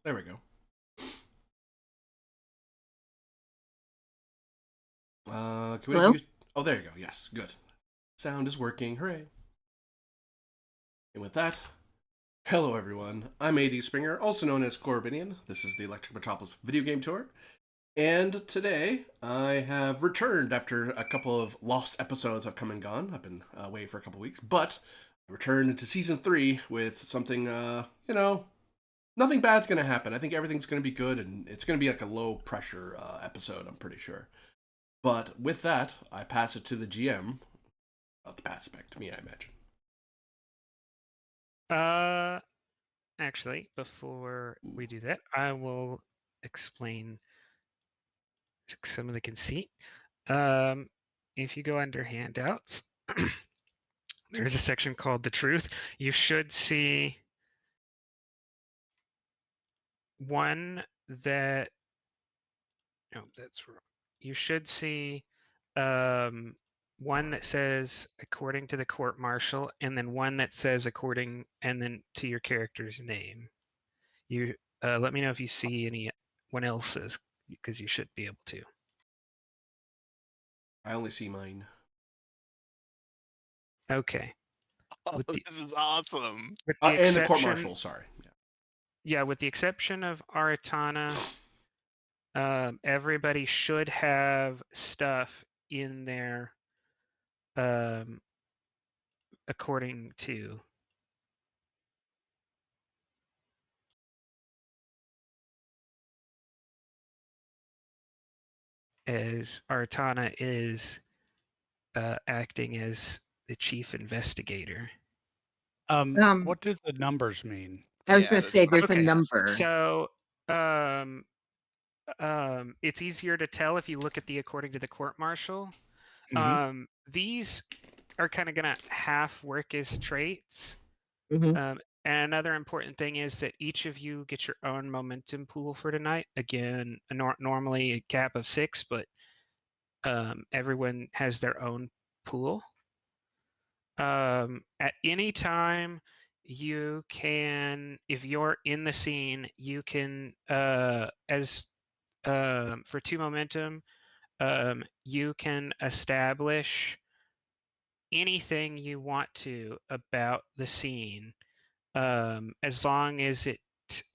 There we go. Can we Hello? use? Oh, there you go. Yes, good. Sound is working. Hooray! And with that, hello everyone. I'm AD Springer, also known as Corbinian. This is the Electric Metropolis video game tour. And today I have returned after a couple of lost episodes have come and gone. I've been away for a couple weeks, but I returned to season 3 with something, nothing bad's going to happen. I think everything's going to be good, and it's going to be like a low pressure episode, I'm pretty sure. But with that, I pass it to the GM. I'll pass it back to me, I imagine. Uh, actually, before we do that, I will explain some of the conceit. If you go under handouts, there's a section called the truth. You should see one that, no, that's wrong. You should see one that says according to the court martial, and then one that says according, and then to your character's name. You let me know if you see anyone else's, because you should be able to. I only see mine. Okay. Oh, this is awesome. With the And the court exception, martial, sorry. yeah, with the exception of Aratana, everybody should have stuff in there according to. As Aratana is acting as the chief investigator. What do the numbers mean? I was Yeah, going to that's say what I was there's a gonna ask. number. So it's easier to tell if you look at the according to the court martial. These are kind of gonna half work as traits. Mhm. And another important thing is that each of you get your own momentum pool for tonight. Again, normally a cap of 6, but everyone has their own pool. At any time, you can, if you're in the scene, you can, for 2 momentum, you can establish anything you want to about the scene, as long as it,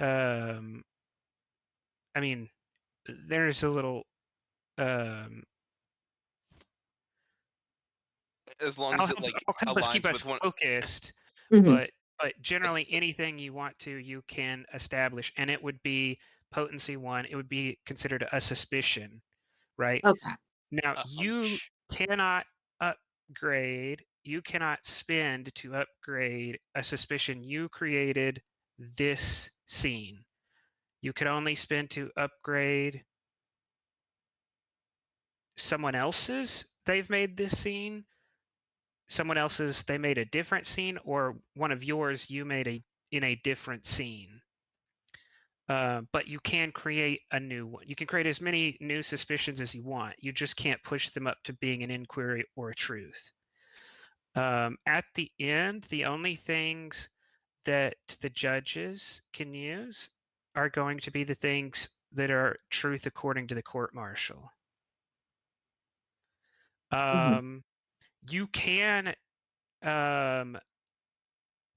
I mean, there's a little, As long as it like I'll help us keep aligns us with one. focused, Mhm. but generally anything you want to, you can establish, and it would be potency 1. It would be considered a suspicion, right? Okay. Now A you hunch. cannot upgrade. You cannot spend to upgrade a suspicion. You created this scene. You could only spend to upgrade someone else's. They've made this scene. Someone else's, they made a different scene, or one of yours you made in a different scene. But you can create a new one. You can create as many new suspicions as you want. You just can't push them up to being an inquiry or a truth. At the end, the only things that the judges can use are going to be the things that are truth according to the court martial. You can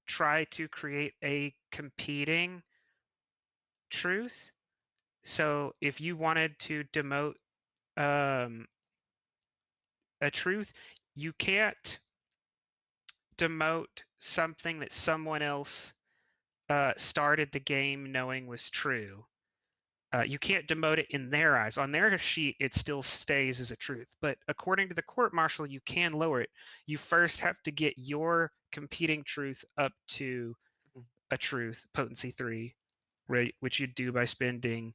try to create a competing truth. So if you wanted to demote a truth, you can't demote something that someone else started the game knowing was true. You can't demote it in their eyes. On their sheet, it still stays as a truth. But according to the court martial, you can lower it. You first have to get your competing truth up to a truth, potency 3, right, which you do by spending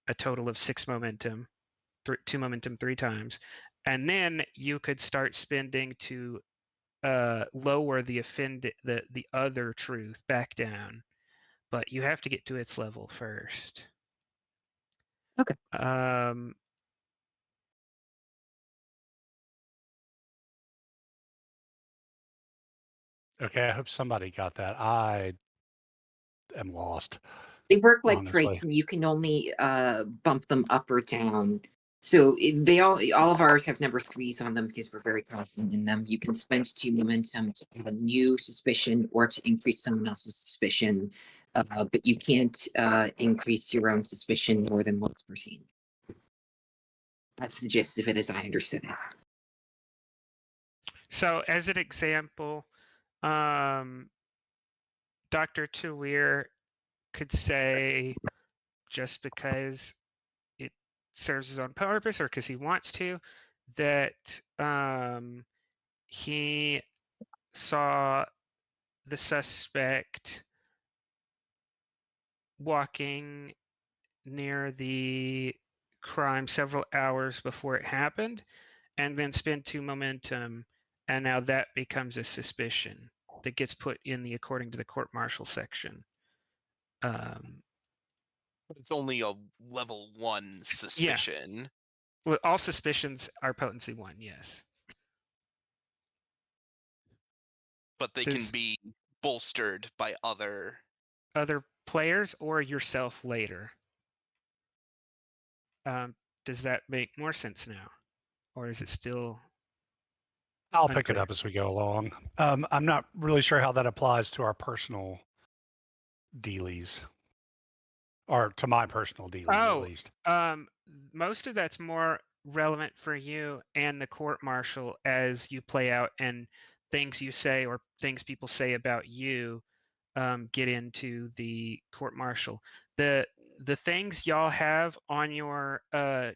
a total of 6 momentum, 2 momentum 3 times. And then you could start spending to lower the other truth back down. But you have to get to its level first. Okay. Okay, I hope somebody got that. I am lost. They work like honestly. breaks, and you can only bump them up or down. So they all of ours have number 3s on them because we're very confident in them. You can spend 2 momentum to add a new suspicion or to increase someone else's suspicion, but you can't increase your own suspicion more than once per scene. That's the gist of it, as I understood it. So, as an example, Dr. Tuweer could say, just because it serves his own purpose or because he wants to, that he saw the suspect walking near the crime several hours before it happened, and then spend 2 momentum, and now that becomes a suspicion that gets put in the according to the court-martial section. It's only a level 1 suspicion. Well, all suspicions are potency 1, yes. But they can be bolstered by other players or yourself later. Does that make more sense now? Or is it still I'll pick it unclear? up as we go along. I'm not really sure how that applies to our personal dealies. Or to my personal dealies, at least. Most of that's more relevant for you and the court-martial as you play out, and things you say or things people say about you get into the court-martial. The things y'all have on your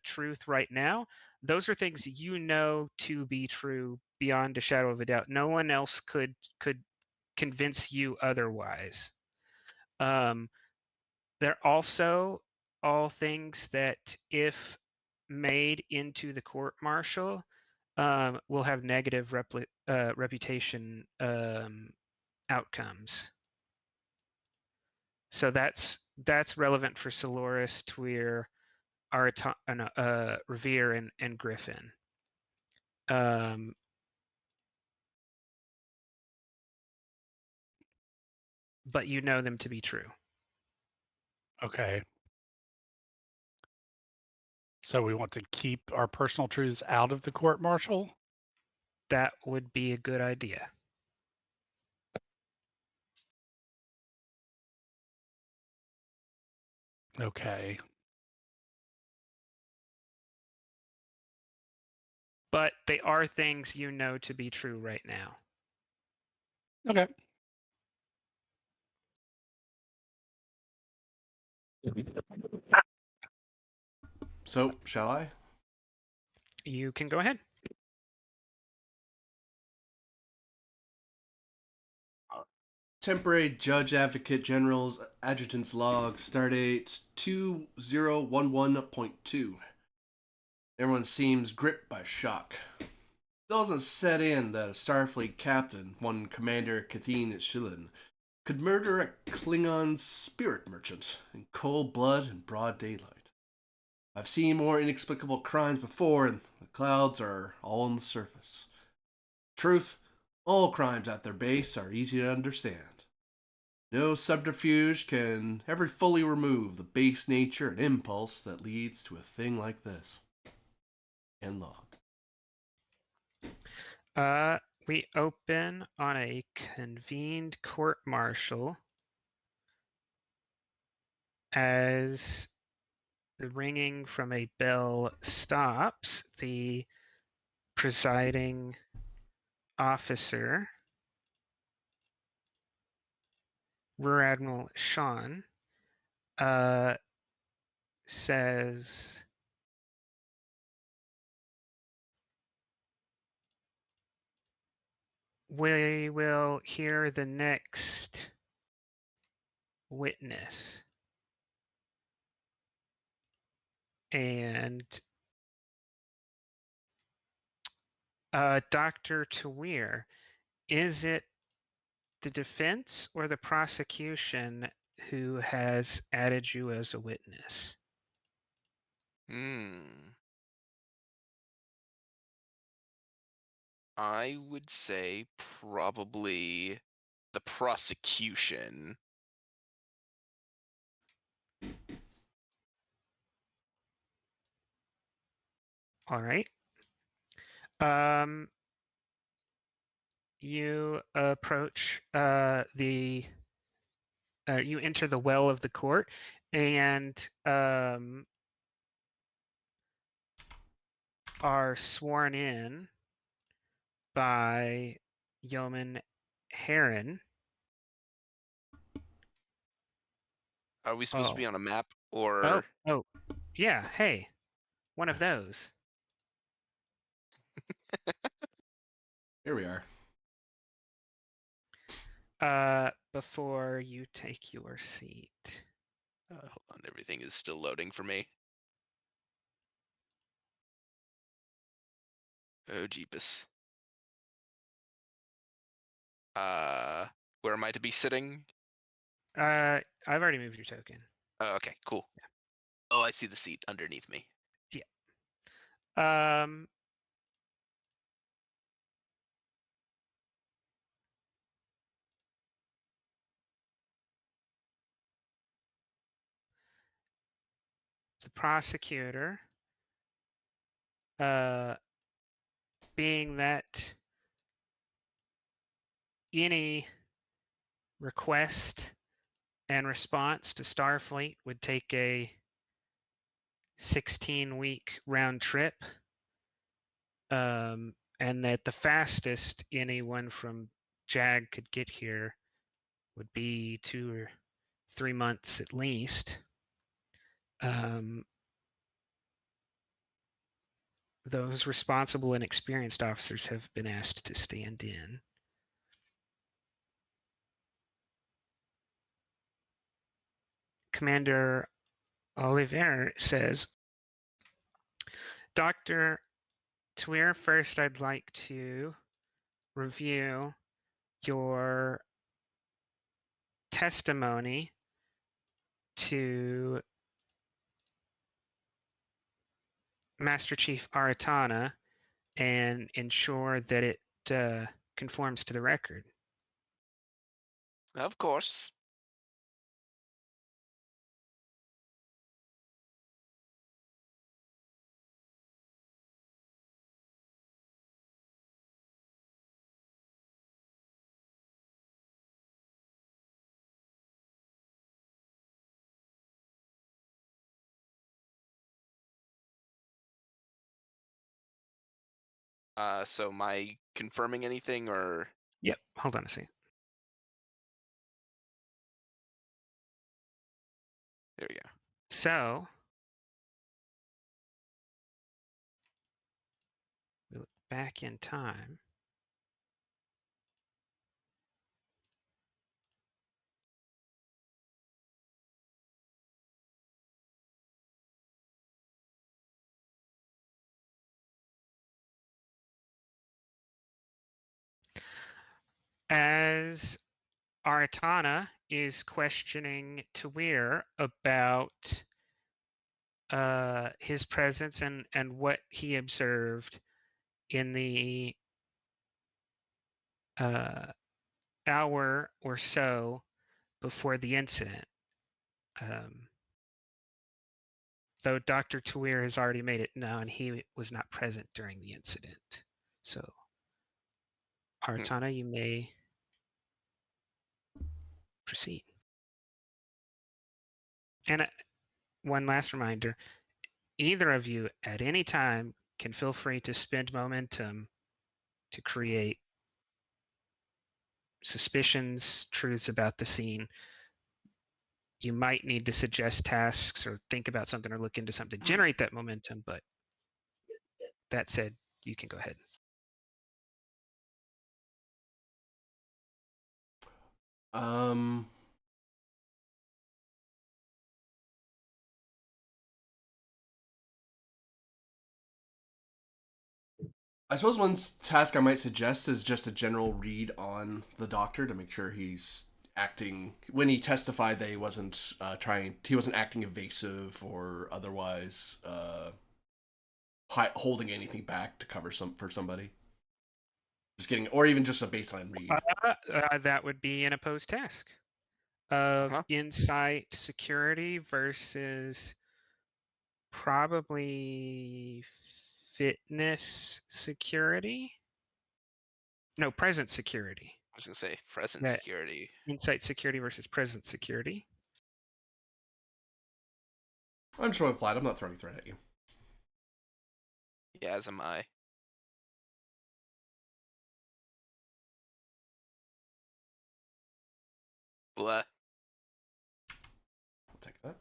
truth right now, those are things you know to be true beyond a shadow of a doubt. No one else could convince you otherwise. They're also all things that, if made into the court-martial, will have negative reputation outcomes. So that's relevant for Soloris, Tuweer, Revere, and Griffin. But you know them to be true. Okay. So we want to keep our personal truths out of the court-martial? That would be a good idea. Okay. But they are things you know to be true right now. Okay. So, shall I? You can go ahead. Temporary Judge Advocate General's Adjutant's Log, Stardate 2011.2. Everyone seems gripped by shock. It doesn't set in that a Starfleet captain, one Commander Kathleen Shilin, could murder a Klingon spirit merchant in cold blood and broad daylight. I've seen more inexplicable crimes before, and the clouds are all on the surface. Truth, all crimes at their base are easy to understand. No subterfuge can ever fully remove the base nature and impulse that leads to a thing like this. End log. We open on a convened court-martial as the ringing from a bell stops. The presiding officer, Rear Admiral Sean, says, "We will hear the next witness." And Dr. Tuweer, is it the defense or the prosecution who has added you as a witness? I would say probably the prosecution. All right. You approach you enter the well of the court, and are sworn in by Yeoman Heron. Are we supposed to be on a map or? Oh, yeah. Hey, one of those. Here we are. Before you take your seat. Hold on, everything is still loading for me. Oh, jeepus. Where am I to be sitting? I've already moved your token. Oh, okay, cool. Yeah. Oh, I see the seat underneath me. Yeah. The prosecutor, being that any request and response to Starfleet would take a 16-week round trip, and that the fastest anyone from JAG could get here would be 2 or 3 months at least. Those responsible and experienced officers have been asked to stand in. Commander Oliver says, Dr. Tweer, first I'd like to review your testimony to Master Chief Aratana and ensure that it conforms to the record. Of course. So am I confirming anything or? Yep. Hold on a second. There we go. So we look back in time. As Aratana is questioning Tweer about his presence and what he observed in the hour or so before the incident. Though Dr. Tweer has already made it known he was not present during the incident. So, Aratana, you may proceed. And one last reminder, either of you at any time can feel free to spend momentum to create suspicions, truths about the scene. You might need to suggest tasks or think about something or look into something, generate that momentum, but that said, you can go ahead. I suppose one task I might suggest is just a general read on the doctor to make sure he's acting, when he testified that he wasn't he wasn't acting evasive or otherwise holding anything back to cover for somebody. Just getting, or even just a baseline read. That would be an opposed task of insight security versus probably fitness security. No, present security. I was gonna say present Yeah. security. Insight security versus present security. I'm just going flat. I'm not throwing a threat at you. Yeah, as am I. Blah. I'll take that.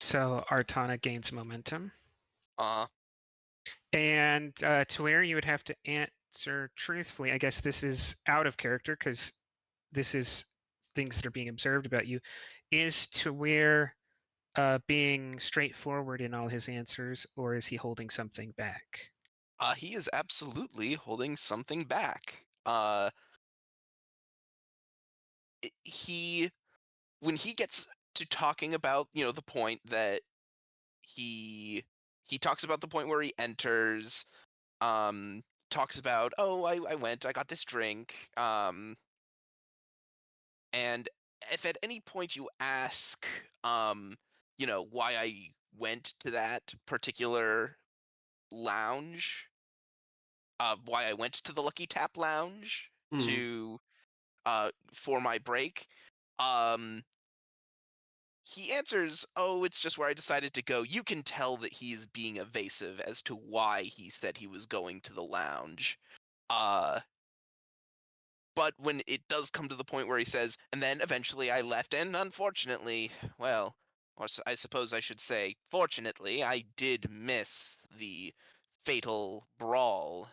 So Artana gains momentum. Uh-huh. And to where you would have to answer truthfully. I guess this is out of character because this is things that are being observed about you. Is to where being straightforward in all his answers, or is he holding something back? He is absolutely holding something back. When he gets to talking about, the point that he talks about the point where he enters, talks about, oh, I went, I got this drink, and if at any point you ask, why I went to that particular lounge, why I went to the Lucky Tap Lounge to for my break, he answers, oh, it's just where I decided to go. You can tell that he's being evasive as to why he said he was going to the lounge. But when it does come to the point where he says, and then eventually I left, and unfortunately, well, or I suppose I should say, fortunately, I did miss the fatal brawl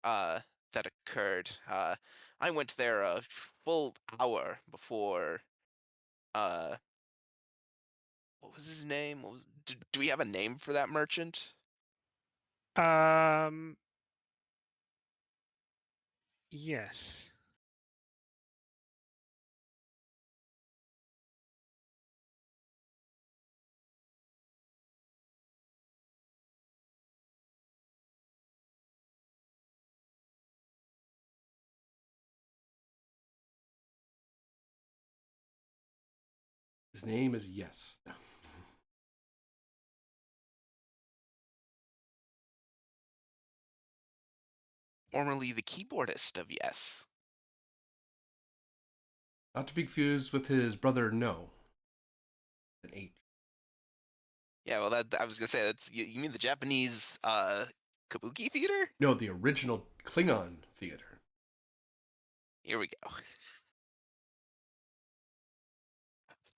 that occurred. I went there a full hour before. What was his name? Do we have a name for that merchant? Yes. His name is Yes. Formerly the keyboardist of Yes. Not to be confused with his brother No. An H. Yeah, well, that I was gonna say that's you mean the Japanese kabuki theater? No, the original Klingon theater. Here we go.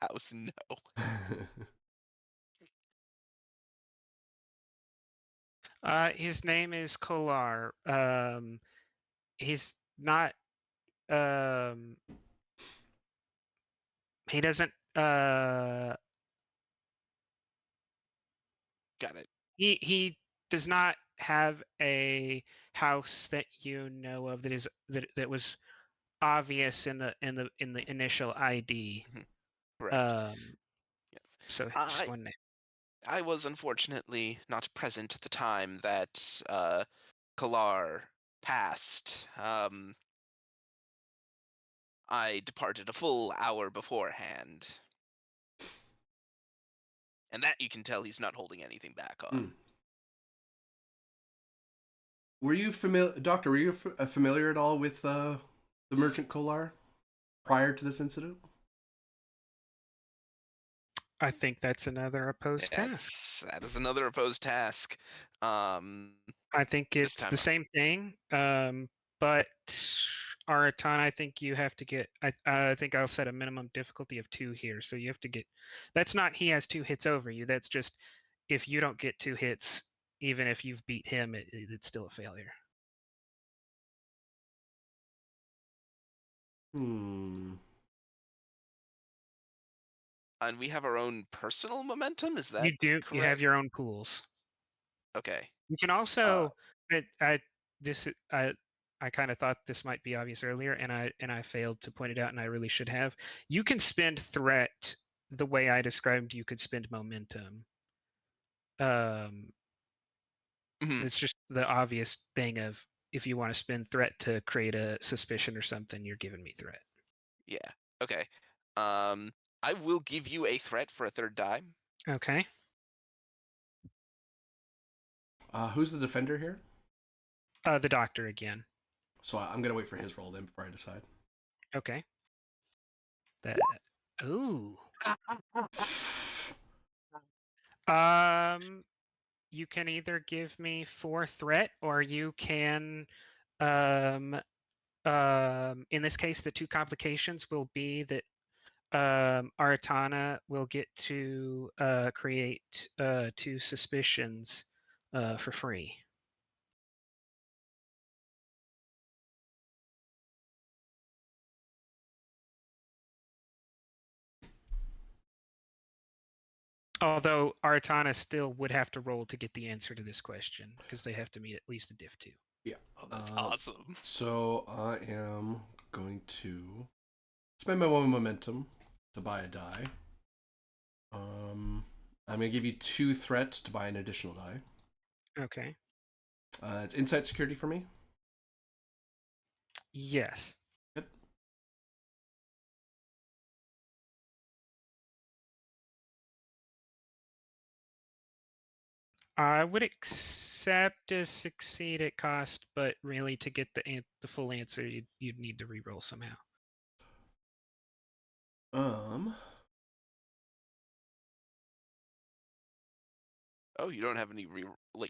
House No. His name is Kolar. He's not. He doesn't. Got it. He does not have a house that you know of that was obvious in the initial ID. Correct. Yes. So just one name. I was unfortunately not present at the time that Kalar passed. I departed a full hour beforehand. And that you can tell he's not holding anything back on. Were you familiar, Doctor? Were you familiar at all with the merchant Kolar prior to this incident? I think that's another opposed task. That is another opposed task. I think it's the same thing, but Aratana, I think you have to get. I think I'll set a minimum difficulty of 2 here, so you have to get. That's not he has 2 hits over you. That's just if you don't get 2 hits, even if you've beat him, it's still a failure. And we have our own personal momentum. Is that you do? correct? You have your own pools. Okay. You can also. I kind of thought this might be obvious earlier, and I failed to point it out, and I really should have. You can spend threat the way I described. You could spend momentum. It's just the obvious thing of if you want to spend threat to create a suspicion or something, you're giving me threat. Yeah. Okay. I will give you a threat for a third time. Okay. Who's the defender here? The doctor again. So I'm gonna wait for his roll then before I decide. Okay. That. Ooh. You can either give me 4 threat, or you can, in this case, the 2 complications will be that Aratana will get to create 2 suspicions for free. Although Aratana still would have to roll to get the answer to this question, because they have to meet at least a diff 2. Yeah. Oh, that's awesome. So I am going to spend my 1 momentum to buy a die. I'm gonna give you 2 threat to buy an additional die. Okay. It's insight security for me. Yes. Yep. I would accept a succeed at cost, but really to get the full answer, you'd need to reroll somehow. Oh, you don't have any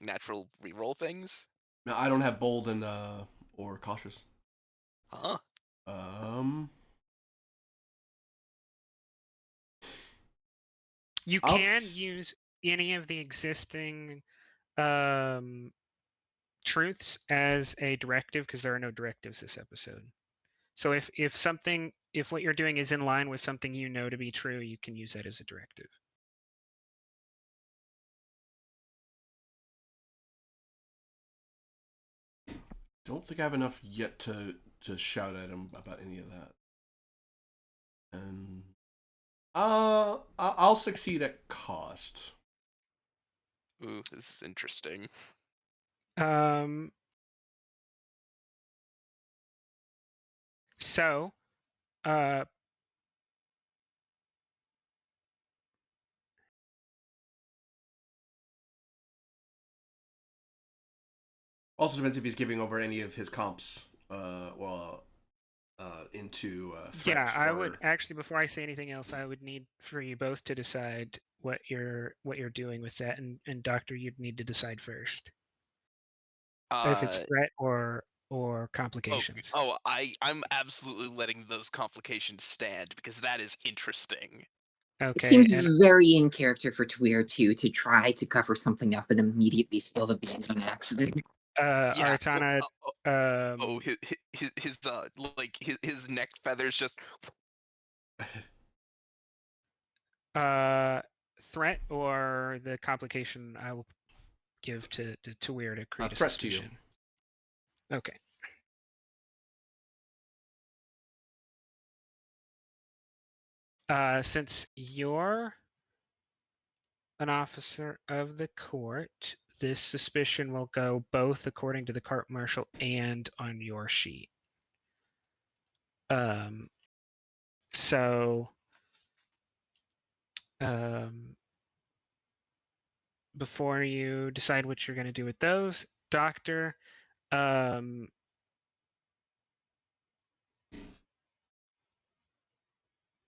natural reroll things? No, I don't have bold and or cautious. Huh? You can use any of the existing truths as a directive, because there are no directives this episode. So if what you're doing is in line with something you know to be true, you can use that as a directive. Don't think I have enough yet to shout at him about any of that. And I'll succeed at cost. Ooh, this is interesting. So also depends if he's giving over any of his comps into threat. Yeah, I would actually, before I say anything else, I would need for you both to decide what you're doing with that, and Doctor, you'd need to decide first if it's threat or complications. I'm absolutely letting those complications stand, because that is interesting. Okay. It seems very in character for Tuir too to try to cover something up and immediately spill the beans on accident. Aratana. His neck feathers just. Threat or the complication I will give to Tuir to create a threat suspicion. To you. Okay. Since you're an officer of the court, this suspicion will go both according to the court martial and on your sheet. So before you decide what you're going to do with those, Doctor,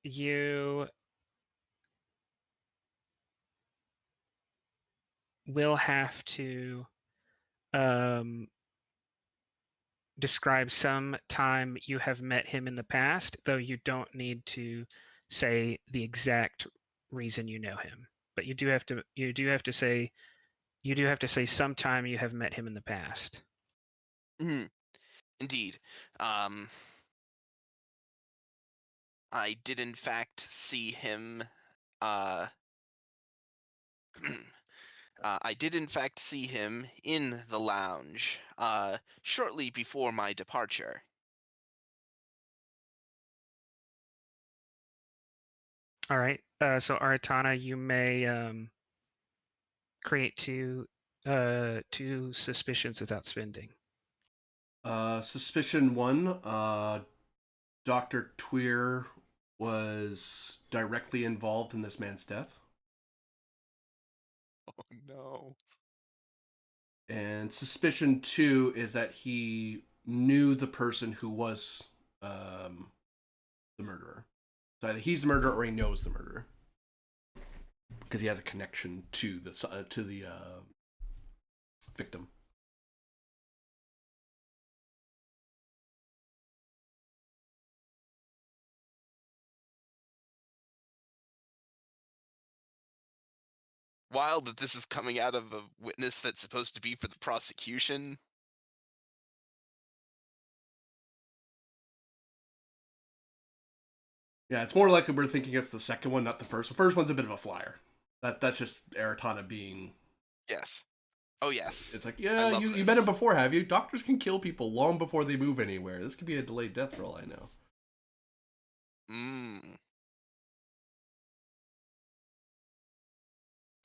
you will have to describe some time you have met him in the past, though you don't need to say the exact reason you know him. But you do have to say sometime you have met him in the past. Indeed. I did in fact see him. I did in fact see him in the lounge shortly before my departure. All right. So Aratana, you may create two suspicions without spending. Suspicion 1. Dr. Tuir was directly involved in this man's death. Oh no. And suspicion 2 is that he knew the person who was the murderer. So either he's the murderer or he knows the murderer because he has a connection to the victim. Wild that this is coming out of a witness that's supposed to be for the prosecution. Yeah, it's more likely we're thinking it's the second one, not the first. The first one's a bit of a flyer. That's just Aratana being. Yes. Oh yes. It's like, I yeah, love you met him this. before, have you? Doctors can kill people long before they move anywhere. This could be a delayed death for all I know.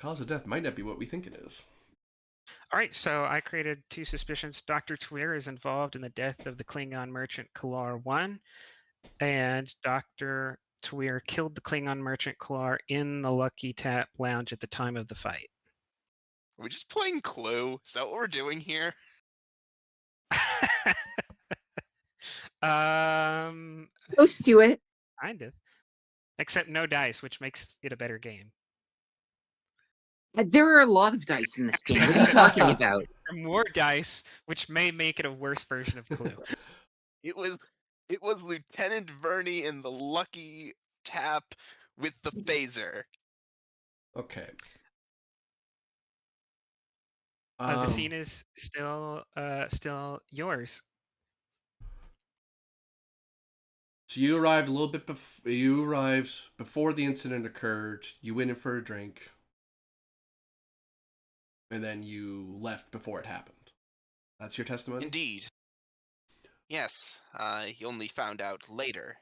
Cause of death might not be what we think it is. All right, so I created 2 suspicions. Dr. Tweer is involved in the death of the Klingon merchant Kalar 1, and Dr. Tweer killed the Klingon merchant Kalar in the Lucky Tap Lounge at the time of the fight. Are we just playing Clue? Is that what we're doing here? Close to it. Kind of. Except no dice, which makes it a better game. There are a lot of dice in this game. What are you talking about? More dice, which may make it a worse version of Clue. It was Lieutenant Verney in the Lucky Tap with the phaser. Okay. The scene is still yours. So you arrived a little bit before. You arrived before the incident occurred. You went in for a drink, and then you left before it happened. That's your testimony? Indeed. Yes, he only found out later.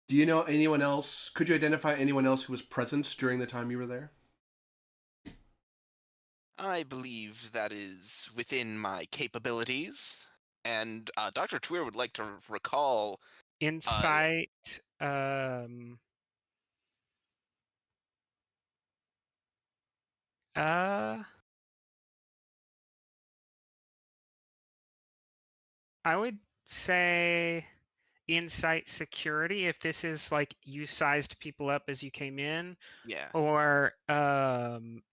Do you know anyone else? Could you identify anyone else who was present during the time you were there? I believe that is within my capabilities. And Dr. Tweer would like to recall Insight. I would say insight security if this is like you sized people up as you came in, yeah, or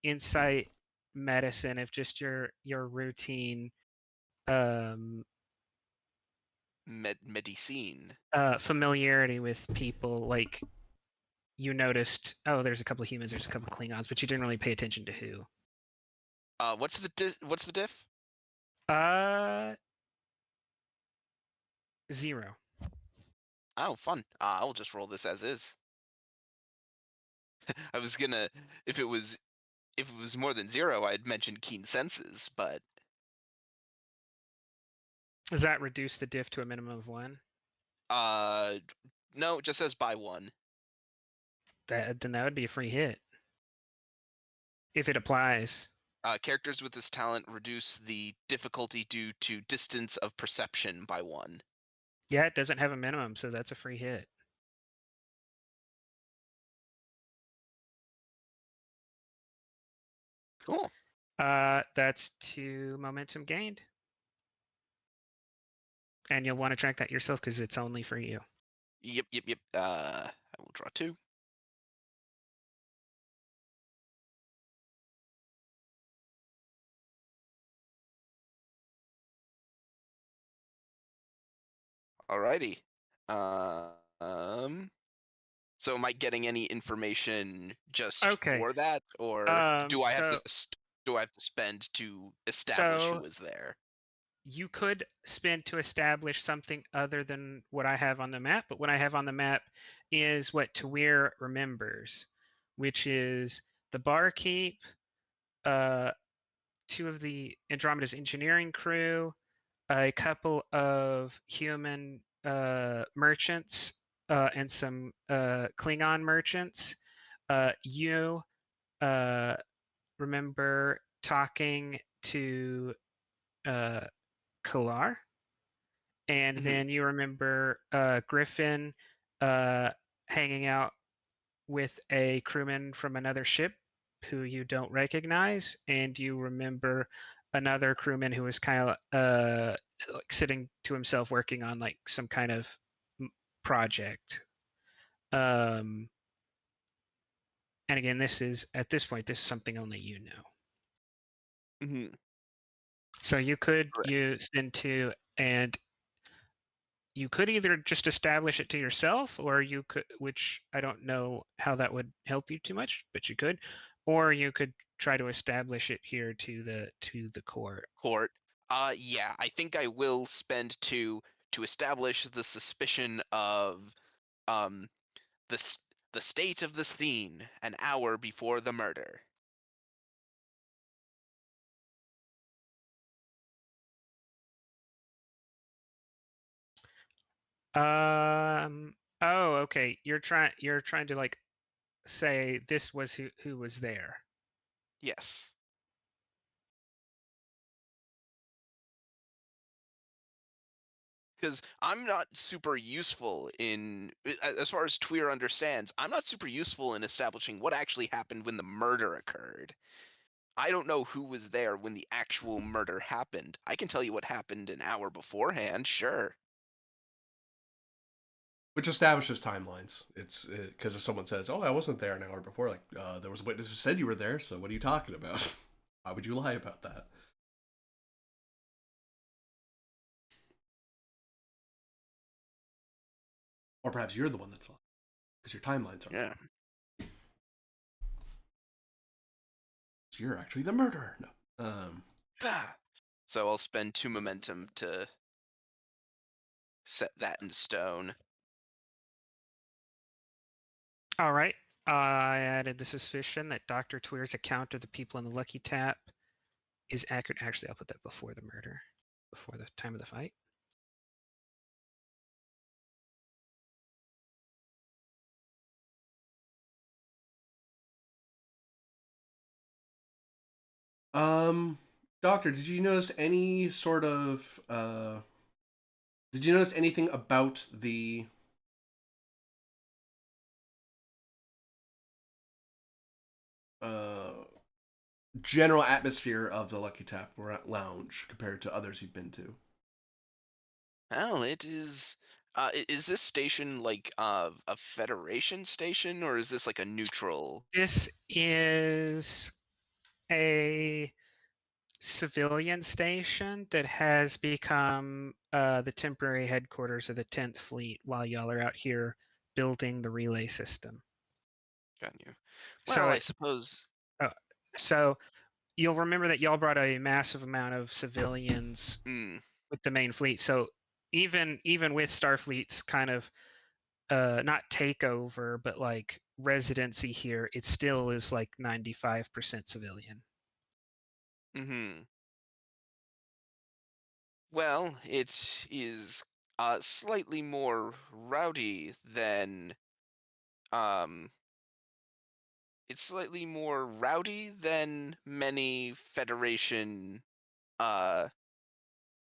insight medicine if just your routine medicine. familiarity with people, like you noticed, oh, there's a couple of humans, there's a couple of Klingons, but you didn't really pay attention to who. What's the diff? 0. Oh, fun. I will just roll this as is. I was gonna, if it was more than 0, I'd mention keen senses, but Does that reduce the diff to a minimum of 1? no, it just says by 1. Then that would be a free hit if it applies. Characters with this talent reduce the difficulty due to distance of perception by 1. Yeah, it doesn't have a minimum, so that's a free hit. Cool. That's 2 momentum gained. And you'll want to track that yourself because it's only for you. Yep. I will draw 2. Alrighty. So am I getting any information just for that, or do I have to spend to establish who was there? You could spend to establish something other than what I have on the map, but what I have on the map is what Tweer remembers, which is the barkeep, 2 of the Andromeda's engineering crew, a couple of human merchants, and some Klingon merchants. You remember talking to Kalar, and then you remember Griffin hanging out with a crewman from another ship who you don't recognize, and you remember another crewman who was kind of like sitting to himself working on like some kind of project. And again, this is at this point, this is something only you know. Mm-hmm. So you could Correct. you spend 2, and you could either just establish it to yourself, or you could, which I don't know how that would help you too much, but you could, or you could try to establish it here to the court. Court. Yeah, I think I will spend 2 to establish the suspicion of um the state of the scene an hour before the murder. Oh, okay. You're trying to like say this was who was there. Yes. Because I'm not super useful in, as far as Tweer understands, I'm not super useful in establishing what actually happened when the murder occurred. I don't know who was there when the actual murder happened. I can tell you what happened an hour beforehand, sure. Which establishes timelines. It's because if someone says, "Oh, I wasn't there an hour before," like there was a witness who said you were there. So what are you talking about? Why would you lie about that? Or perhaps you're the one that's lying because your timelines are. Yeah. So you're actually the murderer. No. So I'll spend 2 momentum to set that in stone. All right. I added the suspicion that Dr. Tweer's account of the people in the Lucky Tap is accurate. Actually, I'll put that before the murder, before the time of the fight. Doctor, did you notice any sort of did you notice anything about the general atmosphere of the Lucky Tap Lounge compared to others you've been to? Well, it is. Is this station like a Federation station, or is this like a neutral? This is a civilian station that has become the temporary headquarters of the 10th Fleet while y'all are out here building the relay system. Got you. So Well, I suppose. so you'll remember that y'all brought a massive amount of civilians with the main fleet. So even with Starfleet's kind of not takeover, but like residency here, it still is like 95% civilian. Mm-hmm. Well, it is slightly more rowdy than it's slightly more rowdy than many Federation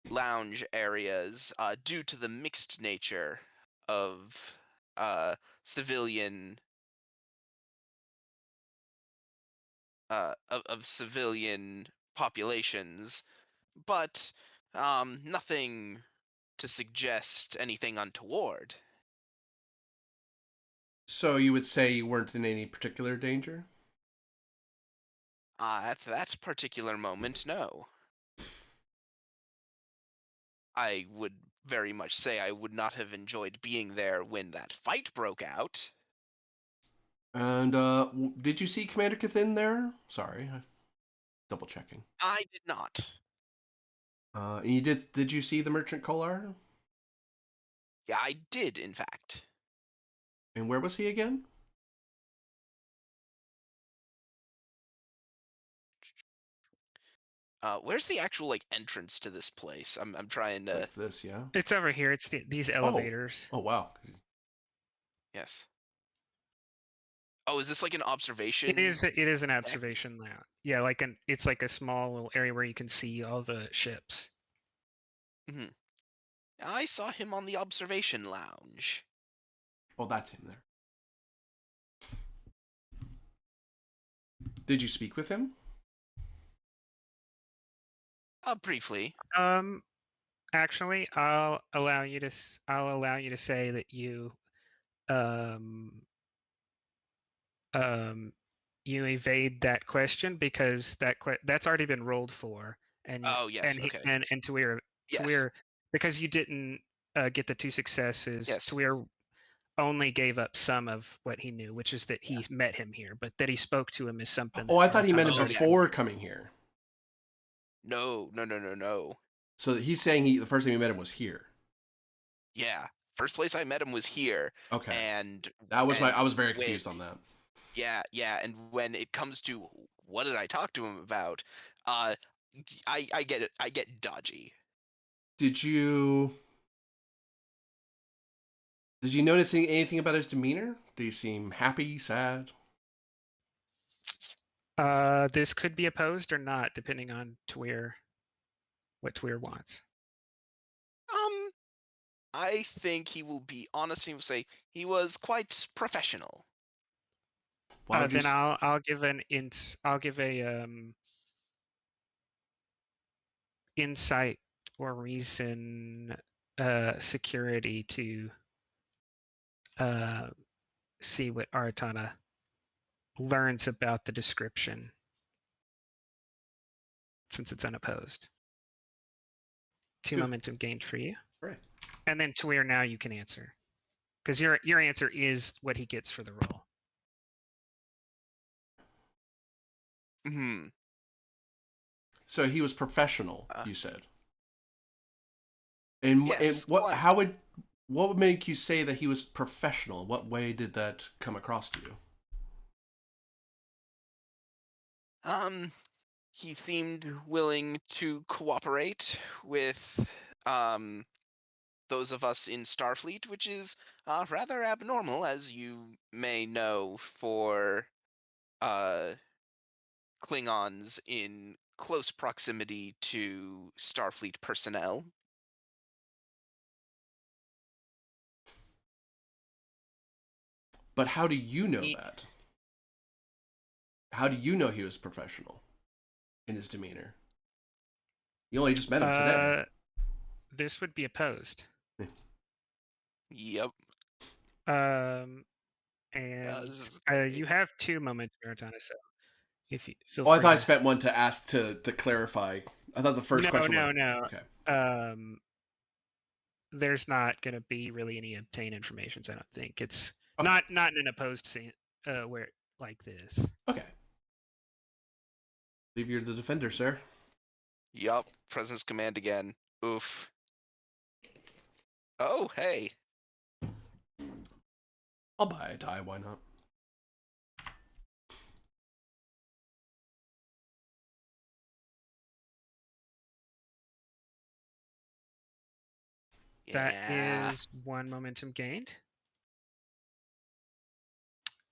lounge areas due to the mixed nature of civilian of civilian populations, but nothing to suggest anything untoward. So you would say you weren't in any particular danger? At that particular moment, no. I would very much say I would not have enjoyed being there when that fight broke out. And did you see Commander Cathin there? Sorry, double checking. I did not. And you did you see the Merchant Kolar? Yeah, I did, in fact. And where was he again? Where's the actual like entrance to this place? I'm trying to. Like this, yeah. It's over here. It's these elevators. Oh wow. Yes. Oh, is this like an observation? It is an observation lounge. Yeah, it's like a small little area where you can see all the ships. Mm-hmm. I saw him on the observation lounge. Oh, that's him there. Did you speak with him? Briefly. Actually, I'll allow you to say that you you evade that question because that's already been rolled for, and Oh, yes, and he, okay. and Tawir, Yes. because you didn't get the 2 successes. Yes. Tawir only gave up some of what he knew, which is that he met him here, but that he spoke to him is something. Oh, I thought he met him Oh, yeah. before coming here. No. So he's saying the first time he met him was here. Yeah. First place I met him was here. Okay. And I was very when- confused on that. Yeah, and when it comes to what did I talk to him about, I get it. I get dodgy. Did you notice anything about his demeanor? Did he seem happy, sad? This could be opposed or not, depending on what Tawir wants. I think he will be honest. He will say he was quite professional. Why would you? Then I'll give a insight or reason security to see what Aratana learns about the description, since it's unopposed. 2 Good. momentum gained for you. Right. And then Tawir, now you can answer, because your answer is what he gets for the roll. Hmm. So he was professional, you said. And Yes. what would make you say that he was professional? What way did that come across to you? He seemed willing to cooperate with those of us in Starfleet, which is rather abnormal, as you may know, for Klingons in close proximity to Starfleet personnel. But how do you know that? How do you know he was professional in his demeanor? You only just met him today. This would be opposed. Yep. And This is you have 2 moments, Aratana, so if you feel Oh, I free thought I to... spent one to ask to clarify. I thought the first question was... No. Okay. There's not going to be really any obtained information, so I don't think. It's Okay. not in an opposed scene where like this. Okay. Leave you to the defender, sir. Yup. Presence command again. Oof. Oh, hey. I'll buy a die, why not? Yeah. That is 1 momentum gained.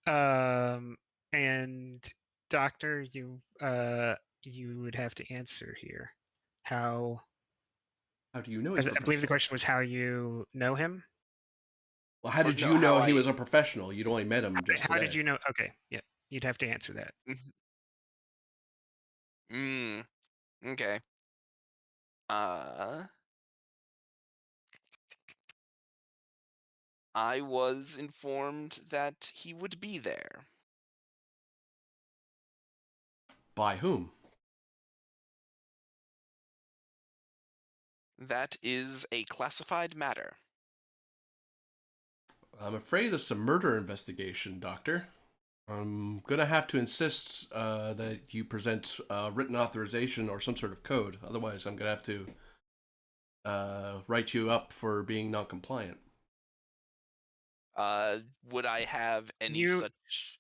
And Doctor, you would have to answer here. How do you know he's I professional? believe the question was how you know him. Well, how did you know he was a professional? You'd only met him just today. How did you know? Okay, yeah, you'd have to answer that. Okay. I was informed that he would be there. By whom? That is a classified matter. I'm afraid this is a murder investigation, Doctor. I'm gonna have to insist that you present written authorization or some sort of code. Otherwise, I'm gonna have to write you up for being non-compliant. Would I have any such?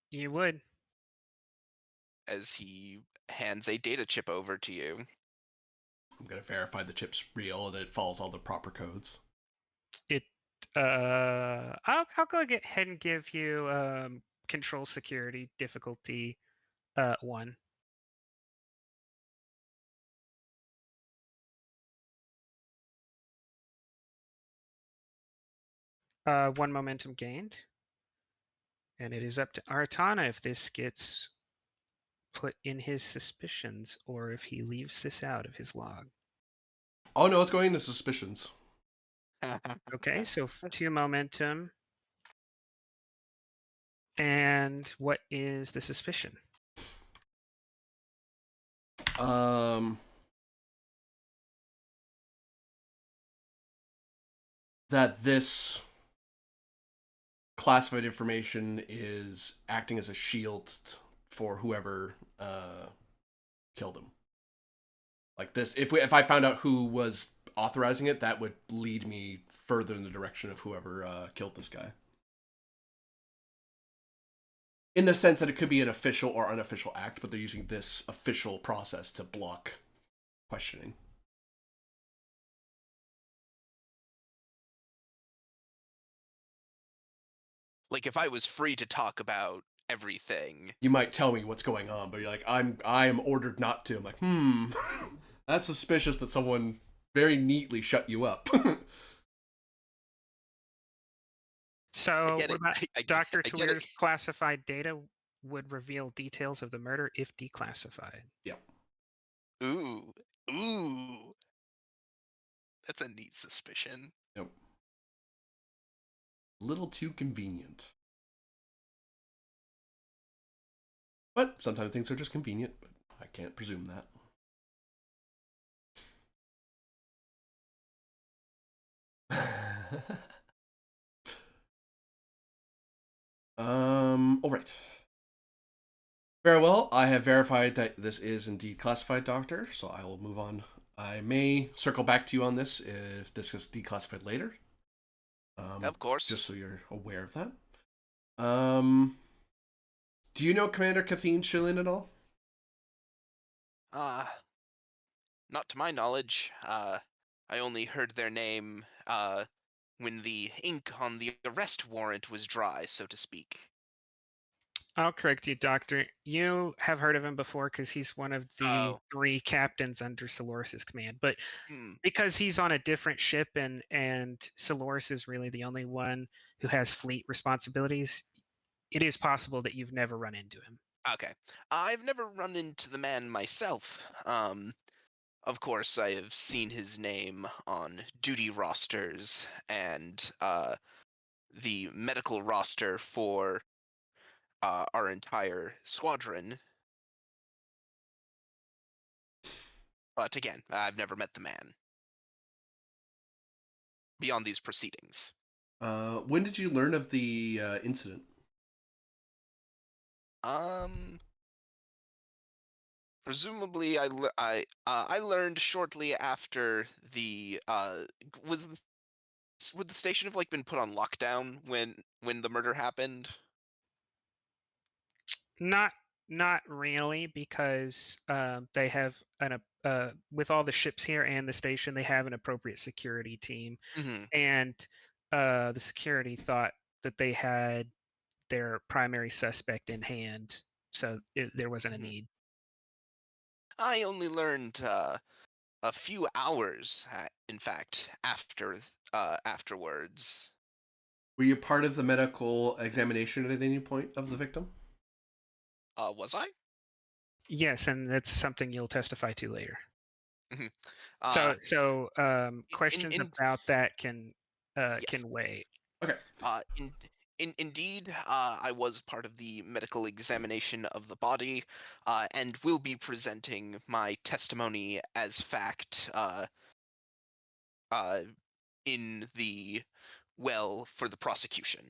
You would. As he hands a data chip over to you. I'm gonna verify the chip's real and it follows all the proper codes. I'll go ahead and give you control security difficulty 1. 1 momentum gained. And it is up to Artana if this gets put in his suspicions or if he leaves this out of his log. Oh no, it's going into suspicions. Okay, so 2 momentum. And what is the suspicion? That this classified information is acting as a shield for whoever killed him. Like this, if I found out who was authorizing it, that would lead me further in the direction of whoever killed this guy. In the sense that it could be an official or unofficial act, but they're using this official process to block questioning. Like if I was free to talk about everything. You might tell me what's going on, but you're like, I am ordered not to. I'm like, that's suspicious that someone very neatly shut you up. So get what it. about I Dr. get it. Tawir's classified data would reveal details of the murder if declassified. Yeah. Ooh. That's a neat suspicion. Yep. A little too convenient. But sometimes things are just convenient, but I can't presume that. All right. Very well. I have verified that this is indeed classified, Doctor, so I will move on. I may circle back to you on this if this is declassified later. Of course. Just so you're aware of that. Do you know Commander Cathene Shillin at all? Not to my knowledge. I only heard their name when the ink on the arrest warrant was dry, so to speak. I'll correct you, Doctor. You have heard of him before because he's one of the 3 captains under Soloris's command. But because he's on a different ship and Soloris is really the only one who has fleet responsibilities, it is possible that you've never run into him. Okay. I've never run into the man myself. Of course, I have seen his name on duty rosters and the medical roster for our entire squadron. But again, I've never met the man beyond these proceedings. When did you learn of the incident? Presumably, I learned shortly after the would the station have like been put on lockdown when the murder happened? Not really, because they have with all the ships here and the station, they have an appropriate security team, and the security thought that they had their primary suspect in hand, so there wasn't a need. I only learned a few hours, in fact, afterwards. Were you part of the medical examination at any point of the victim? Was I? Yes, and that's something you'll testify to later. Questions about that can wait. Okay. Indeed, I was part of the medical examination of the body, and will be presenting my testimony as fact in the for the prosecution.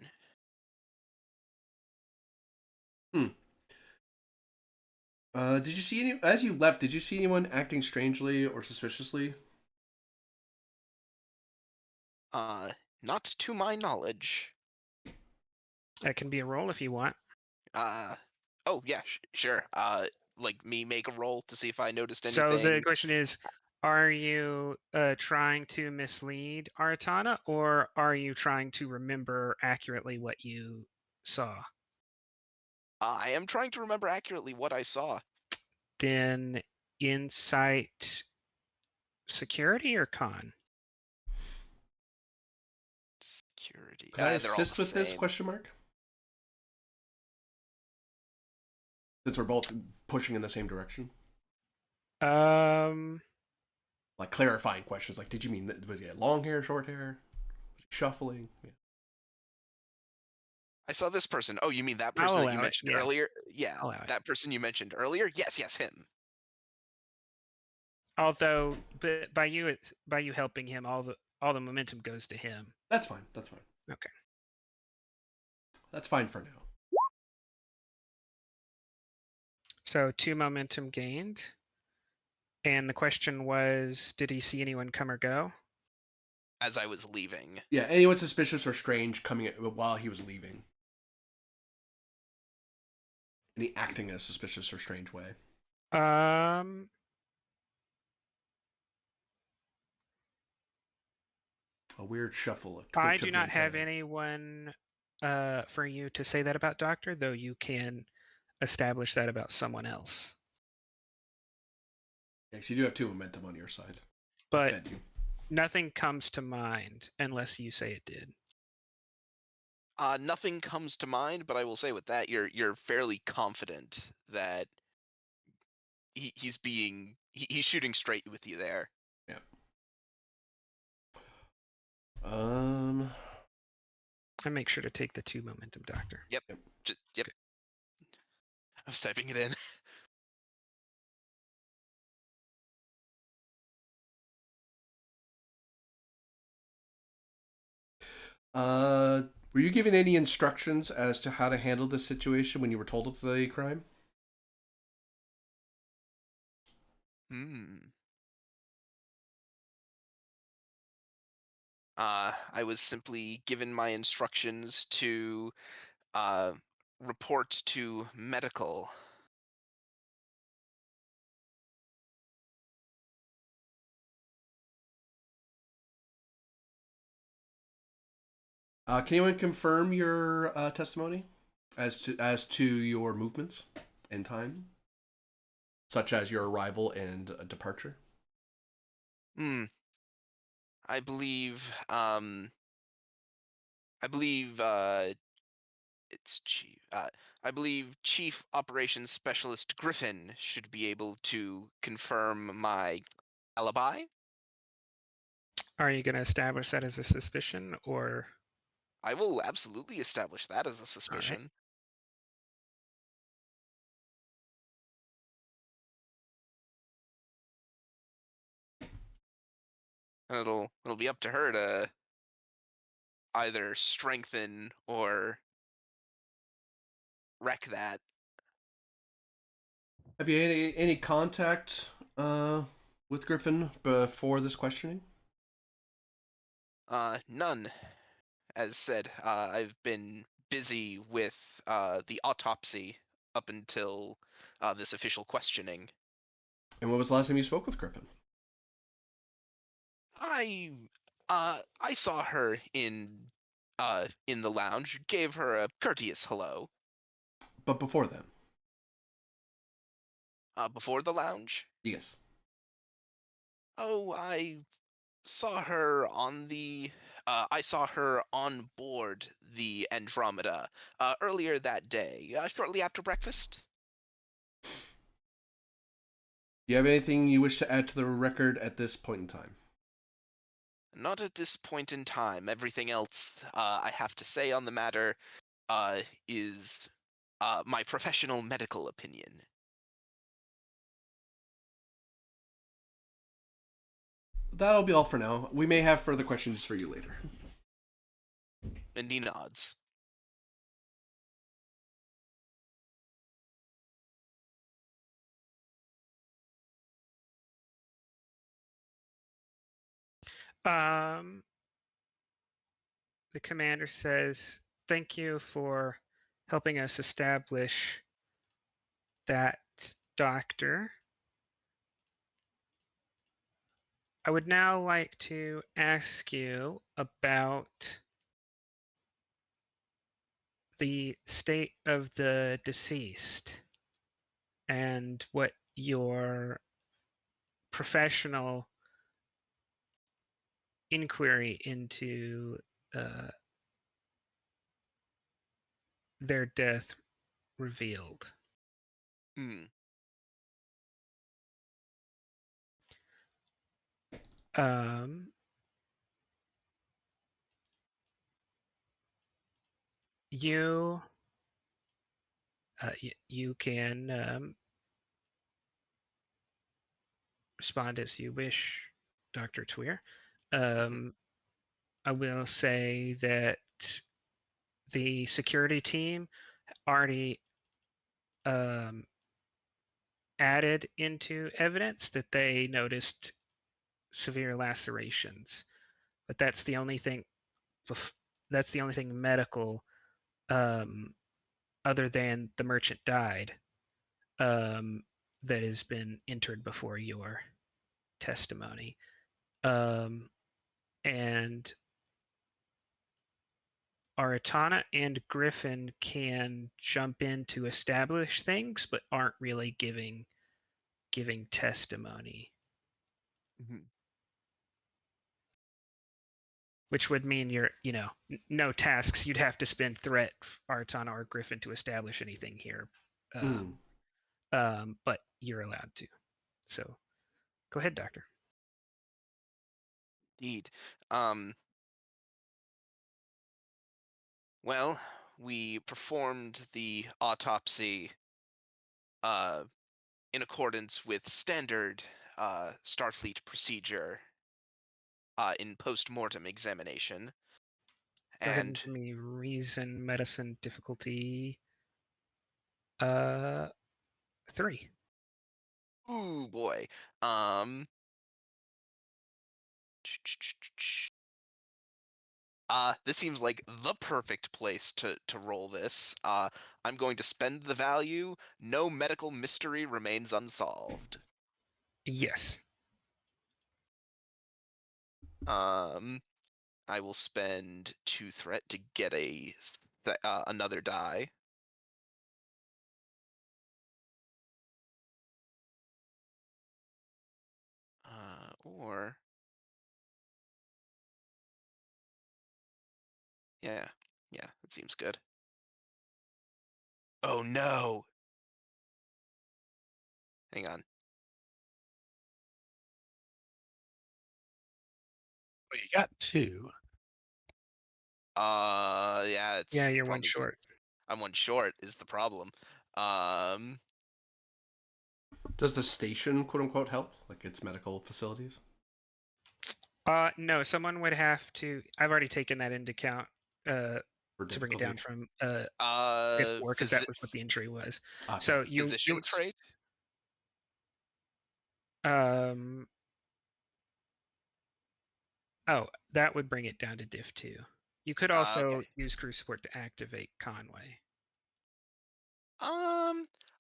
Did you see as you left, did you see anyone acting strangely or suspiciously? Not to my knowledge. That can be a roll if you want. Oh yeah, sure. Like me make a roll to see if I noticed anything. So the question is, are you trying to mislead Aratana, or are you trying to remember accurately what you saw? I am trying to remember accurately what I saw. Then insight, security, or con? security. Could I They're all assist the with this same. question mark? Since we're both pushing in the same direction. Like clarifying questions, like did you mean was he long hair, short hair, was he shuffling? Yeah. I saw this person. Oh, you mean that I'll person that you allow it, mentioned yeah. earlier? Yeah, I'll allow it. that person you mentioned earlier. Yes, him. Although, but by you helping him, all the momentum goes to him. That's fine. That's fine. Okay. That's fine for now. So 2 momentum gained. And the question was, did he see anyone come or go? As I was leaving. Yeah, anyone suspicious or strange coming while he was leaving. Any acting in a suspicious or strange way. A weird shuffle. A I twitch do of the not have antennae. anyone for you to say that about, Doctor, though you can establish that about someone else. Yes, you do have 2 momentum on your side. But Fed you. nothing comes to mind unless you say it did. Nothing comes to mind, but I will say with that, you're fairly confident that he's shooting straight with you there. Yeah. I make sure to take the 2 momentum, Doctor. Yep. Yep. Okay. I was typing it in. Were you given any instructions as to how to handle this situation when you were told of the crime? I was simply given my instructions to report to medical. Can anyone confirm your testimony as to your movements and time, such as your arrival and departure? I believe it's chief. I believe Chief Operations Specialist Griffin should be able to confirm my alibi. Are you going to establish that as a suspicion, or? I will absolutely establish that as a suspicion. And it'll be up to her to either strengthen or wreck that. Have you had any contact with Griffin before this questioning? None. As said, I've been busy with the autopsy up until this official questioning. And when was the last time you spoke with Griffin? I saw her in the lounge, gave her a courteous hello. But before then? Before the lounge? Yes. Oh, I saw her on the I saw her on board the Andromeda earlier that day, shortly after breakfast. Do you have anything you wish to add to the record at this point in time? Not at this point in time. Everything else I have to say on the matter is my professional medical opinion. That'll be all for now. We may have further questions for you later. And he nods. The commander says, "Thank you for helping us establish that, Doctor. I would now like to ask you about the state of the deceased and what your professional inquiry into their death revealed. Hmm. You you can respond as you wish, Dr. Tweer. I will say that the security team already added into evidence that they noticed severe lacerations, but that's the only thing. That's the only thing medical, other than the merchant died, that has been entered before your testimony. And Aratana and Griffin can jump in to establish things, but aren't really giving testimony. Which would mean no tasks. You'd have to spend threat, Aratana or Griffin, to establish anything here. But you're allowed to. So go ahead, Doctor. Indeed. Well, we performed the autopsy in accordance with standard Starfleet procedure in post-mortem examination. Go ahead and And give me reason, medicine, difficulty 3. ooh boy. This seems like the perfect place to roll this. I'm going to spend the value. No medical mystery remains unsolved. Yes. I will spend 2 threat to get another die. Or yeah, that seems good. Oh no! Hang on. Well, you got 2. Yeah, it's Yeah, the you're one problem is short. I'm 1 short is the problem. Does the station, quote unquote, help? Like its medical facilities? No, someone would have to. I've already taken that into account For to bring it down difficulty? from 4, because that was what the injury was. Okay. So you physician would trait? Oh, that would bring it down to diff 2. You could also Okay. use crew support to activate Conway.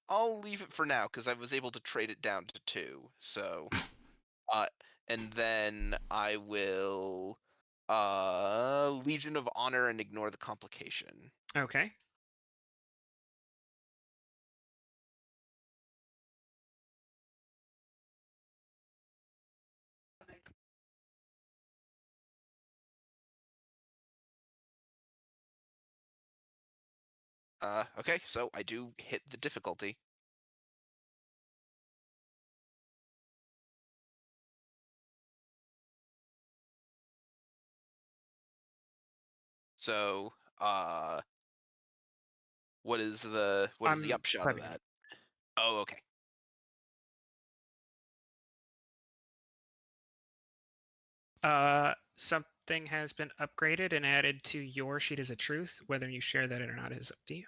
I'll leave it for now because I was able to trade it down to 2. So, and then I will Legion of Honor and ignore the complication. Okay. Okay, so I do hit the difficulty. So, what is the upshot of that? Oh, okay. Something has been upgraded and added to your sheet as a truth. Whether you share that or not is up to you.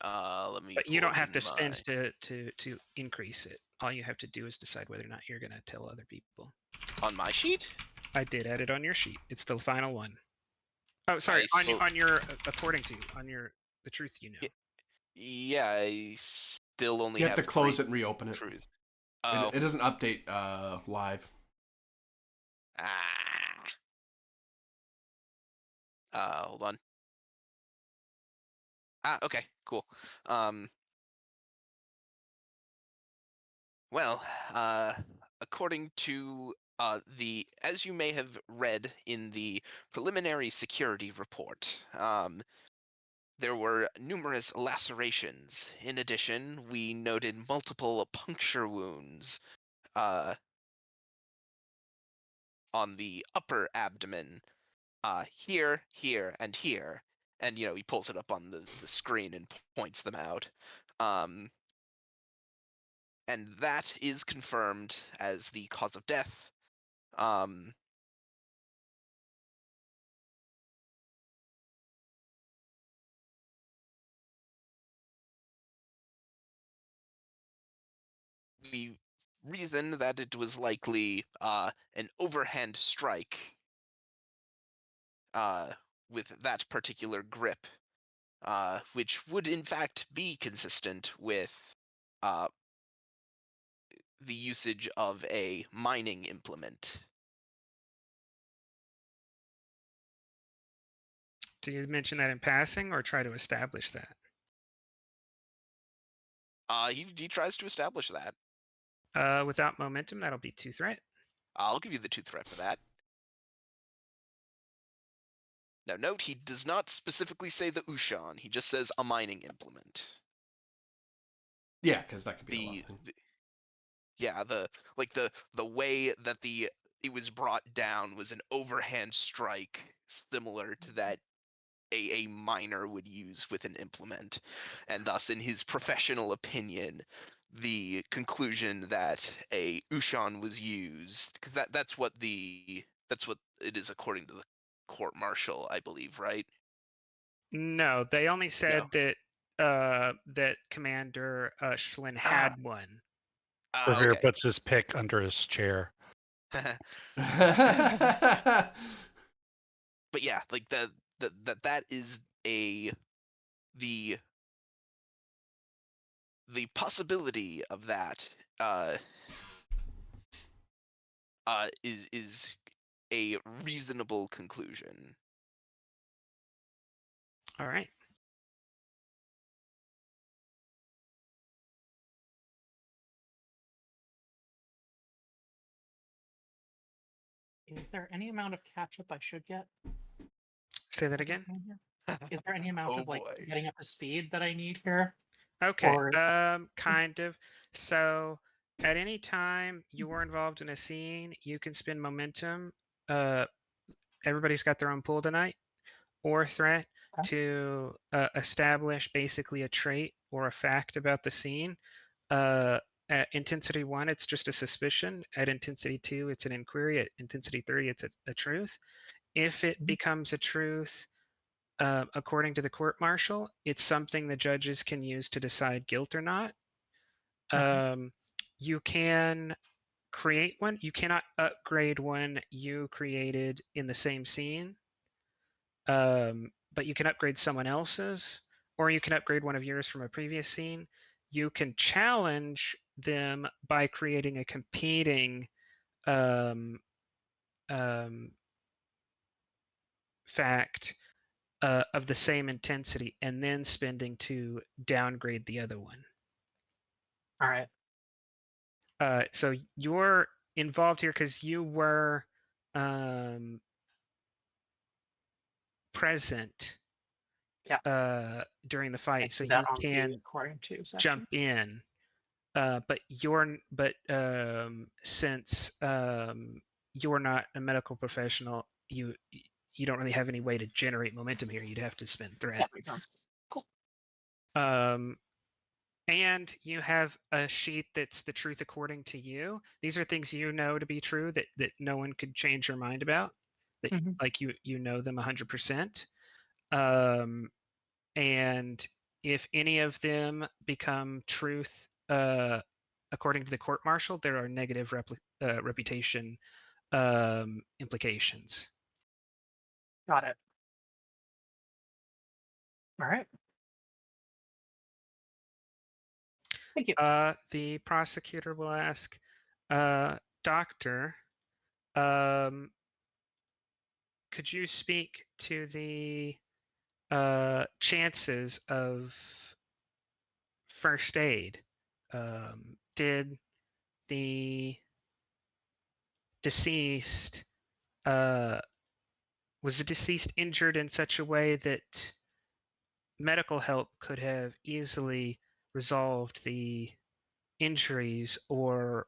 Let me. But you don't have to spend to increase it. All you have to do is decide whether or not you're going to tell other people. On my sheet? I did add it on your sheet. It's the final one. Oh, sorry. So, on your according to on your the truth you know. Yeah, I still only You have to close 3 it and reopen it. truth. Oh. It doesn't update live. Hold on. Okay, cool. Well, according to as you may have read in the preliminary security report, there were numerous lacerations. In addition, we noted multiple puncture wounds on the upper abdomen, here, here, and here. And, he pulls it up on the screen and points them out. And that is confirmed as the cause of death. We reason that it was likely an overhand strike with that particular grip, which would in fact be consistent with the usage of a mining implement. Do you mention that in passing or try to establish that? He tries to establish that. Without momentum, that'll be 2 threat. I'll give you the 2 threat for that. Now note, he does not specifically say the Ushan, he just says a mining implement. Yeah, because that could be a lot of things. Yeah, the way that it was brought down was an overhand strike, similar to that a miner would use with an implement, and thus, in his professional opinion, the conclusion that a Ushan was used, because that's what it is according to the court martial, I believe, right? No, they only said No. that Commander Schlin had one. Revere Okay. puts his pick under his chair. But yeah, like that is the possibility of that is a reasonable conclusion. All right. Is there any amount of catch-up I should get? Say that again. Is there any amount Oh of like boy. getting up to speed that I need here? Okay. Or Kind of. So at any time you are involved in a scene, you can spend momentum. Everybody's got their own pool tonight, or threat Okay. to establish basically a trait or a fact about the scene. At intensity 1, it's just a suspicion. At intensity 2, it's an inquiry. At intensity 3, it's a truth. If it becomes a truth, according to the court martial, it's something the judges can use to decide guilt or not. You can create one. You cannot upgrade one you created in the same scene, but you can upgrade someone else's, or you can upgrade one of yours from a previous scene. You can challenge them by creating a competing fact of the same intensity, and then spending to downgrade the other one. all right. So you're involved here because you were present during the fight, so you can according to jump in. But since you're not a medical professional, you don't really have any way to generate momentum here. You'd have to spend threat. Yeah, makes sense. Cool. And you have a sheet that's the truth according to you. These are things you know to be true that no one could change your mind about. That like you know them 100%. And if any of them become truth according to the court martial, there are negative reputation implications. Got it. All right. Thank you. The prosecutor will ask, Doctor, could you speak to the chances of first aid? Did the deceased was the deceased injured in such a way that medical help could have easily resolved the injuries, or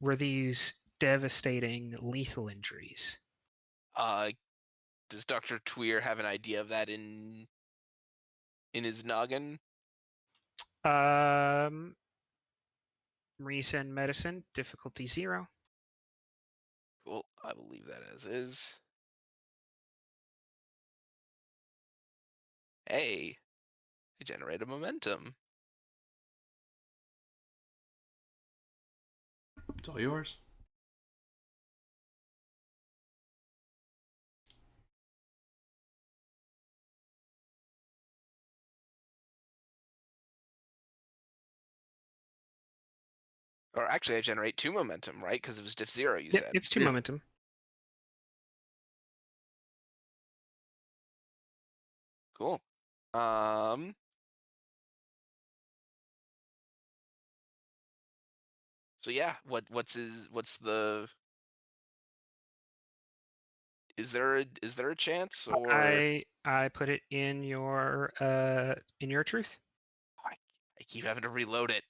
were these devastating, lethal injuries? Does Dr. Tweer have an idea of that in his noggin? Reason medicine, difficulty 0. Cool. I will leave that as is. Hey, I generated momentum. It's all yours. Or actually, I generate 2 momentum, right? Because it was diff 0, you Yep, said. it's 2 Yeah. momentum. Cool. So yeah, what's the is there a chance, or I put it in your truth. I keep having to reload it.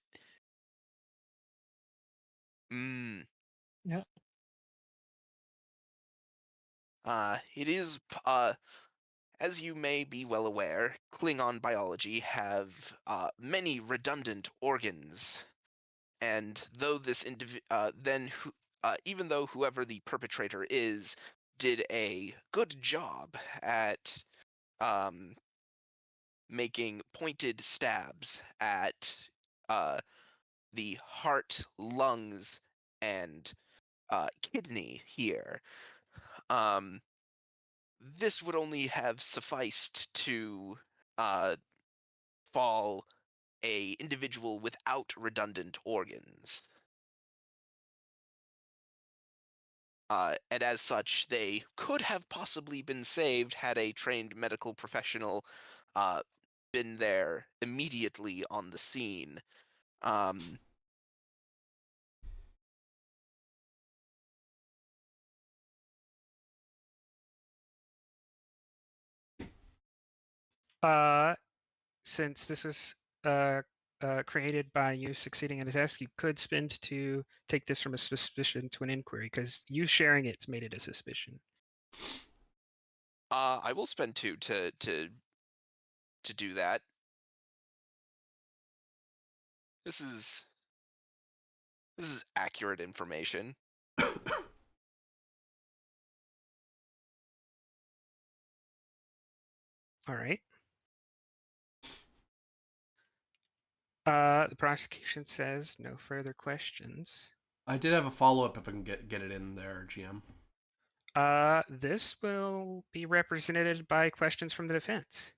Yeah. It is as you may be well aware, Klingon biology have many redundant organs, and though this even though whoever the perpetrator is did a good job at making pointed stabs at the heart, lungs, and kidney here, this would only have sufficed to fall a individual without redundant organs. And as such, they could have possibly been saved had a trained medical professional been there immediately on the scene. Since this was created by you succeeding in a test, you could spend to take this from a suspicion to an inquiry, because you sharing it's made it a suspicion. I will spend 2 to do that. This is accurate information. All right. The prosecution says no further questions. I did have a follow-up if I can get it in there, GM. This will be represented by questions from the defense,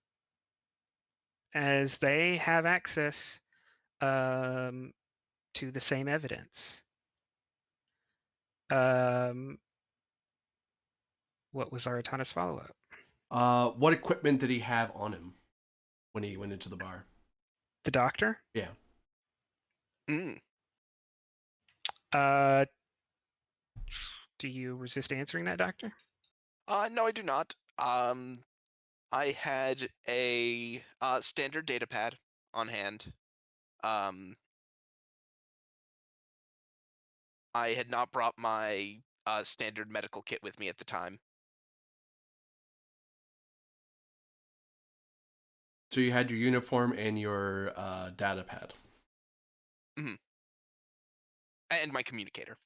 as they have access to the same evidence. What was Aratana's follow-up? What equipment did he have on him when he went into the bar? The doctor? Yeah. Do you resist answering that, doctor? No, I do not. I had a standard data pad on hand. I had not brought my standard medical kit with me at the time. So you had your uniform and your data pad. Mm-hmm. And my communicator.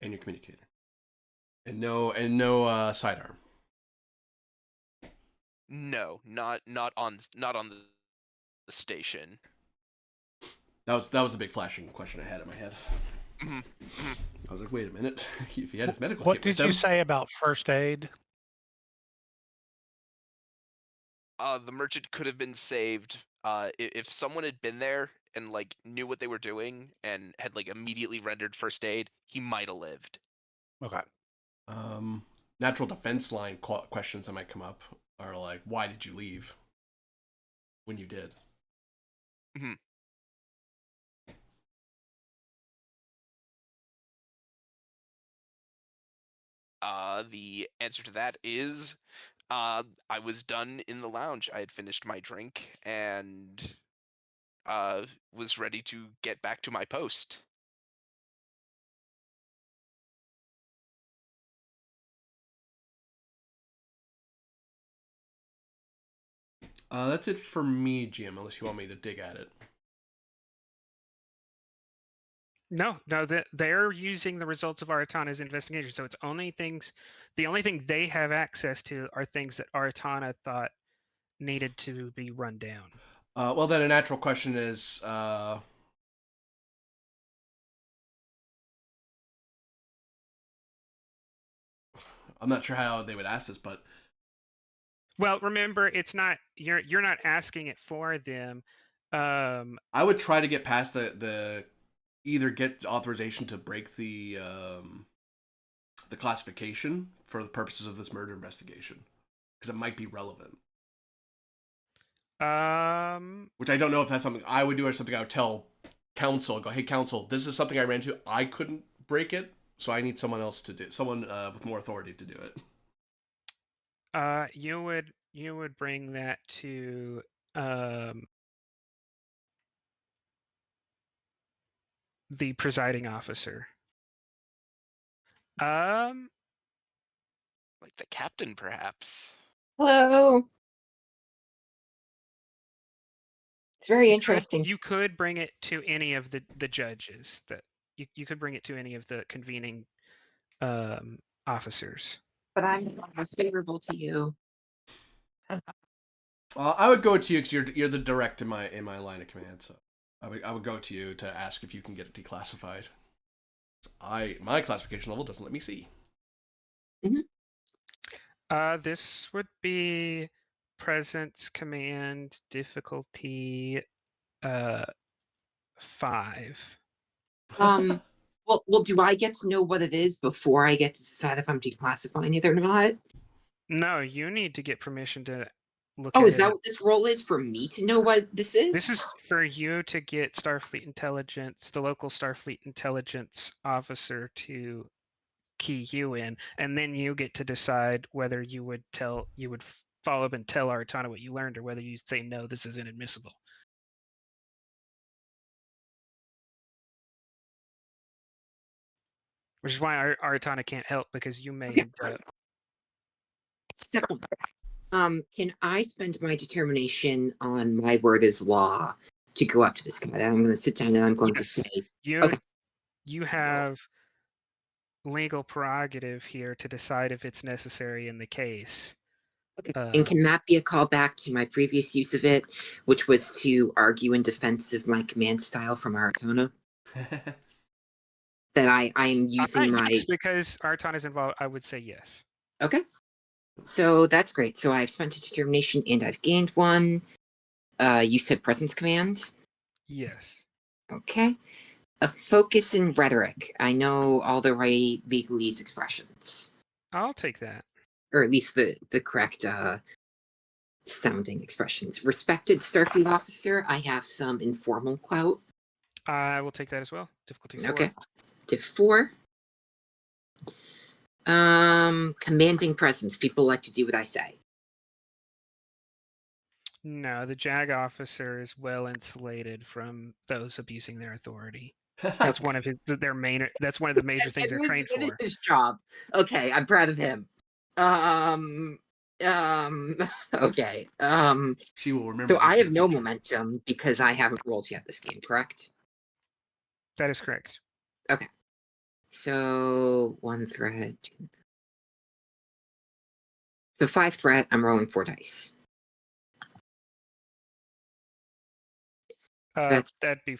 And your communicator. And no sidearm. No, not on the station. That was the big flashing question I had in my head. Mm-hmm. Mm-hmm. I was like, wait a minute. If he had his medical What kit with did you him, say about first aid? The merchant could have been saved if someone had been there and like knew what they were doing and had like immediately rendered first aid. He might have lived. Okay. natural defense line questions that might come up are like, why did you leave when you did? Mm-hmm. The answer to that is I was done in the lounge. I had finished my drink and was ready to get back to my post. That's it for me, GM, unless you want me to dig at it. No, they're using the results of Artana's investigation. So it's only things, the only thing they have access to are things that Artana thought needed to be run down. Well, then a natural question is, I'm not sure how they would ask this, but Well, remember, it's not you're not asking it for them. I would try to get past the either get authorization to break the classification for the purposes of this murder investigation, because it might be relevant. Which I don't know if that's something I would do or something I would tell counsel. Go, hey, counsel, this is something I ran into. I couldn't break it, so I need someone else to do. Someone with more authority to do it. You would bring that to the presiding officer. Like the captain, perhaps. Hello. It's very You interesting. you could bring it to any of the judges. That you could bring it to any of the convening officers. But I'm not most favorable to you. I would go to you because you're the direct in my line of command. So I would go to you to ask if you can get it declassified. My classification level doesn't let me see. This would be presence command difficulty 5. Well, do I get to know what it is before I get to decide if I'm declassifying it or not? No, you need to get permission to look Oh, at is it. that what this role is for me to know what this is? This is for you to get Starfleet Intelligence, the local Starfleet Intelligence officer to key you in, and then you get to decide whether you would follow up and tell Artana what you learned, or whether you say no, this is inadmissible. Which is why Artana can't help, because you may end up. So, can I spend my determination on my word is law to go up to this guy? I'm going to sit down and I'm going to Yes. say, You you have legal prerogative here to decide if it's necessary in the case. and can that be a callback to my previous use of it, which was to argue in defense of my command style from Artana? That I am using my... Yes, because Artana is involved, I would say yes. Okay. So that's great. So I've spent a determination and I've gained one. You said presence command? Yes. Okay. A focus in rhetoric. I know all the right legalese expressions. I'll take that. Or at least the correct sounding expressions. Respected Starfleet officer, I have some informal clout. I will take that as well. Difficulty 4. Okay. Diff 4. Commanding presence. People like to do what I say. No, the JAG officer is well insulated from those abusing their authority. That's That's one of their main. That's one of the major things they're trained It is for. his job. Okay, I'm proud of him. Okay. She will remember. So this I in have the no future. momentum because I haven't rolled yet this game, correct? That is correct. So 1 threat. So 5 threat, I'm rolling 4 dice. So that's... That'd be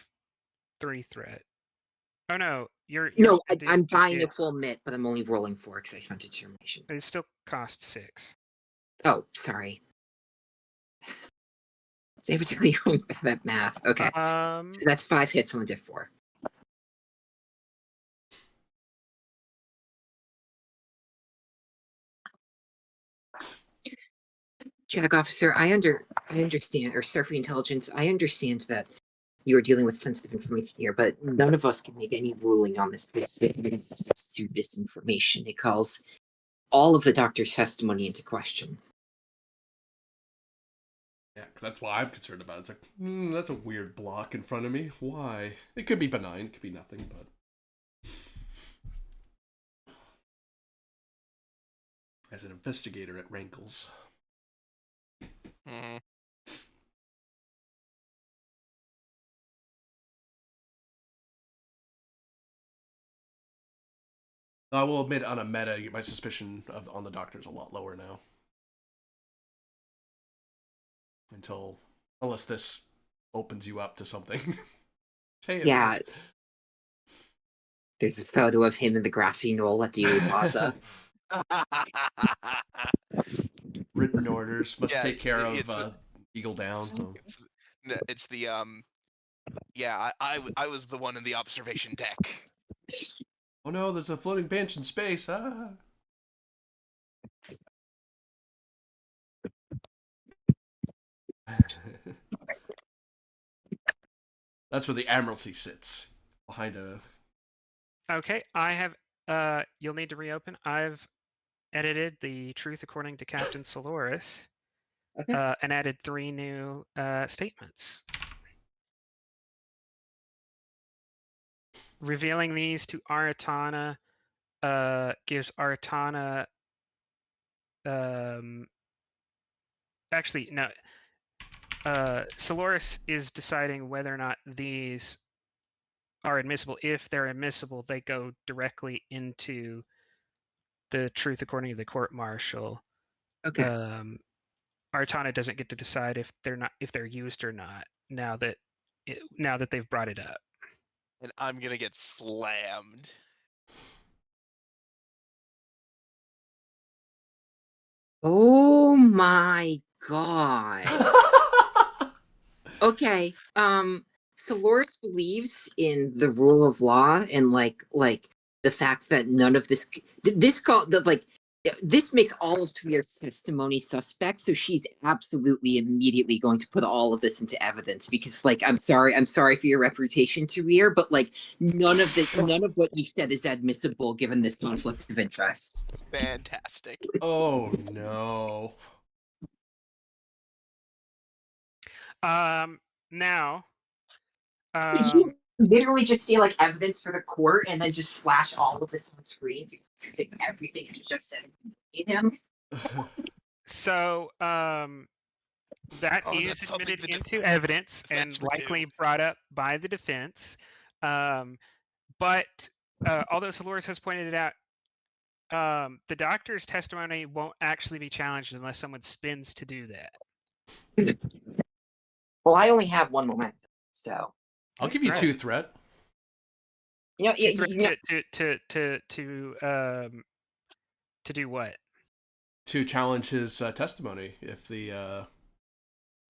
3 threat. Oh no, you're No, spending I'm to buying a get- full MIT, but I'm only rolling 4 because I spent a determination. It still costs 6. Oh, sorry. So I have to tell you I'm bad at math. Okay. So that's 5 hits on a diff 4. JAG officer, I understand, or Starfleet Intelligence, I understand that you are dealing with sensitive information here, but none of us can make any ruling on this case access to this information. It calls all of the doctor's testimony into question. Yeah, 'cause that's why I'm concerned about it. It's like, that's a weird block in front of me. Why? It could be benign, it could be nothing, but... As an investigator, it rankles. Mhm. I will admit, on a meta, my suspicion on the doctor is a lot lower now. Unless this opens you up to something. Hey, Yeah. event. There's a photo of him in the grassy knoll at Dealey Plaza. Written orders must Yeah, take care of it's Eagle Down. Oh. it's the yeah, I was the one in the observation deck. Oh no, there's a floating bench in space. Ah. That's where the Admiralty sits. Behind a... Okay, I have. You'll need to reopen. I've edited the truth according to Captain Soloris, Okay. and added 3 new statements. Revealing these to Aratana gives Aratana. Actually, no. Soloris is deciding whether or not these are admissible. If they're admissible, they go directly into the truth according to the court martial. Okay. Aratana doesn't get to decide if they're used or not now that they've brought it up. And I'm gonna get slammed. Oh my god. Okay. Soloris believes in the rule of law and like the fact that none of this this makes all of Tuir's testimony suspect, so she's absolutely immediately going to put all of this into evidence because like I'm sorry for your reputation, Tuir, but like none of what you said is admissible given this conflict of interest. Fantastic. Oh no. Now. So did you literally just see like evidence for the court and then just flash all of this on screen to take everything he just said in him? So that Oh, is that's something admitted the into evidence defense and would likely do. brought up by the defense. But although Soloris has pointed it out, the doctor's testimony won't actually be challenged unless someone spins to do that. Well, I only have one momentum, so I'll give you Threat. 2 threat. you know, yeah, Threat you know, to do what? To challenge his testimony if the...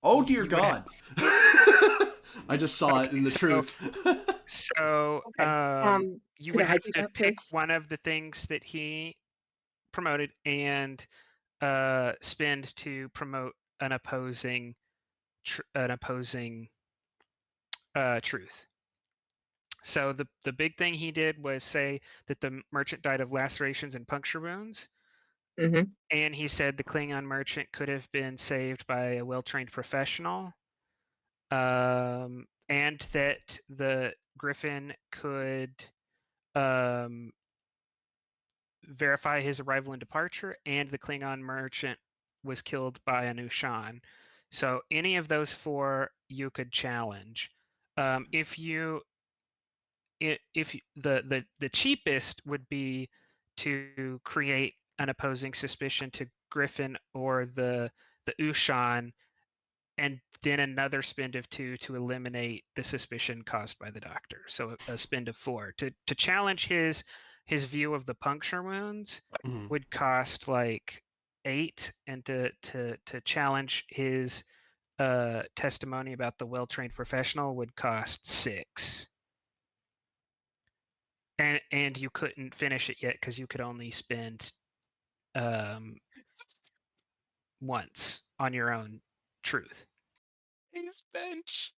Oh dear You would have- God. I just saw it in the so- truth. So Okay, you could would I have do to that pick first? one of the things that he promoted and spend to promote an opposing truth. So the big thing he did was say that the merchant died of lacerations and puncture wounds. Mm-hmm. And he said the Klingon merchant could have been saved by a well-trained professional. And that the Griffin could verify his arrival and departure, and the Klingon merchant was killed by an Ushan. So any of those 4 you could challenge. If the cheapest would be to create an opposing suspicion to Griffin or the Ushan, and then another spend of 2 to eliminate the suspicion caused by the doctor. So a spend of 4 to challenge his view of the puncture wounds would cost like 8, and to challenge his testimony about the well-trained professional would cost 6. And you couldn't finish it yet because you could only spend once on your own truth. His bench.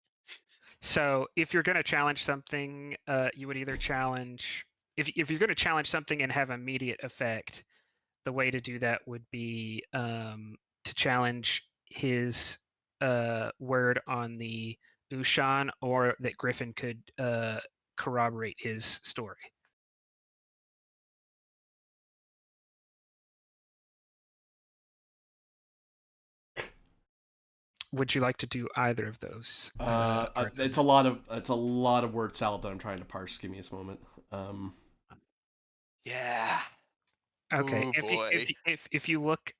So if you're going to challenge something, you would either challenge if you're going to challenge something and have immediate effect, the way to do that would be to challenge his word on the Ushan, or that Griffin could corroborate his story. Would you like to do either of those? It's a lot of word salad that I'm trying to parse. Give me a moment. Yeah. Okay. Oh, If you boy. if you look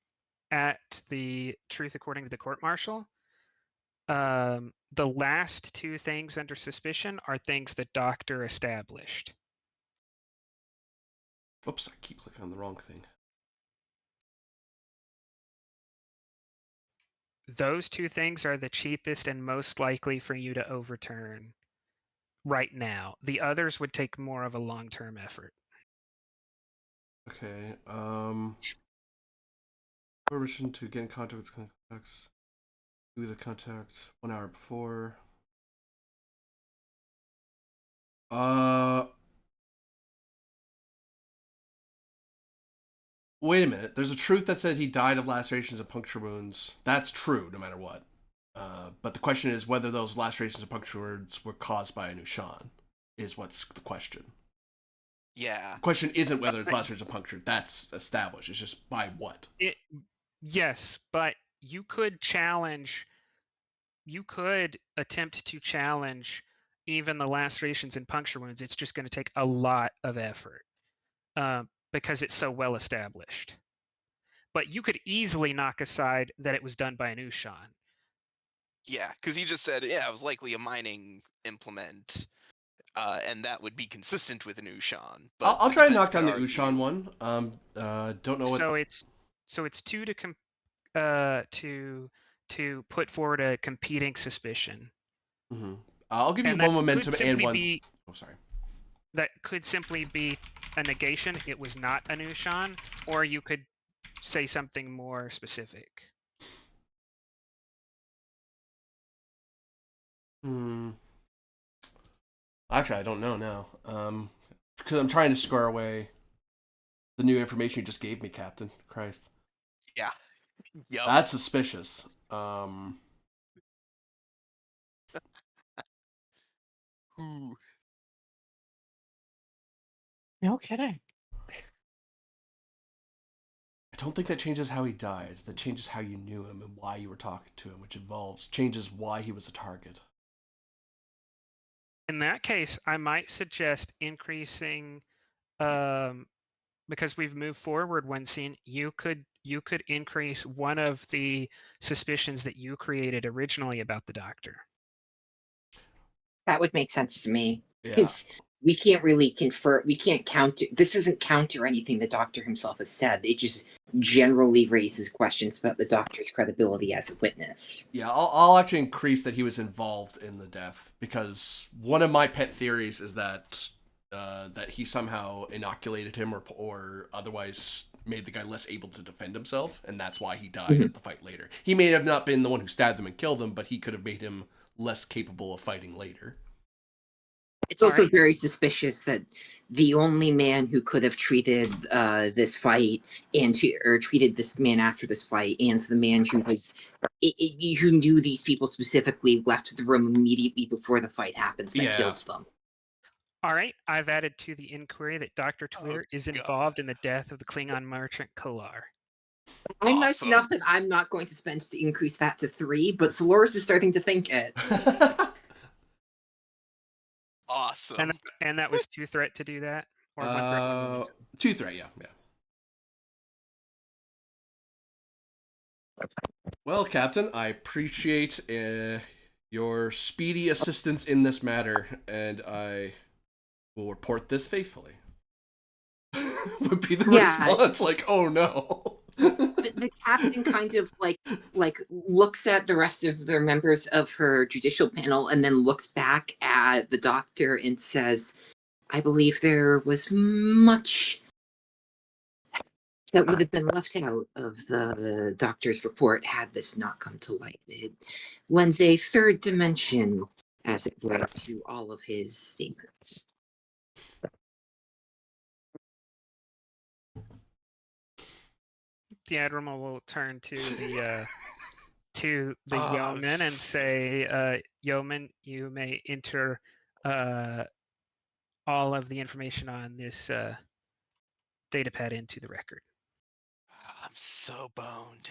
at the truth according to the court martial, the last two things under suspicion are things the doctor established. Oops, I keep clicking on the wrong thing. Those two things are the cheapest and most likely for you to overturn right now. The others would take more of a long-term effort. Okay. Permission to get in contact with contacts. Do the contact 1 hour before. Wait a minute. There's a truth that said he died of lacerations and puncture wounds. That's true, no matter what. But the question is whether those lacerations and puncture wounds were caused by a Nushan, is what's the question. Yeah. The question isn't whether it's lacerations and puncture. That's established. It's just by what. Yes, but you could attempt to challenge even the lacerations and puncture wounds. It's just going to take a lot of effort because it's so well established. But you could easily knock aside that it was done by an Ushan. Yeah, because he just said, yeah, it was likely a mining implement, and that would be consistent with an Ushan. But I'll the try and defense knock down could the argue, Ushan one. Don't know what. So it's two to put forward a competing suspicion. Mm-hmm. I'll give you And one that momentum could simply and one. be Oh, sorry. that could simply be a negation. It was not an Ushan, or you could say something more specific. Actually, I don't know now. Because I'm trying to square away the new information you just gave me, Captain. Christ. yeah, yep. That's suspicious. Ooh. No kidding. I don't think that changes how he died. That changes how you knew him and why you were talking to him, which changes why he was a target. In that case, I might suggest increasing, because we've moved forward one scene. You could increase one of the suspicions that you created originally about the doctor. That would make sense to me Yeah. because we can't really confer. We can't counter. This doesn't counter anything the doctor himself has said. It just generally raises questions about the doctor's credibility as a witness. Yeah, I'll actually increase that he was involved in the death, because one of my pet theories is that that he somehow inoculated him or otherwise made the guy less able to defend himself, and that's why he died at the fight later. He may have not been the one who stabbed him and killed him, but he could have made him less capable of fighting later. It's also very suspicious that the only man who could have treated this fight or treated this man after this fight, and the man who was who knew these people specifically, left the room immediately before the fight happens that killed them. All right, I've added to the inquiry that Dr. Twitter is involved in the death of the Klingon merchant Kolar. I'm nice enough that I'm not going to spend to increase that to 3, but Solaris is starting to think it. Awesome. And that was 2 threat to do that? Or 1 threat, 1 momentum? 2 threat, yeah. Well, Captain, I appreciate your speedy assistance in this matter, and I will report this faithfully. Would be the response, like, oh no. The captain kind of like looks at the rest of the members of her judicial panel and then looks back at the doctor and says, I believe there was much that would have been left out of the doctor's report had this not come to light. It lends a third dimension, as it were, to all of his statements. The Admiral will turn to the to the yeoman and say, yeoman, you may enter all of the information on this data pad into the record. I'm so boned.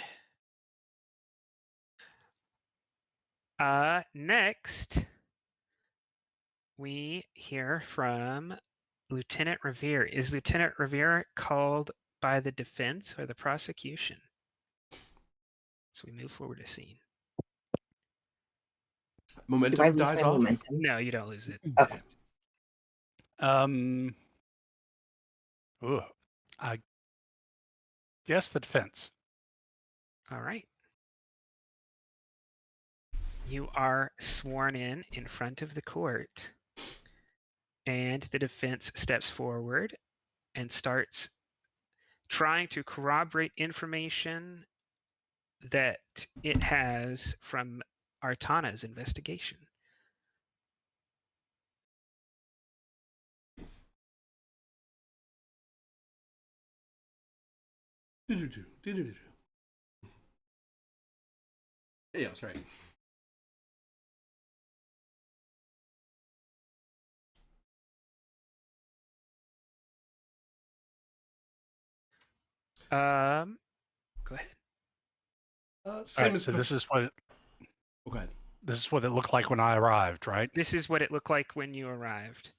Next, we hear from Lieutenant Revere. Is Lieutenant Revere called by the defense or the prosecution? So we move forward a scene. Do I Momentum lose dies my off. momentum? No, you don't lose it. Okay. Ooh, I guess the defense. All right. You are sworn in front of the court, and the defense steps forward and starts trying to corroborate information that it has from Artana's investigation. Do-do-do, do-do-do-do. Yeah, that's right. Go ahead. Same Right, as so this is what oh, go ahead. this is what it looked like when I arrived, right? This is what it looked like when you arrived.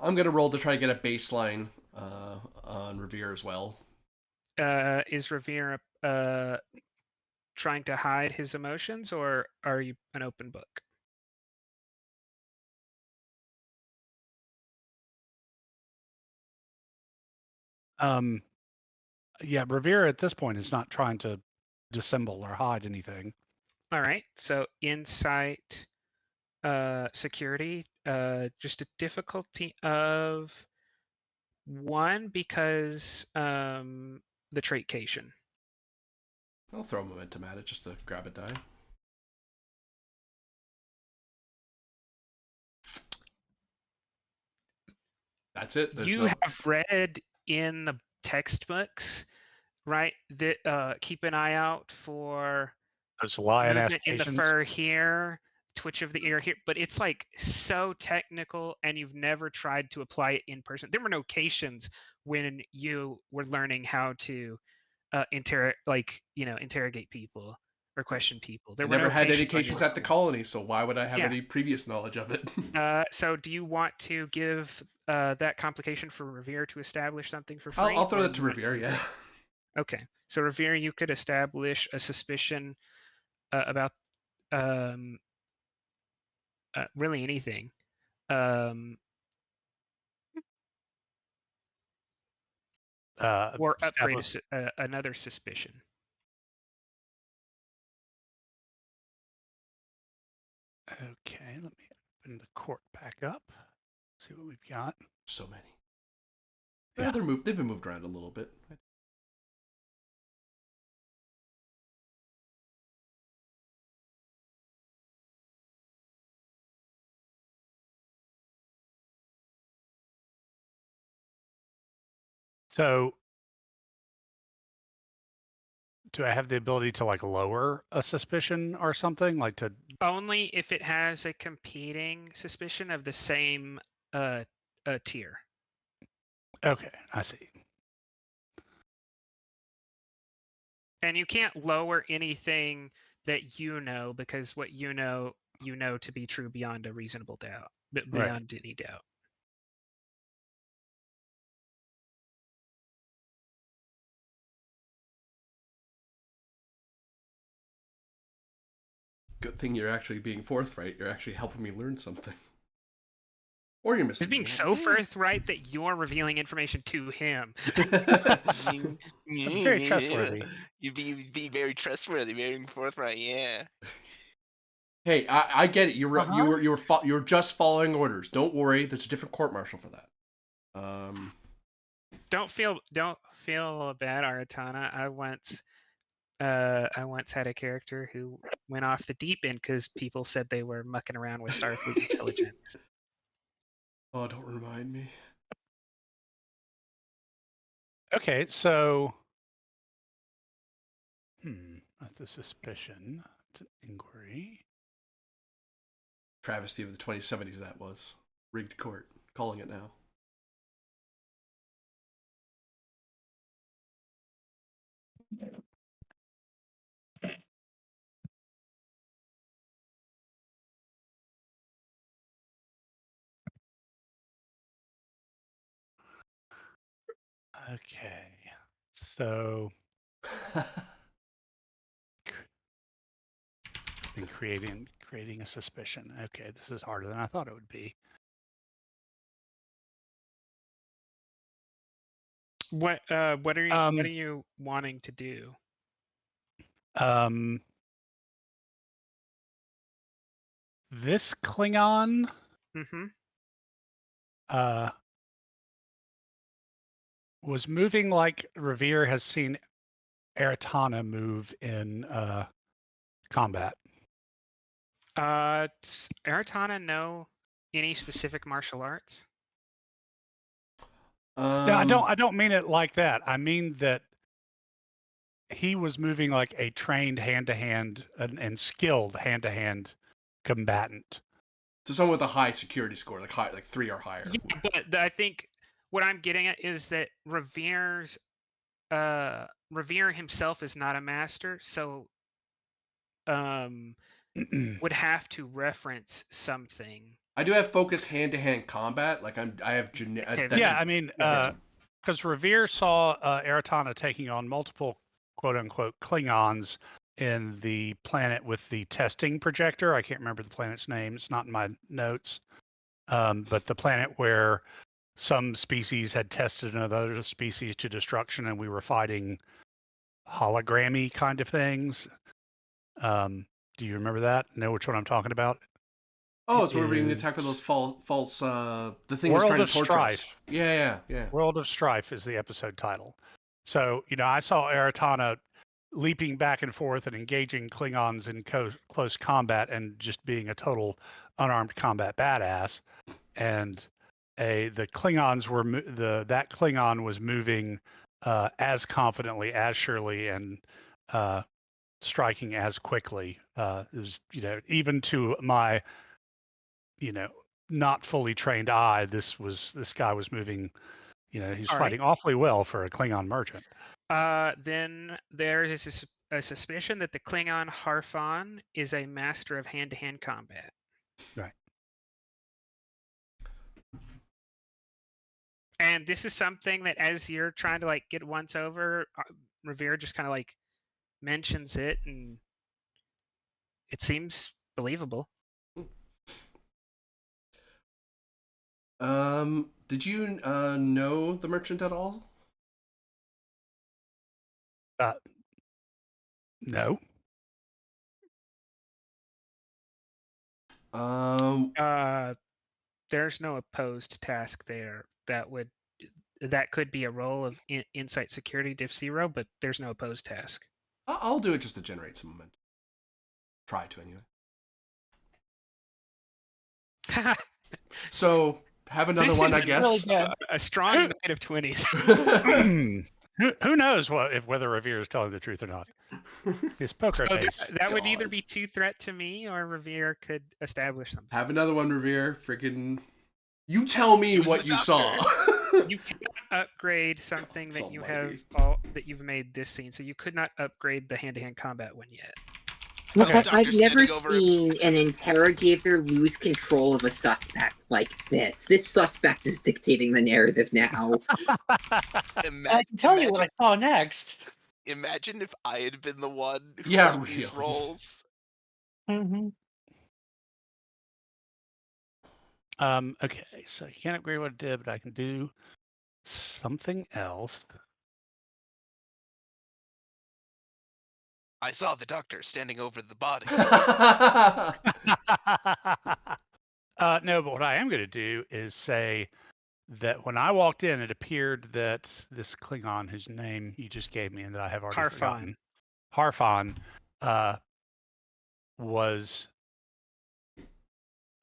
I'm gonna roll to try to get a baseline on Revere as well. Is Revere trying to hide his emotions, or are you an open book? Yeah, Revere at this point is not trying to dissemble or hide anything. All right. So insight, security, just a difficulty of 1 because the traitcation. I'll throw momentum at it just to grab a die. That's it. There's You no... have read in the textbooks, right? That keep an eye out for Those lioness movement in the nations. fur here, twitch of the ear here, but it's like so technical, and you've never tried to apply it in person. There were no cations when you were learning how to interrogate people or question people. There I were never no had cations on educations your at the colony, so why would I have Yeah. any previous knowledge of it? So do you want to give that complication for Revere to establish something for free? I'll throw or that to you want Revere, do yeah. that? Okay. So Revere, you could establish a suspicion about really anything. Or upgrade another suspicion. Okay, let me open the court back up. See what we've got. So many. Yeah. They've been moved around a little bit. So do I have the ability to like lower a suspicion or something? Like to Only if it has a competing suspicion of the same tier. Okay, I see. And you can't lower anything that you know, because what you know to be true beyond a reasonable doubt, but beyond any doubt. Good thing you're actually being forthright. You're actually helping me learn something. Or you're missing. He's being so forthright that you're revealing information to him. I'm very trustworthy. You'd be very trustworthy, very forthright. Yeah. Hey, I get it. You were just following orders. Don't worry. There's a different court martial for that. Don't feel bad, Aratana. I once had a character who went off the deep end because people said they were mucking around with Starfleet intelligence. Oh, don't remind me. Okay, so Not the suspicion. It's an inquiry. Travesty of the 2070s, that was. Rigged court. Calling it now. Okay. So been creating a suspicion. Okay, this is harder than I thought it would be. What are you wanting to do? This Klingon Mm-hmm. was moving like Revere has seen Eritana move in combat. Does Aratana know any specific martial arts? No, I don't mean it like that. I mean that he was moving like a trained hand-to-hand and skilled hand-to-hand combatant. To someone with a high security score, like 3 or higher. Yeah, but I think what I'm getting at is that Revere himself is not a master, so would have to reference something. I do have focused hand-to-hand combat. Like I have Yeah, I mean, because Revere saw Eritana taking on multiple quote-unquote Klingons in the planet with the testing projector. I can't remember the planet's name. It's not in my notes. But the planet where some species had tested another species to destruction, and we were fighting hologrammy kind of things. Do you remember that? Know which one I'm talking about? Oh, it's where we're being attacked by those false. The thing was World trying of to torture Strife. us. Yeah. World of Strife is the episode title. So, I saw Eritana leaping back and forth and engaging Klingons in close combat and just being a total unarmed combat badass. And the Klingons were that Klingon was moving as confidently, as surely, and striking as quickly. It was, even to my, not fully trained eye, this guy was moving. He's fighting awfully well for a Klingon merchant. Then there's a suspicion that the Klingon Harfon is a master of hand-to-hand combat. Right. And this is something that, as you're trying to get once over, Revere just kind of mentions it, and it seems believable. Did you know the merchant at all? No. There's no opposed task there that could be a role of Insight Security Diff 0, but there's no opposed task. I'll do it just to generate some momentum. Try to, anyway. So, have another one, I guess. Really a strong night of 20s. Who knows whether Revere is telling the truth or not? His poker face. That would either be 2 threat to me, or Revere could establish something. Have another one, Revere. Freaking, you tell me what you saw. You cannot upgrade something that you've made this scene, so you could not upgrade the hand-to-hand combat one yet. Well, I've never seen an interrogator lose control of a suspect like this. This suspect is dictating the narrative now. I can tell you what I saw next. Imagine if I had been the one who Yeah, these really. roles. Mm-hmm. Okay, so I can't upgrade what it did, but I can do something else. I saw the doctor standing over the body. No, but what I am going to do is say that when I walked in, it appeared that this Klingon, whose name you just gave me and that I have already forgotten, Harfon,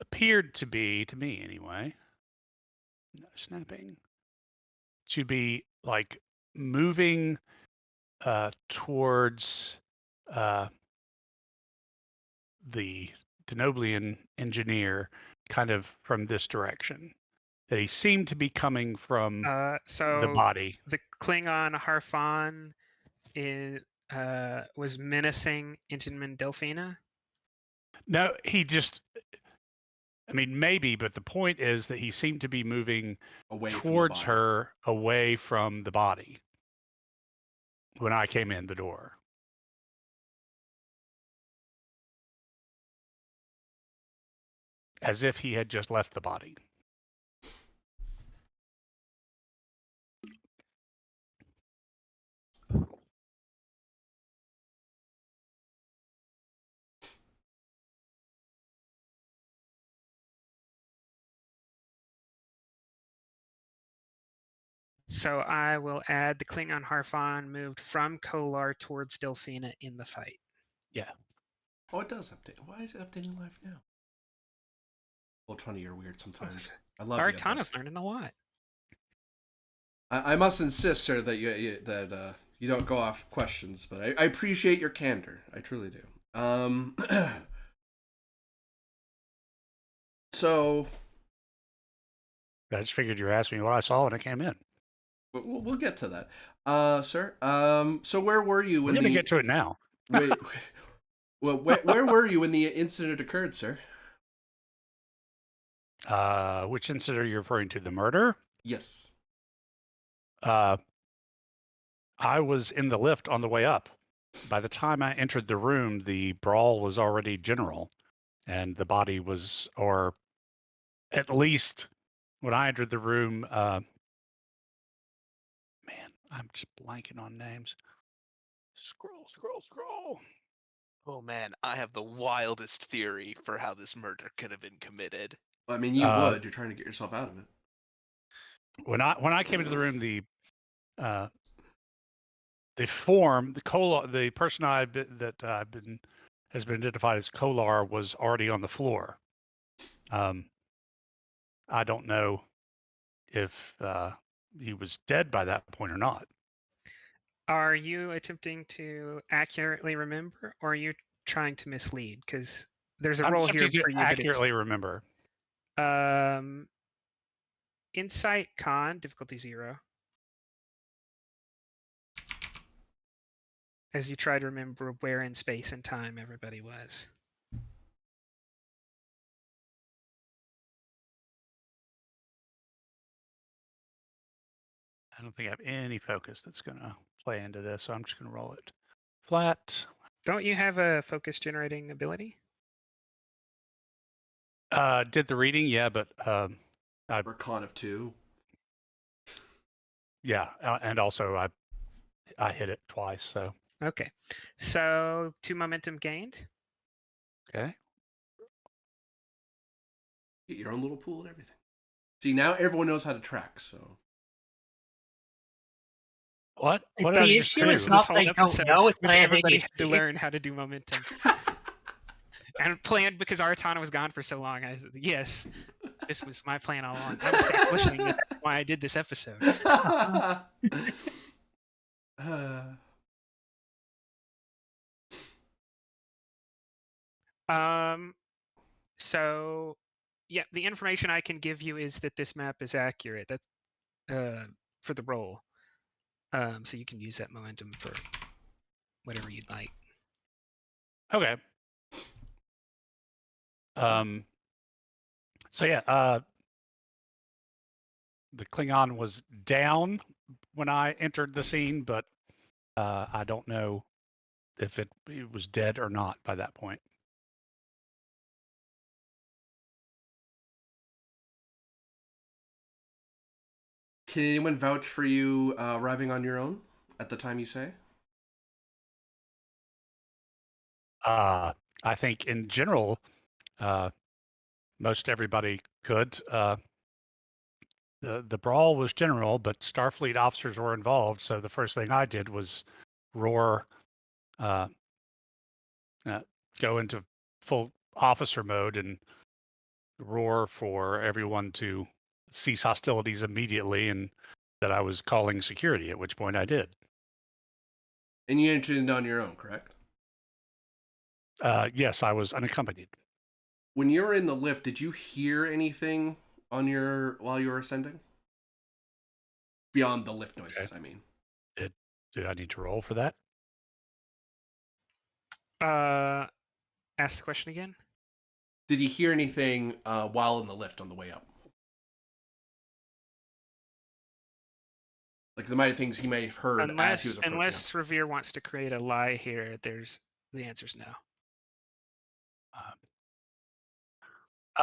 appeared to be, to me anyway, no snapping, to be moving towards the Denoblian engineer kind of from this direction. That he seemed to be coming from the So body. the Klingon Harfan was menacing Ingeman Delphina. No, he just. I mean, maybe, but the point is that he seemed to be moving Away from the towards body. her, away from the body. When I came in the door. As if he had just left the body. So I will add the Klingon Harfan moved from Kolar towards Delphina in the fight. Yeah. Oh, it does update. Why is it updating live now? Ultron, you're weird sometimes. I love you. Artana's learning a lot. I must insist, sir, that you don't go off questions, but I appreciate your candor. I truly do. So I just figured you were asking me what I saw when I came in. we'll get to that, sir. So where were you when We're gonna get to it now. wait, well, where were you when the incident occurred, sir? Which incident are you referring to? The murder? Yes. I was in the lift on the way up. By the time I entered the room, the brawl was already general, and the body was, or at least when I entered the room, man, I'm just blanking on names. Scroll. Oh man, I have the wildest theory for how this murder could have been committed. I mean, you would. You're trying to get yourself out of it. When I came into the room, the person has been identified as Kolar was already on the floor. I don't know if he was dead by that point or not. Are you attempting to accurately remember, or are you trying to mislead? Because there's a I'm role here attempting to for you, accurately remember. but it's Insight Con difficulty 0. As you try to remember where in space and time everybody was. I don't think I have any focus that's going to play into this, so I'm just going to roll it flat. Don't you have a focus generating ability? Did the reading, yeah, but Or con of 2. Yeah, and also I hit it twice, so. Okay, so 2 momentum gained. Okay. Get your own little pool and everything. See, now everyone knows how to track, so. What The did I just issue do? is not This whole they don't episode know, it's was that everybody they had to learn how to do momentum. And planned because Artana was gone for so long. Yes, this was my plan all along. I'm establishing that that's why I did this episode. So yeah, the information I can give you is that this map is accurate. That's for the roll. So you can use that momentum for whatever you'd like. Okay. So yeah, the Klingon was down when I entered the scene, but I don't know if it was dead or not by that point. Can anyone vouch for you arriving on your own at the time you say? I think in general, most everybody could. The brawl was general, but Starfleet officers were involved. So the first thing I did was roar, go into full officer mode and roar for everyone to cease hostilities immediately, and that I was calling security. At which point I did. And you entered it on your own, correct? Yes, I was unaccompanied. When you were in the lift, did you hear anything while you were ascending? Beyond the lift noises, I mean. Did I need to roll for that? Ask the question again. Did you hear anything while in the lift on the way up? Like the might have things he may have heard as he was approaching. Unless Revere wants to create a lie here, the answer's no.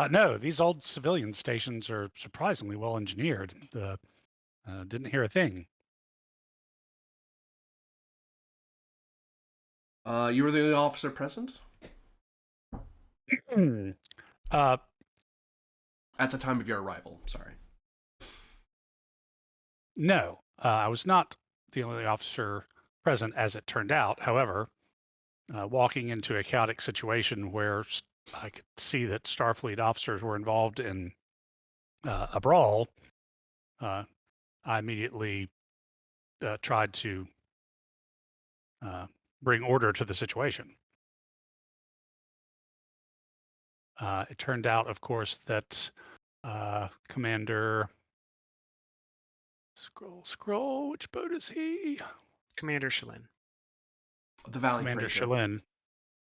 No, these old civilian stations are surprisingly well engineered. Didn't hear a thing. You were the only officer present? uh, At the time of your arrival, sorry. no, I was not the only officer present, as it turned out. However, walking into a chaotic situation where I could see that Starfleet officers were involved in a brawl, I immediately tried to bring order to the situation. It turned out, of course, that Commander... Scroll, which boat is he? Commander Shalin. The Valiant Commander Breaker. Shalin,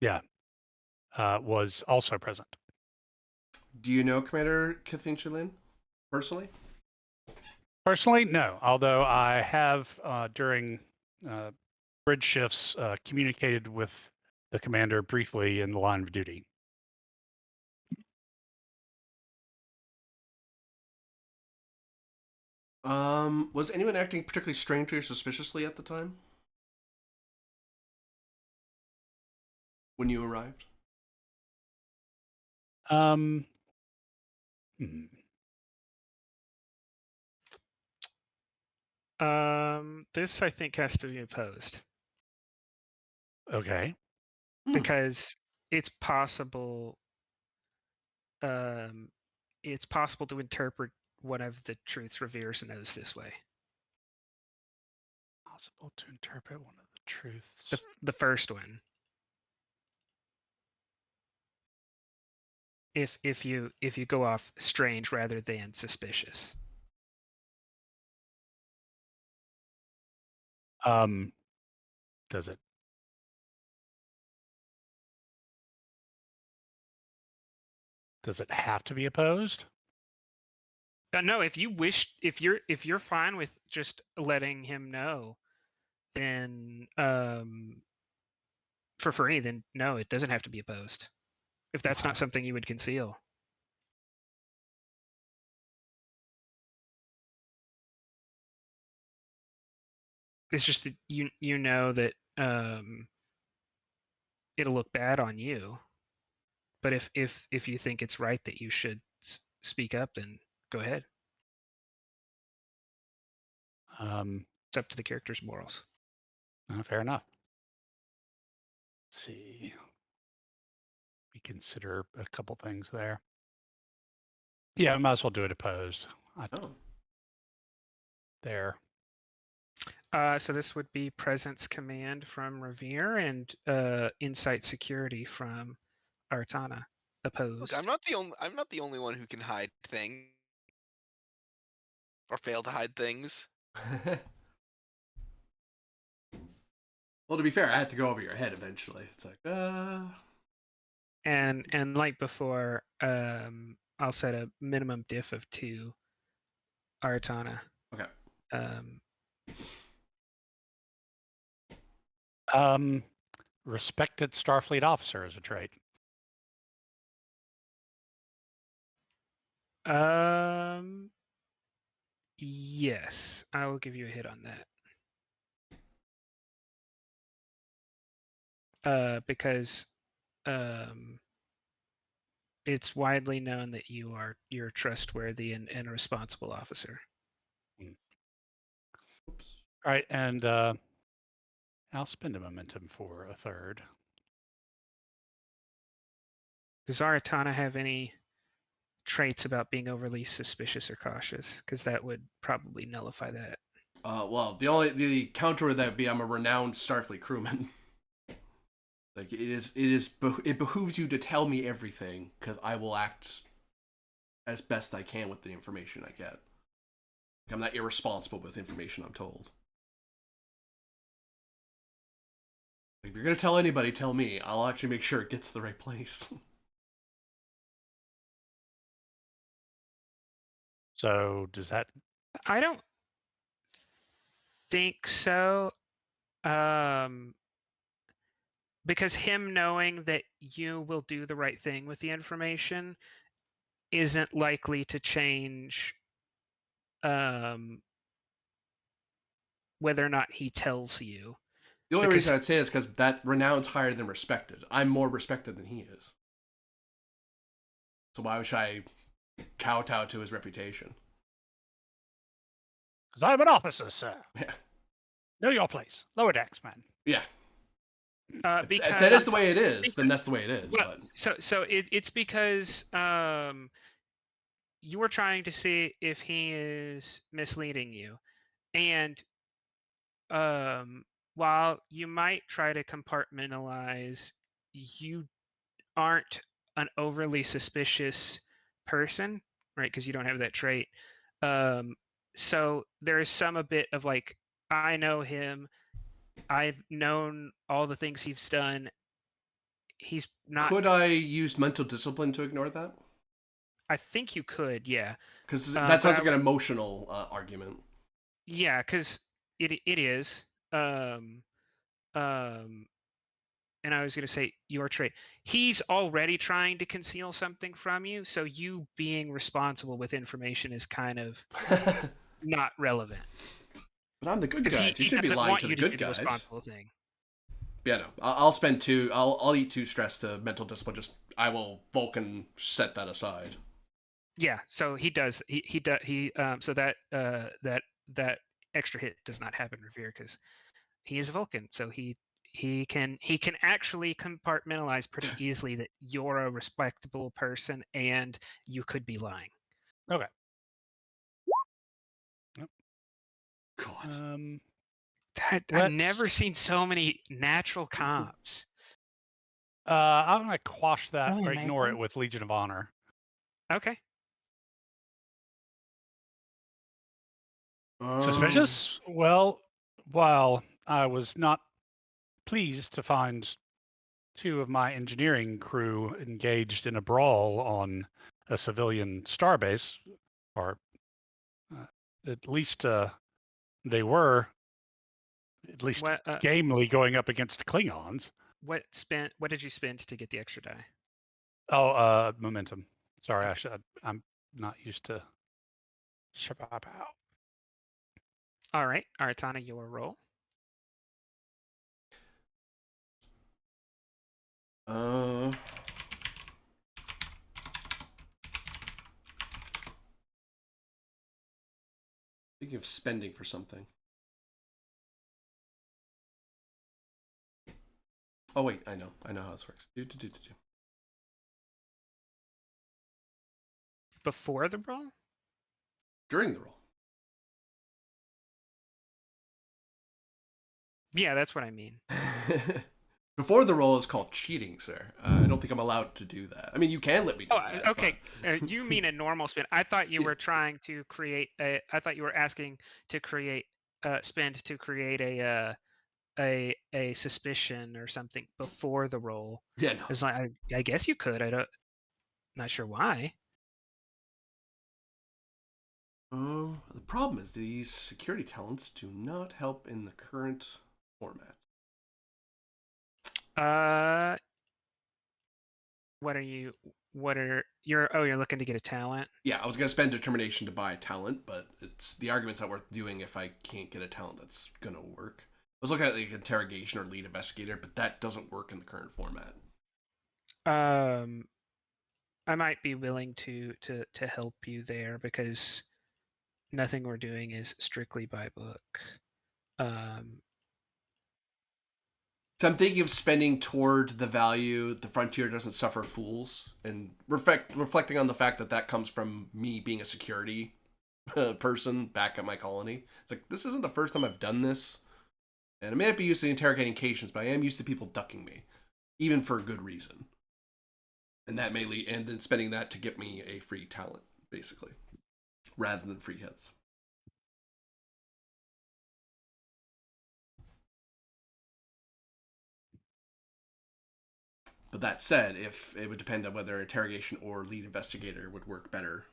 yeah, was also present. Do you know Commander Kathleen Shalin personally? Personally, no. Although I have, during bridge shifts, communicated with the commander briefly in the line of duty. Was anyone acting particularly strangely or suspiciously at the time? When you arrived? Hmm. This I think has to be opposed Okay. because it's possible. It's possible to interpret one of the truths Revere knows this way. Possible to interpret one of the truths. The first one. If you go off strange rather than suspicious. Does it? Does it have to be opposed? No, if you're fine with just letting him know, then for free, then no, it doesn't have to be opposed. If that's not something you would conceal. It's just that you know that it'll look bad on you. But if you think it's right that you should speak up, then go ahead. It's up to the character's morals. Fair enough. Let's see. We consider a couple things there. Yeah, we might as well do it opposed. There. So this would be presence command from Revere and insight security from Artana. Opposed. Look, I'm not the only one who can hide things or fail to hide things. Well, to be fair, I had to go over your head eventually. It's like, And like before, I'll set a minimum diff of 2 Artana. Okay. Respected Starfleet officer is a trait. Yes, I will give you a hit on that. Because it's widely known that you're a trustworthy and a responsible officer. Oops. All right, and I'll spend a momentum for a third. Does Aratana have any traits about being overly suspicious or cautious? Because that would probably nullify that. Well, the counter would that be I'm a renowned Starfleet crewman. Like it behooves you to tell me everything, because I will act as best I can with the information I get. I'm not irresponsible with information I'm told. If you're gonna tell anybody, tell me. I'll actually make sure it gets to the right place. So does that? I don't think so. Because him knowing that you will do the right thing with the information isn't likely to change whether or not he tells you. The only Because- reason I'd say is because that renown's higher than respected. I'm more respected than he is. So why should I kowtow to his reputation? Because I'm an officer, sir. Yeah. Know your place. Lower decks, man. Yeah. Because If that is the way it is, then that's the way it is. Well, But it's because you were trying to see if he is misleading you, and while you might try to compartmentalize, you aren't an overly suspicious person, right? Because you don't have that trait. So there is a bit of like, I know him. I've known all the things he's done. He's not. could I use mental discipline to ignore that? I think you could, yeah. Because But that sounds I like an emotional argument. Yeah, because it is. And I was going to say your trait. He's already trying to conceal something from you, so you being responsible with information is kind of But not relevant. I'm the good 'Cause guy. You should be doesn't lying want to the you good do the guys. responsible thing. Yeah, no. I'll spend two. I'll eat 2 stress to mental discipline. I will Vulcan set that aside. Yeah, so he does. He does. So that extra hit does not happen Revere because he is a Vulcan. So he can actually compartmentalize pretty easily that you're a respectable person and you could be lying. Okay. God. I've never seen so many natural comps. I'm gonna quash that Really or ignore it amazing. with Legion of Honor. Okay. Suspicious? Well, while I was not pleased to find 2 of my engineering crew engaged in a brawl on a civilian starbase, or at least they were at least What gamely going up against Klingons. what did you spend to get the extra die? Oh, momentum. Sorry, I'm not used to. All right, Aratana, your roll. Thinking of spending for something. Oh wait, I know how this works. Do. Before the roll? During the roll. Yeah, that's what I mean. Before the roll is called cheating, sir. I don't think I'm allowed to do that. I mean, you can let me do Oh, that. okay. But... You mean a normal spin? I thought you were trying to create a. I thought you were asking to create spend to create a suspicion or something before the roll. Yeah, no. It's like I guess you could. Not sure why. The problem is these security talents do not help in the current format. What are you? What are you're? Oh, you're looking to get a talent. Yeah, I was gonna spend determination to buy a talent, but it's the argument's not worth doing if I can't get a talent that's gonna work. I was looking at like interrogation or lead investigator, but that doesn't work in the current format. I might be willing to help you there because nothing we're doing is strictly by book. So I'm thinking of spending toward the value the frontier doesn't suffer fools, and reflecting on the fact that that comes from me being a security person back at my colony. It's like, this isn't the first time I've done this, and I may not be used to interrogating Cations, but I am used to people ducking me. even for a good reason. And that may lead, and then spending that to get me a free talent, basically, rather than free hits. But that said, if it would depend on whether interrogation or lead investigator would work better.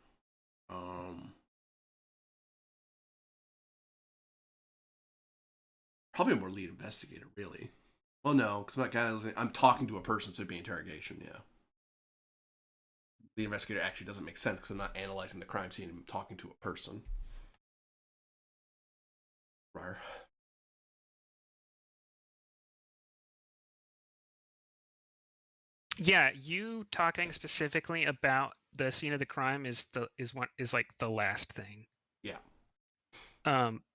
Probably more lead investigator, really. Well, no, because I'm talking to a person, so it'd be interrogation. Yeah. The investigator actually doesn't make sense because I'm not analyzing the crime scene. I'm talking to a person. Rar. Yeah, you talking specifically about the scene of the crime is like the last thing. Yeah.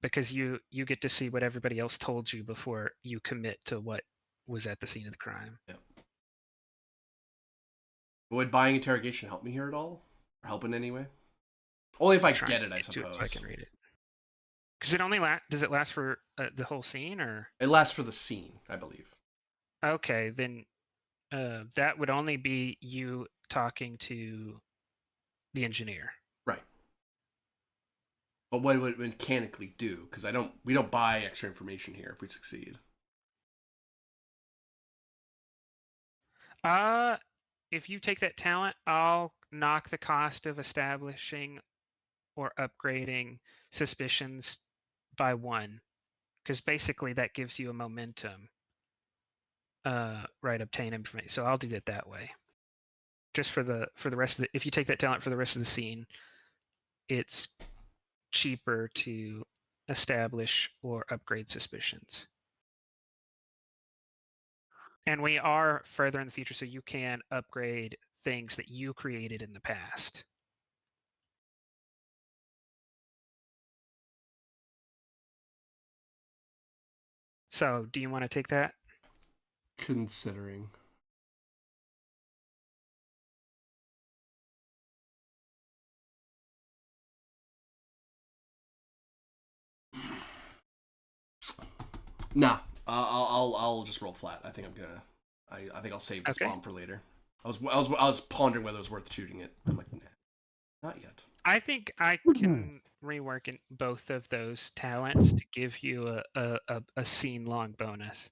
Because you get to see what everybody else told you before you commit to what was at the scene of the crime. Yeah. Would buying interrogation help me here at all? Or help in any way? Only if I get it, I suppose. So I can read it. Because it only does it last for the whole scene, or it lasts for the scene, I believe. Okay, then that would only be you talking to the engineer. Right. But what would it mechanically do? Because we don't buy extra information here if we succeed. If you take that talent, I'll knock the cost of establishing or upgrading suspicions by 1, because basically that gives you a momentum. Right, obtain information. So I'll do it that way. Just for the rest of the, if you take that talent for the rest of the scene, it's cheaper to establish or upgrade suspicions. And we are further in the future, so you can upgrade things that you created in the past. So, do you want to take that? Considering. Nah, I'll just roll flat. I think I'm gonna. I think I'll save this bomb for later. I was pondering whether it was worth shooting it. I'm like, nah, not yet. I think I can rework in both of those talents to give you a scene long bonus.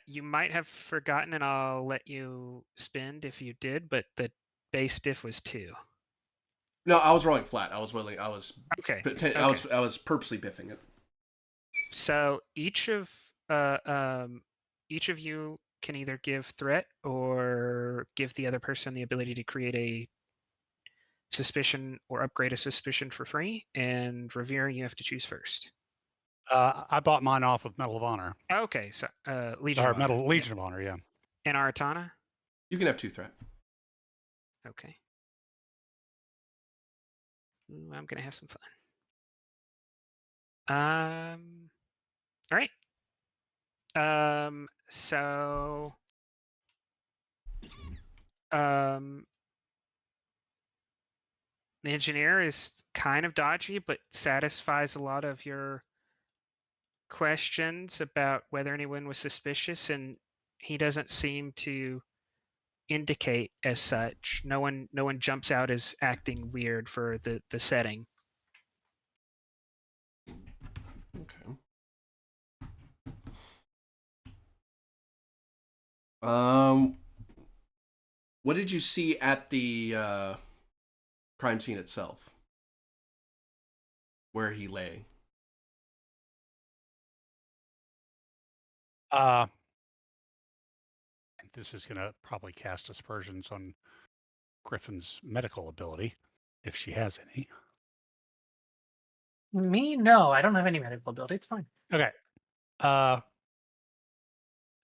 You might have forgotten, and I'll let you spend if you did, but the base diff was 2. No, I was rolling flat. I was willing. I was okay. I was purposely biffing it. So each of you can either give threat or give the other person the ability to create a suspicion or upgrade a suspicion for free. And Revere, you have to choose first. I bought mine off of Medal of Honor. Okay, so Legion of Honor. Legion of Honor, yeah. And Aratana? You can have 2 threat. Okay. Ooh, I'm gonna have some fun. All right. So the engineer is kind of dodgy, but satisfies a lot of your questions about whether anyone was suspicious, and he doesn't seem to indicate as such. No one jumps out as acting weird for the setting. Okay. What did you see at the crime scene itself, where he lay? This is going to probably cast aspersions on Griffin's medical ability, if she has any. Me? No, I don't have any medical ability. It's fine. Okay.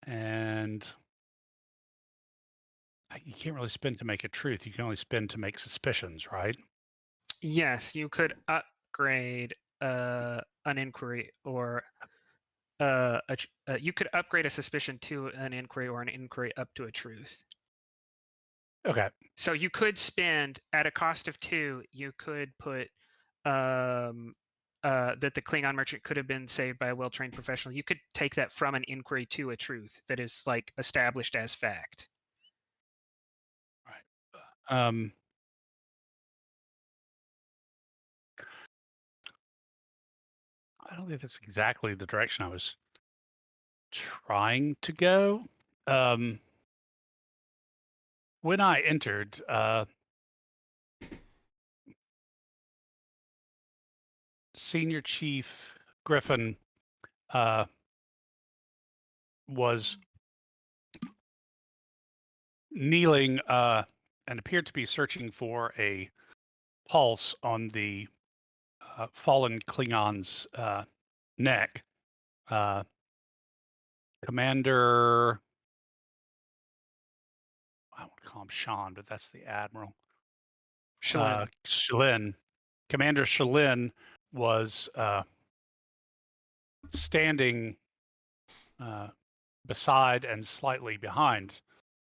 And you can't really spin to make a truth. You can only spin to make suspicions, right? Yes, you could upgrade an inquiry, or you could upgrade a suspicion to an inquiry, or an inquiry up to a truth. Okay. So you could spend at a cost of 2. You could put that the Klingon merchant could have been saved by a well-trained professional, you could take that from an inquiry to a truth that is like established as fact. Um, I don't think that's exactly the direction I was trying to go. When I entered, Senior Chief Griffin was kneeling and appeared to be searching for a pulse on the fallen Klingon's neck. Commander, I want to call him Sean, but that's the admiral. Shalin. Shalin. Commander Shalin was standing beside and slightly behind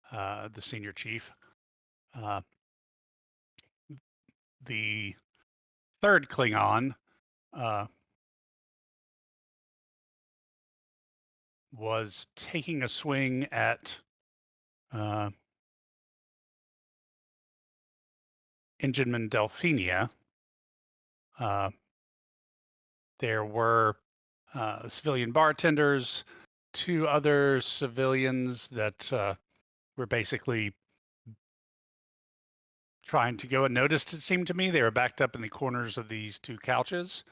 the senior chief. The third Klingon was taking a swing at Engineman Delphinia. There were civilian bartenders, 2 other civilians that were basically trying to go unnoticed, it seemed to me. They were backed up in the corners of these 2 couches.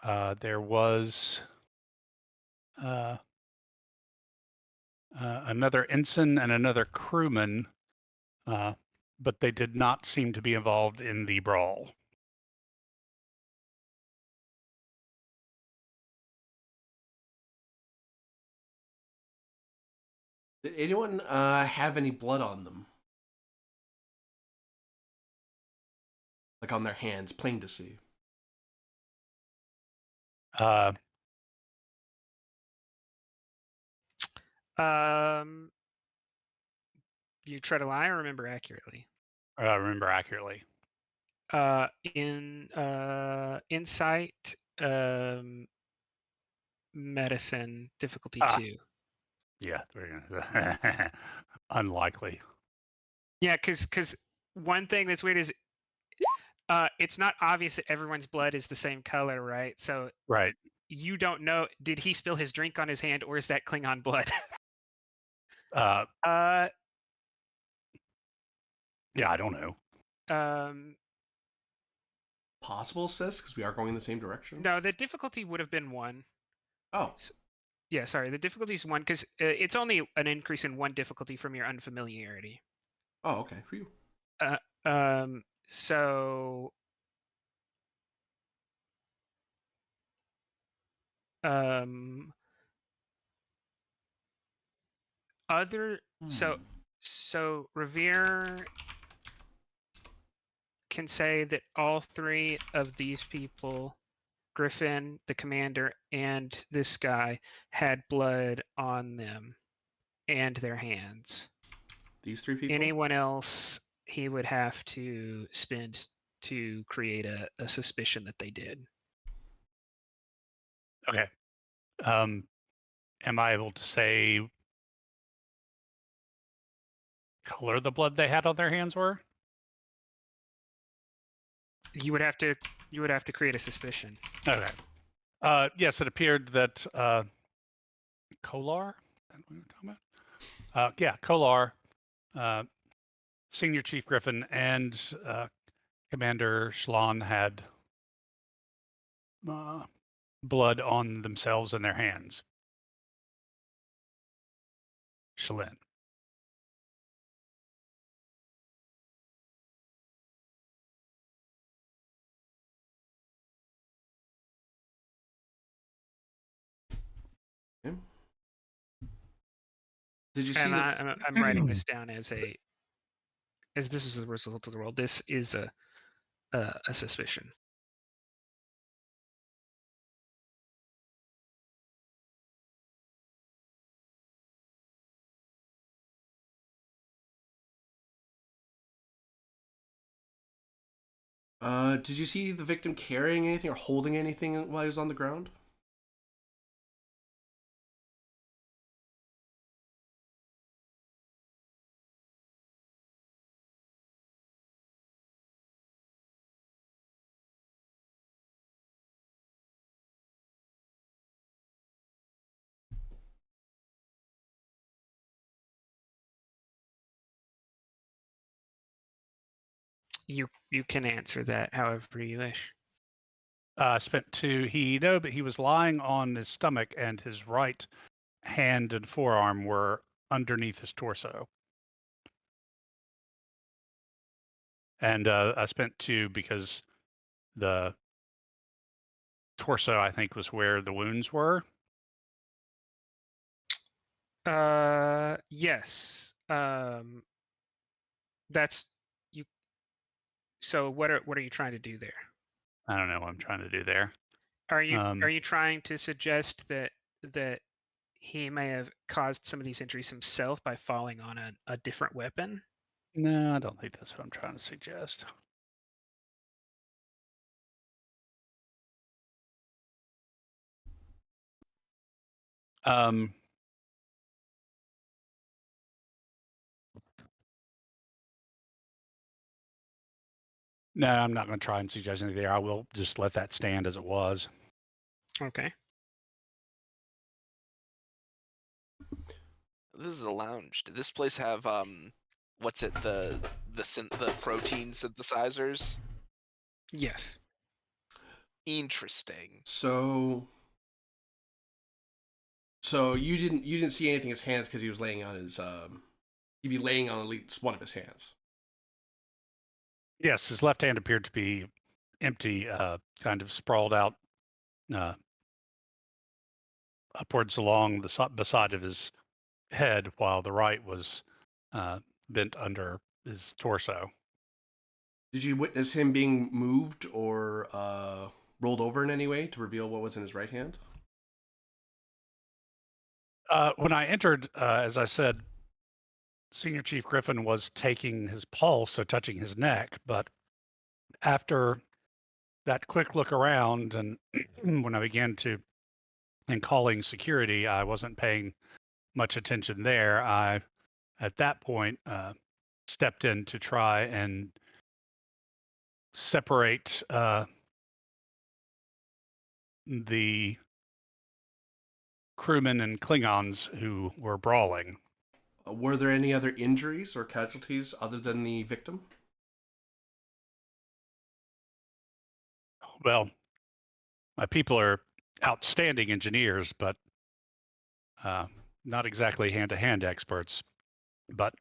There was another ensign and another crewman, but they did not seem to be involved in the brawl. Did anyone have any blood on them? Like on their hands, plain to see. You try to lie or remember accurately? I remember accurately. In insight, medicine, difficulty 2. Yeah, unlikely. Yeah, because one thing that's weird is it's not obvious that everyone's blood is the same color, right? So Right. you don't know, did he spill his drink on his hand or is that Klingon blood? Yeah, I don't know. Possible, sis, because we are going in the same direction. No, the difficulty would have been 1. Oh. Yeah, sorry, the difficulty is 1 because it's only an increase in 1 difficulty from your unfamiliarity. Oh, okay. For you. So so Revere can say that all 3 of these people, Griffin, the commander, and this guy, had blood on them and their hands. These 3 people? Anyone else he would have to spend to create a suspicion that they did. Okay. Am I able to say color the blood they had on their hands were? You would have to create a suspicion. Okay. Yes, it appeared that Kolar, is that what we were talking about? Yeah, Kolar, Senior Chief Griffin, and Commander Shalon had blood on themselves and their hands. Shalin. Okay. Did you see And the... I'm writing this down as this is the result of the roll. This is a suspicion. Did you see the victim carrying anything or holding anything while he was on the ground? You can answer that however you wish. Spent 2. But he was lying on his stomach, and his right hand and forearm were underneath his torso. And I spent 2 because the torso, I think, was where the wounds were. Yes. That's you. So what are you trying to do there? I don't know what I'm trying to do there. Are you trying to suggest that he may have caused some of these injuries himself by falling on a different weapon? No, I don't think that's what I'm trying to suggest. Um, no, I'm not going to try and suggest anything there. I will just let that stand as it was. Okay. This is a lounge. Did this place have what's it, the protein synthesizers? Yes. Interesting. So you didn't see anything in his hands because he was laying on his he'd be laying on at least one of his hands. Yes, his left hand appeared to be empty, kind of sprawled out upwards along the side of his head, while the right was bent under his torso. Did you witness him being moved or rolled over in any way to reveal what was in his right hand? When I entered, as I said, Senior Chief Griffin was taking his pulse, so touching his neck. But after that quick look around, and when I began to and calling security, I wasn't paying much attention there. I, at that point, stepped in to try and separate the crewmen and Klingons who were brawling. Were there any other injuries or casualties other than the victim? Well, my people are outstanding engineers, but not exactly hand-to-hand experts. But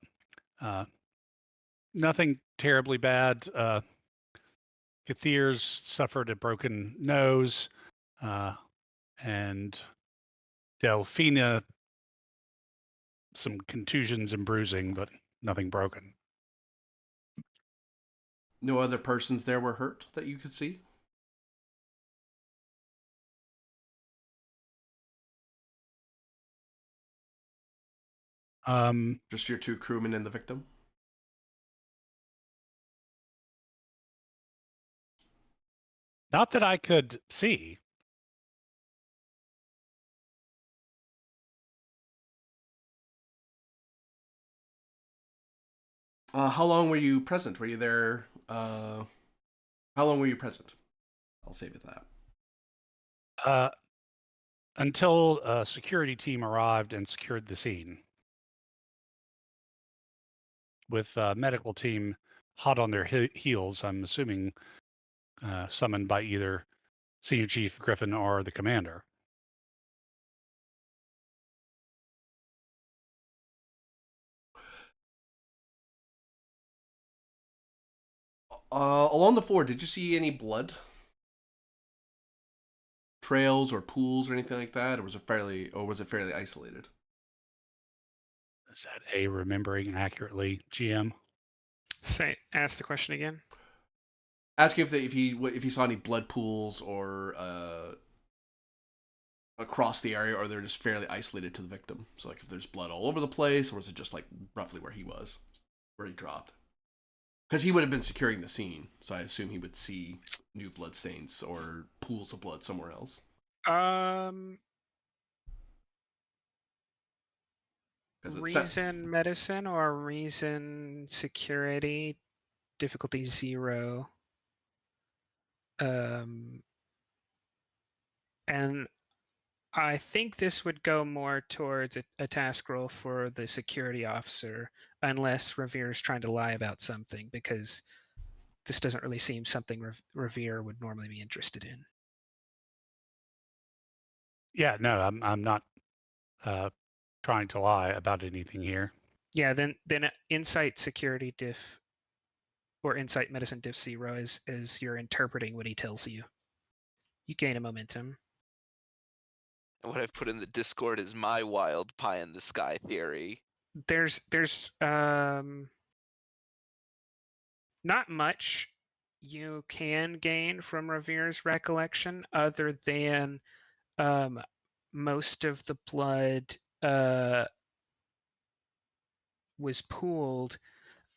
nothing terribly bad. Kathir's suffered a broken nose, and Delphina some contusions and bruising, but nothing broken. No other persons there were hurt that you could see? Just your 2 crewmen and the victim? Not that I could see. How long were you present? Were you there? How long were you present? I'll save it that. Until a security team arrived and secured the scene, with a medical team hot on their heels, I'm assuming summoned by either Senior Chief Griffin or the commander. Along the floor, did you see any blood trails or pools or anything like that, or was it fairly isolated? Is that a remembering accurately, GM? Ask the question again. Asking if he saw any blood pools or across the area, or they're just fairly isolated to the victim. So like if there's blood all over the place, or is it just like roughly where he was, where he dropped? Because he would have been securing the scene, so I assume he would see new blood stains or pools of blood somewhere else. Reason medicine or reason security, difficulty 0. And I think this would go more towards a task role for the security officer, unless Revere is trying to lie about something, because this doesn't really seem something Revere would normally be interested in. Yeah, no, I'm not trying to lie about anything here. Yeah, then insight security diff or insight medicine diff 0 is you're interpreting what he tells you. You gain a momentum. And what I've put in the Discord is my wild pie in the sky theory. There's not much you can gain from Revere's recollection other than most of the blood was pooled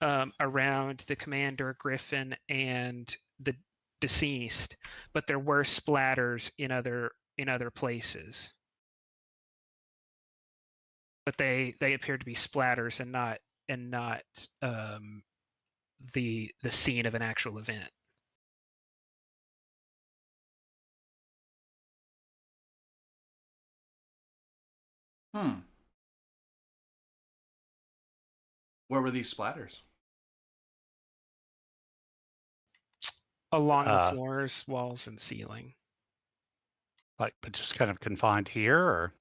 around the commander, Griffin, and the deceased, but there were splatters in other places. But they appeared to be splatters and not the scene of an actual event. Where were these splatters? Along the floors, walls, and ceiling. Like, but just kind of confined here, or?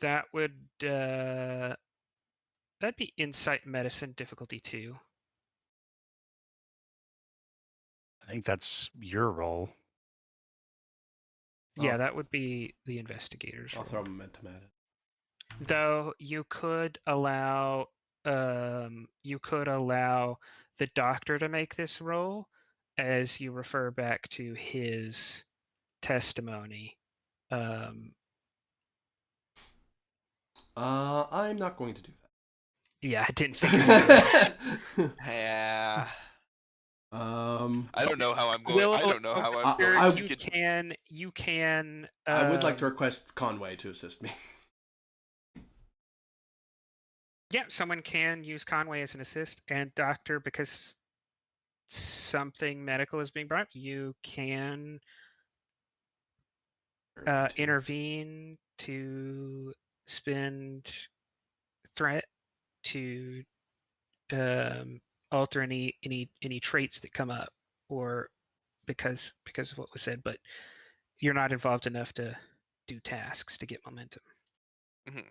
That would that'd be insight medicine difficulty 2. I think that's your role. Yeah, that would be the investigator's I'll role. throw momentum at it. Though you could allow the doctor to make this roll, as you refer back to his testimony. I'm not going to do that. Yeah, I didn't figure. Yeah. I don't know how I'm going. Will, I don't know how I'm Revere, going to you can. I would like to request Conway to assist me. Yeah, someone can use Conway as an assist, and doctor, because something medical is being brought, you can intervene to spend threat to alter any traits that come up, or because of what was said, but you're not involved enough to do tasks to get momentum. Mhm.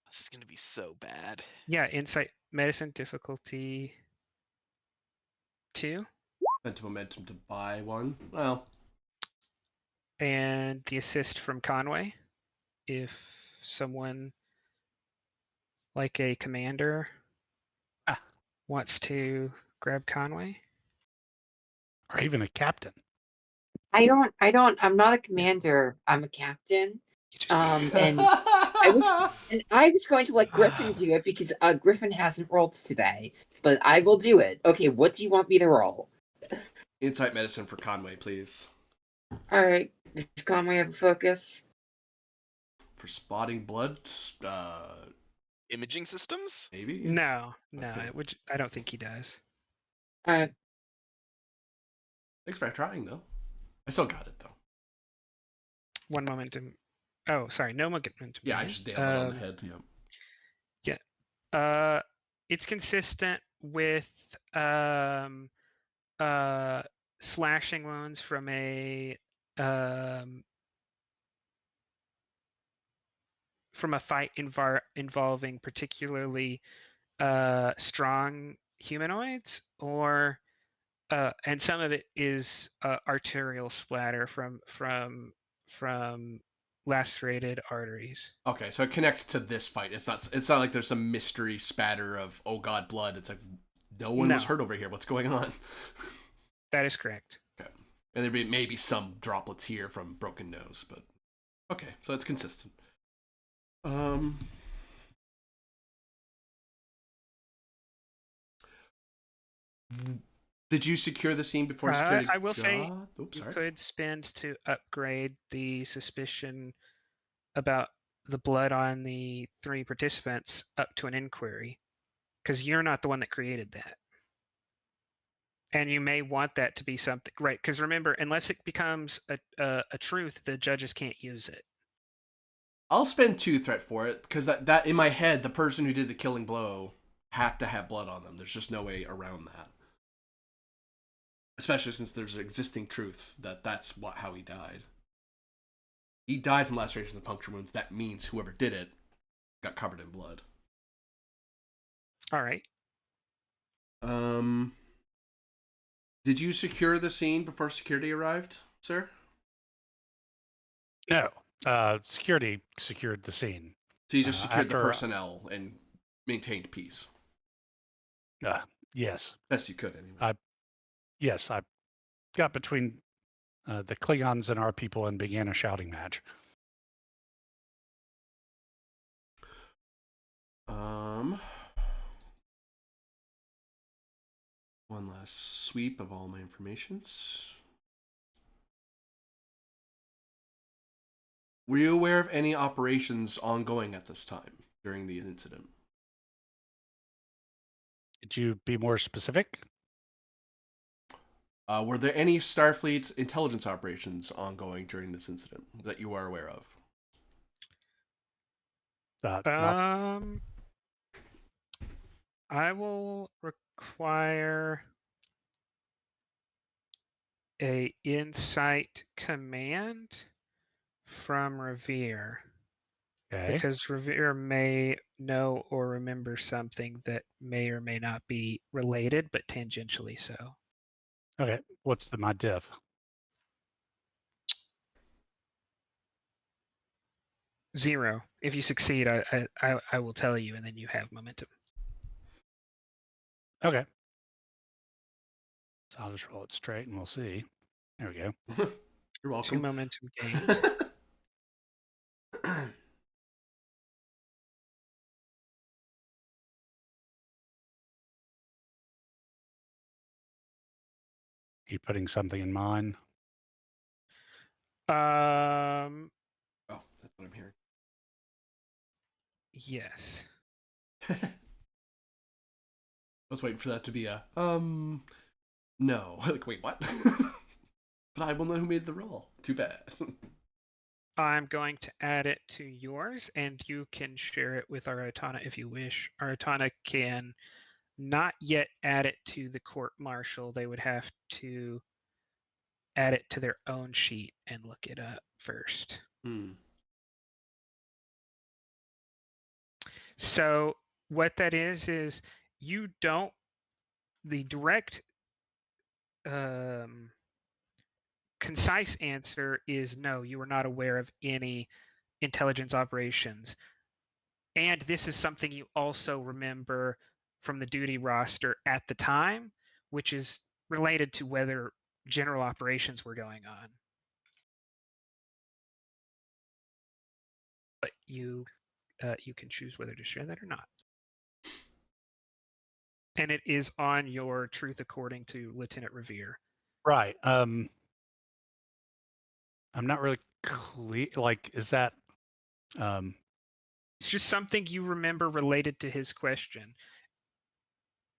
This is going to be so bad. Yeah, insight medicine difficulty 2. Spent momentum to buy one. Well. And the assist from Conway. If someone like a commander wants to grab Conway. Or even a captain. I'm not a commander. I'm a captain. And I was going to let Griffin do it because Griffin hasn't rolled today, but I will do it. Okay, what do you want me to roll? Insight medicine for Conway, please. All right, does Conway have a focus? For spotting blood, Imaging systems? maybe. No, Okay. I don't think he does. Thanks for trying, though. I still got it, though. One momentum. Oh, sorry, no momentum. Yeah, I just nailed it on the head. Yeah. Yeah. It's consistent with slashing wounds from a fight involving particularly strong humanoids, or and some of it is arterial splatter from lacerated arteries. Okay, so it connects to this fight. It's not like there's some mystery spatter of, oh god, blood. It's like no one was hurt over here. What's going on? That is correct. Okay. And there may be some droplets here from broken nose, but okay, so it's consistent. Did you secure the scene before security? I will say Oops, you sorry. could spend to upgrade the suspicion about the blood on the 3 participants up to an inquiry, because you're not the one that created that. And you may want that to be something, right? Because remember, unless it becomes a truth, the judges can't use it. I'll spend 2 threat for it, because that in my head, the person who did the killing blow had to have blood on them. There's just no way around that. Especially since there's an existing truth that that's how he died. He died from lacerations and puncture wounds. That means whoever did it got covered in blood. All right. Did you secure the scene before security arrived, sir? No. Security secured the scene. So you just secured the after- personnel and maintained peace. Yes. Best you could, anyway. Yes, I got between the Klingons and our people and began a shouting match. One last sweep of all my informations. Were you aware of any operations ongoing at this time during the incident? Could you be more specific? Were there any Starfleet intelligence operations ongoing during this incident that you are aware of? I will require a insight command from Revere. Okay. Because Revere may know or remember something that may or may not be related, but tangentially so. Okay. What's my diff? 0. If you succeed, I will tell you, and then you have momentum. Okay. So I'll just roll it straight and we'll see. There we go. You're welcome. 2 momentum gains. You putting something in mind? Um. Oh, that's what I'm hearing. Yes. I was waiting for that to be a no. Like, wait, what? But I will know who made the roll. Too bad. I'm going to add it to yours, and you can share it with our Artana if you wish. Our Artana can not yet add it to the court martial. They would have to add it to their own sheet and look it up first. So what that is you don't, the direct concise answer is no, you are not aware of any intelligence operations. And this is something you also remember from the duty roster at the time, which is related to whether general operations were going on. But you can choose whether to share that or not. And it is on your truth according to Lieutenant Revere. Right. I'm not really clear. Like, is that? It's just something you remember related to his question.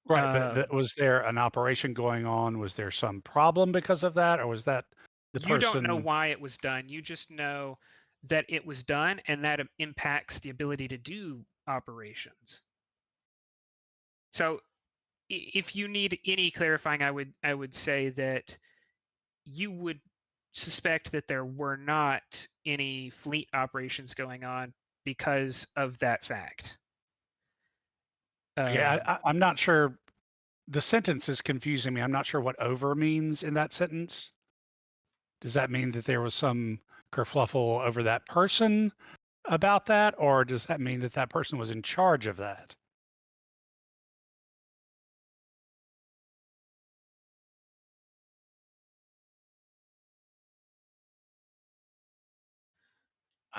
Right, but was there an operation going on? Was there some problem because of that, or was that the person? You don't know why it was done. You just know that it was done, and that impacts the ability to do operations. So, if you need any clarifying, I would say that you would suspect that there were not any fleet operations going on because of that fact. Yeah, I'm not sure. The sentence is confusing me. I'm not sure what over means in that sentence. Does that mean that there was some kerfluffle over that person about that, or does that mean that that person was in charge of that?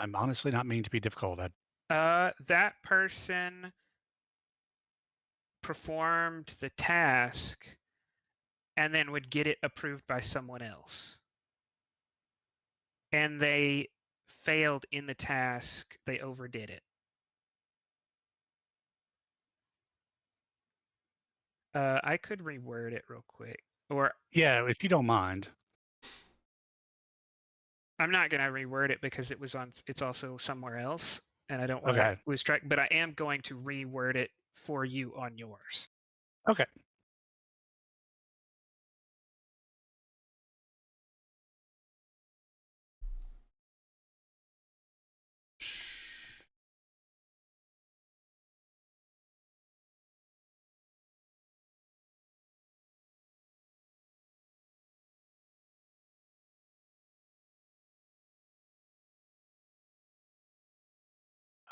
I'm honestly not meaning to be difficult. That person performed the task and then would get it approved by someone else. And they failed in the task. They overdid it. I could reword it real quick. Or Yeah, if you don't mind. I'm not going to reword it because it's also somewhere else. And I don't want Okay. to lose track. But I am going to reword it for you on yours. Okay.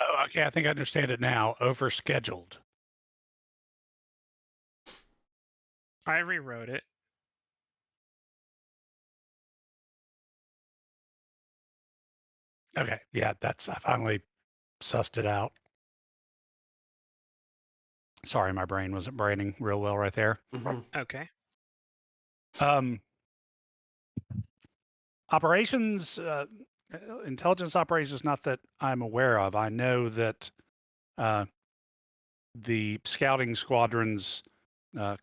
Oh, okay. I think I understand it now. Overscheduled. I rewrote it. Okay. Yeah, I finally sussed it out. Sorry, my brain wasn't braining real well right there. Mm-hmm. Okay. Operations, intelligence operations, not that I'm aware of. I know that the scouting squadron's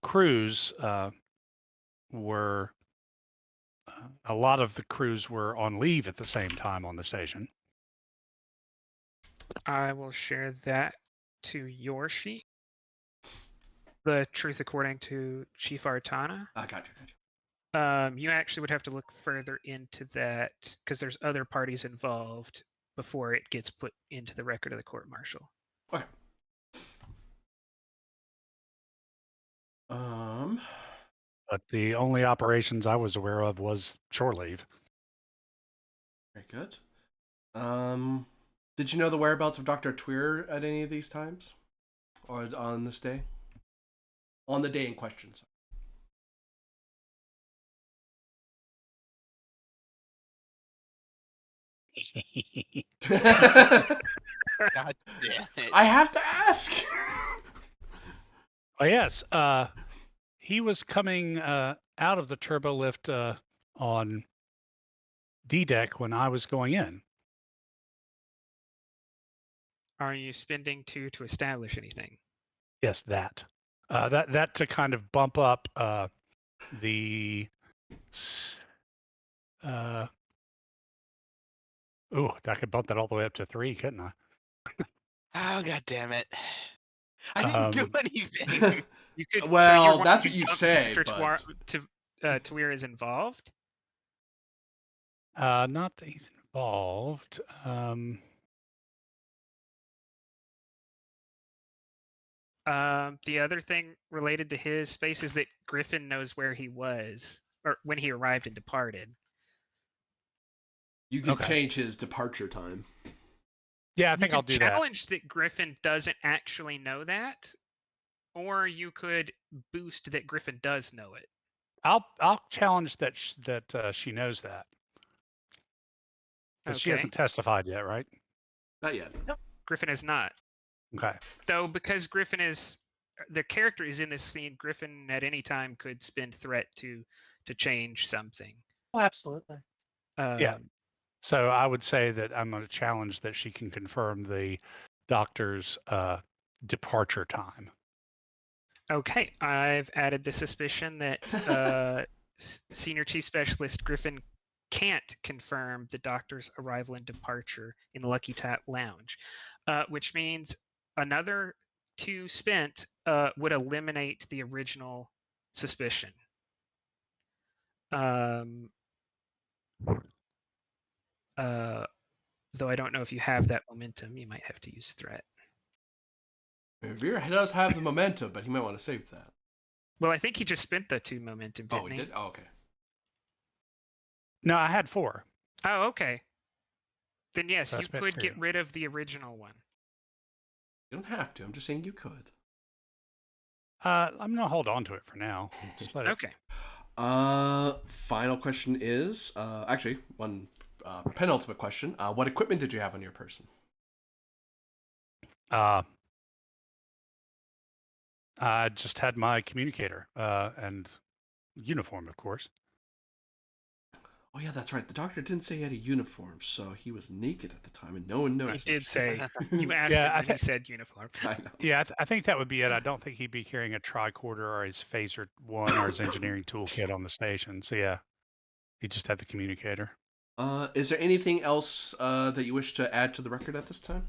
crews were, a lot of the crews were on leave at the same time on the station. I will share that to your sheet. The truth according to Chief Artana. I got you. You actually would have to look further into that because there's other parties involved before it gets put into the record of the court martial. Okay. But the only operations I was aware of was shore leave. Very good. Did you know the whereabouts of Dr. Tweer at any of these times? Or on this day? On the day in question. God damn it. I have to ask. Oh, yes. He was coming out of the turbo lift on D deck when I was going in. Are you spending 2 to establish anything? Yes, that. That to kind of bump up the. I could bump that all the way up to 3, couldn't I? Oh, god damn it. I didn't do anything. You could. Well, so that's what you say, but... Tweer is involved. Not that he's involved. The other thing related to his space is that Griffin knows where he was or when he arrived and departed. You could Okay. change his departure time. Yeah, I think I'll do that. Challenge that Griffin doesn't actually know that, or you could boost that Griffin does know it. I'll challenge that she knows that. Because she hasn't testified yet, right? Not yet. Nope. Griffin is not. Okay. Though because Griffin is the character is in this scene, Griffin at any time could spend threat to change something. Oh, absolutely. Yeah. So I would say that I'm going to challenge that she can confirm the doctor's departure time. Okay, I've added the suspicion that Senior Chief Specialist Griffin can't confirm the doctor's arrival and departure in Lucky Tap Lounge, which means another 2 spent would eliminate the original suspicion. Though I don't know if you have that momentum, you might have to use threat. Veer does have the momentum, but he might want to save that. Well, I think he just spent the 2 momentum, didn't he? Did? Oh, okay. No, I had 4. Oh, okay. Then yes, So I you spent could 2. get rid of the original one. You don't have to. I'm just saying you could. I'm going to hold on to it for now. Just let it. Okay. Final question is actually one penultimate question. What equipment did you have on your person? I just had my communicator and uniform, of course. Oh yeah, that's right. The doctor didn't say he had a uniform, so he was naked at the time, and no one He noticed. did say you asked Yeah, him, I and he said uniform. I know. Yeah, I think that would be it. I don't think he'd be carrying a tricorder or his phaser one or his engineering toolkit on the station. So yeah, he just had the communicator. Is there anything else that you wish to add to the record at this time?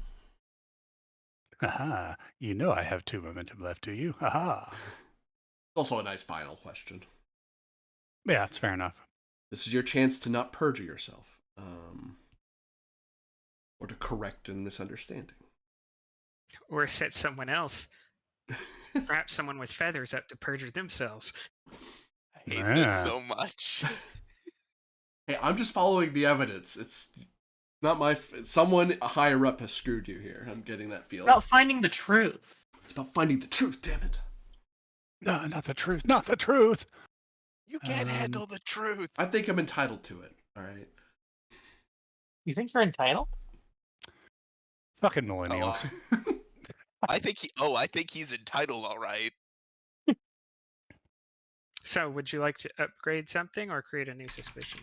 Haha, you know I have 2 momentum left, do you? Haha. Also a nice final question. Yeah, it's fair enough. This is your chance to not perjure yourself, or to correct a misunderstanding. Or set someone else, perhaps someone with feathers, up to perjure themselves. I hate Yeah. this so much. Hey, I'm just following the evidence. It's not my. Someone higher up has screwed you here. I'm getting that feeling. About finding the truth. It's about finding the truth. Damn it! No, not the truth. Not the truth. You can't handle the truth. I think I'm entitled to it. All right. You think you're entitled? Fucking millennials. I think he's entitled, all right. So, would you like to upgrade something or create a new suspicion?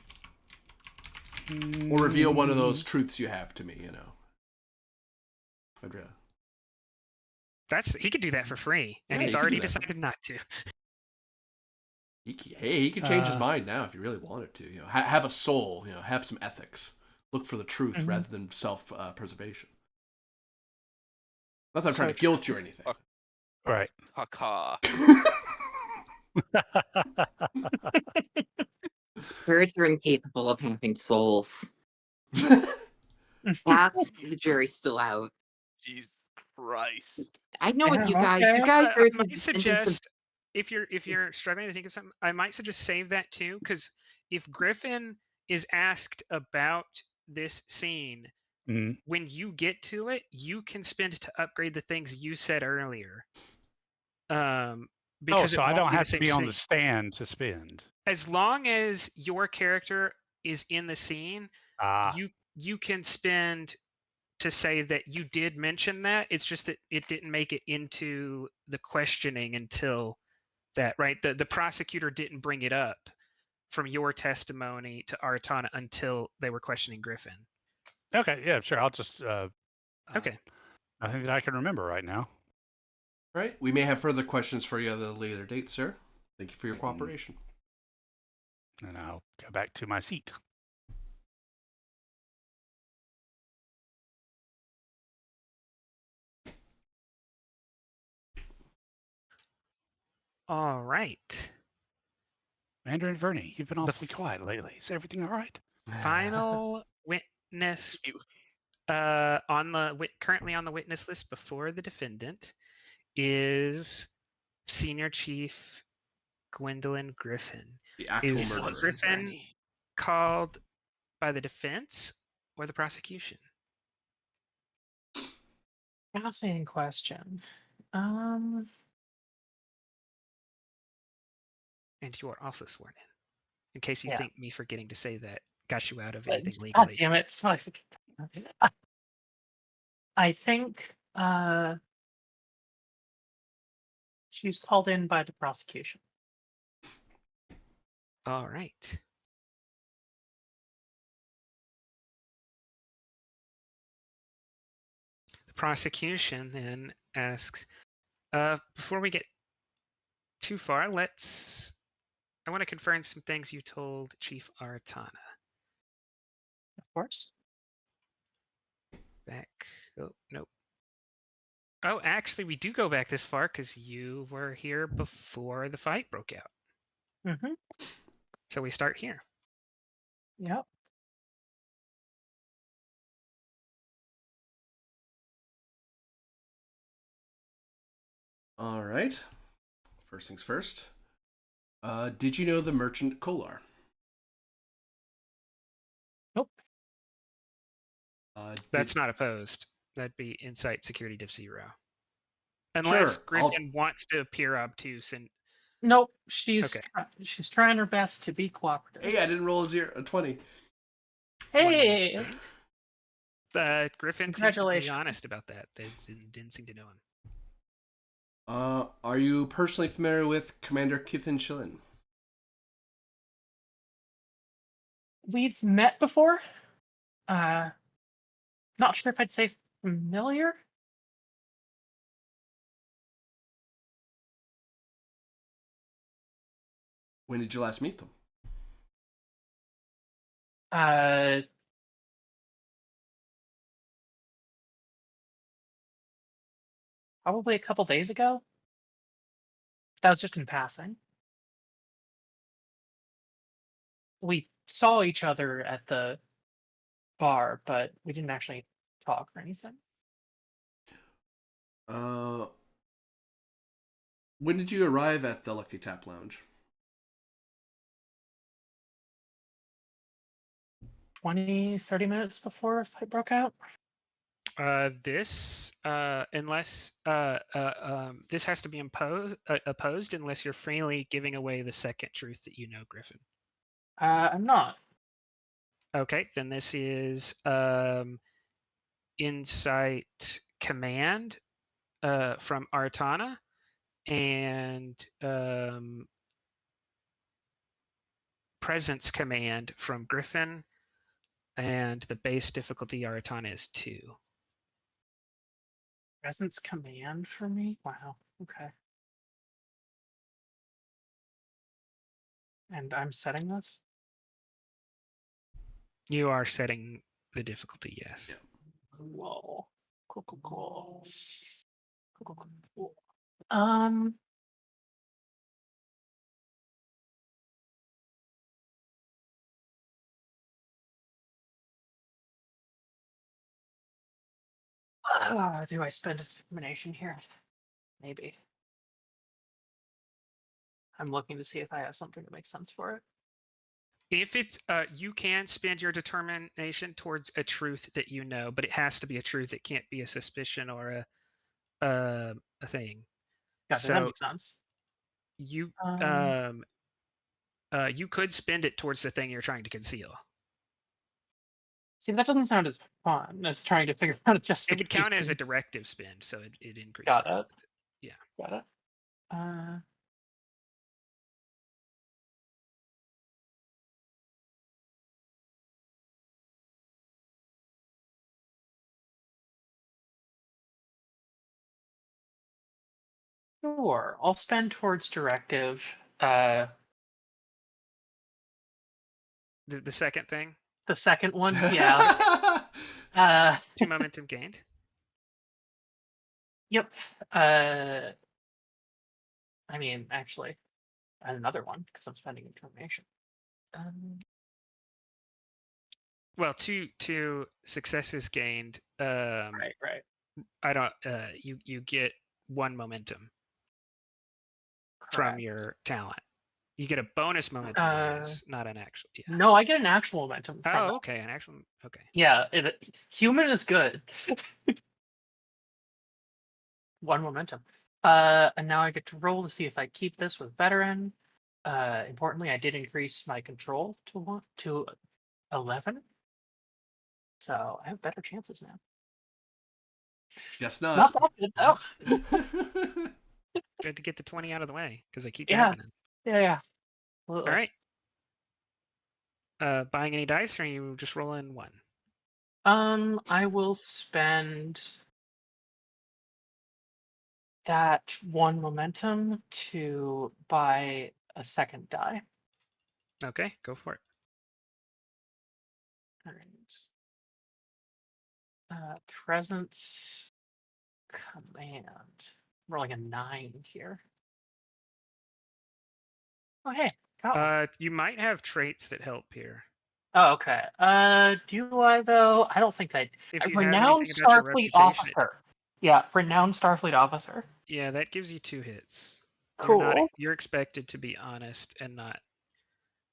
Or reveal one of those truths you have to me. You know. I'd rather. He could do that for free, and Yeah, he's he could already do that. decided not to. He could change his mind now if he really wanted to. You know, have a soul. You know, have some ethics. Look for the truth rather than self-preservation. Not that I'm trying to guilt you or anything. Right. Caca. Birds are incapable of having souls. That's the jury's still out. Jesus Christ. I know what you Yeah, guys. okay. You guys I are might descendants of. suggest if you're struggling to think of something, I might suggest save that too, because if Griffin is asked about this scene, Mhm. when you get to it, you can spend to upgrade the things you said earlier. Because so it I won't don't be have the to same be on scene. the stand to spend. As long as your character is in the scene, Ah, you can spend to say that you did mention that. It's just that it didn't make it into the questioning until that, right? The prosecutor didn't bring it up from your testimony to Artana until they were questioning Griffin. okay. Yeah, sure. I'll just. Okay. Nothing that I can remember right now. Right. We may have further questions for you at a later date, sir. Thank you for your cooperation. And I'll go back to my seat. All right. Mandarin Vernie, you've been awfully quiet lately. Is everything all right? Final witness currently on the witness list before the defendant is Senior Chief Gwendolyn Griffin. The actual Is murderer. Griffin called by the defense or the prosecution? Fascinating question. And you are also sworn in case you Yeah. think me forgetting to say that got you out of God anything legally. damn it! It's like, I think she's called in by the prosecution. All right. The prosecution then asks, before we get too far, I want to confirm some things you told Chief Artana. Of course. Back. Oh, nope. Oh, actually, we do go back this far because you were here before the fight broke out. Mm-hmm. So we start here. Yep. All right. First things first. Did you know the merchant Kolar? Nope. That's not opposed. That'd be Insight Security Div 0. Unless Sure, Griffin wants to appear obtuse and Nope. She's Okay. she's trying her best to be cooperative. Hey, I didn't roll a 20. Hey, gained. Griffin seems to be Congratulations. honest about that. They didn't seem to know him. Are you personally familiar with Commander Kithan Chillin? we've met before. Not sure if I'd say familiar. When did you last meet them? Uh, Probably a couple days ago. That was just in passing. We saw each other at the bar, but we didn't actually talk or anything. When did you arrive at the Lucky Tap Lounge? 20-30 minutes before a fight broke out. This has to be opposed unless you're freely giving away the second truth that you know, Griffin. I'm not. Okay, then this is insight command from Artana and presence command from Griffin, and the base difficulty Artana is 2. Presence command for me? Wow. Okay. And I'm setting this? You are setting the difficulty, yes. Yeah. Whoa. Cool. Cool. Do I spend a determination here? Maybe. I'm looking to see if I have something that makes sense for it. If it's you can spend your determination towards a truth that you know, but it has to be a truth. It can't be a suspicion or a thing. Gotcha, that So makes sense. you Um, you could spend it towards the thing you're trying to conceal. See, that doesn't sound as fun as trying to figure out a It justification. would count as a directive spend, so it increases. Got it. Yeah. Got it. Sure. I'll spend towards directive. The second thing. The second one, yeah. 2 momentum gained. Yep. I mean, actually, another one because I'm spending determination. Well, two successes gained. Right. I don't. You get 1 momentum Correct. from your talent. You get a bonus momentum bonus, not an actual. Yeah. No, I get an actual momentum from that. Oh, okay, an actual. Okay. Yeah, human is good. 1 momentum. And now I get to roll to see if I keep this with veteran. Importantly, I did increase my control to 11, so I have better chances now. Guess Not not. that good though. Good to get the 20 out of the way because they keep Yeah. happening. Yeah. All right. Buying any dice, or are you just rolling 1? I will spend that 1 momentum to buy a second die. Okay, go for it. All right. Presence command. Rolling a 9 here. Oh hey, got one. You might have traits that help here. Oh, okay. Do I though? I don't think I. If you have Renowned anything about your Starfleet reputation, officer. Yeah, renowned Starfleet officer. yeah, that gives you 2 hits. Cool. You're expected to be honest and not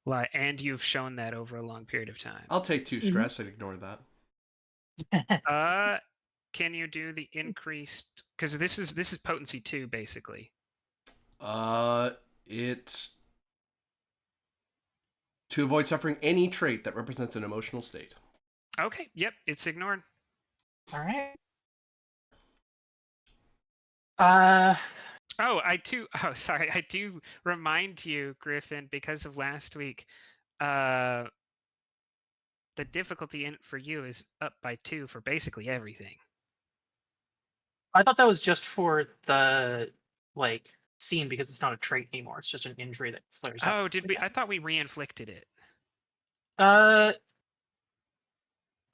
lie, and you've shown that over a long period of time. I'll take 2 stress and ignore that. Can you do the increased? Because this is potency 2 basically. It's to avoid suffering any trait that represents an emotional state. Okay. Yep. It's ignored. All right. Oh, I do. Oh, sorry. I do remind you, Griffin, because of last week. The difficulty for you is up by 2 for basically everything. I thought that was just for the scene because it's not a trait anymore. It's just an injury that flares up. Oh, did we? I thought we re-inflicted it. I'm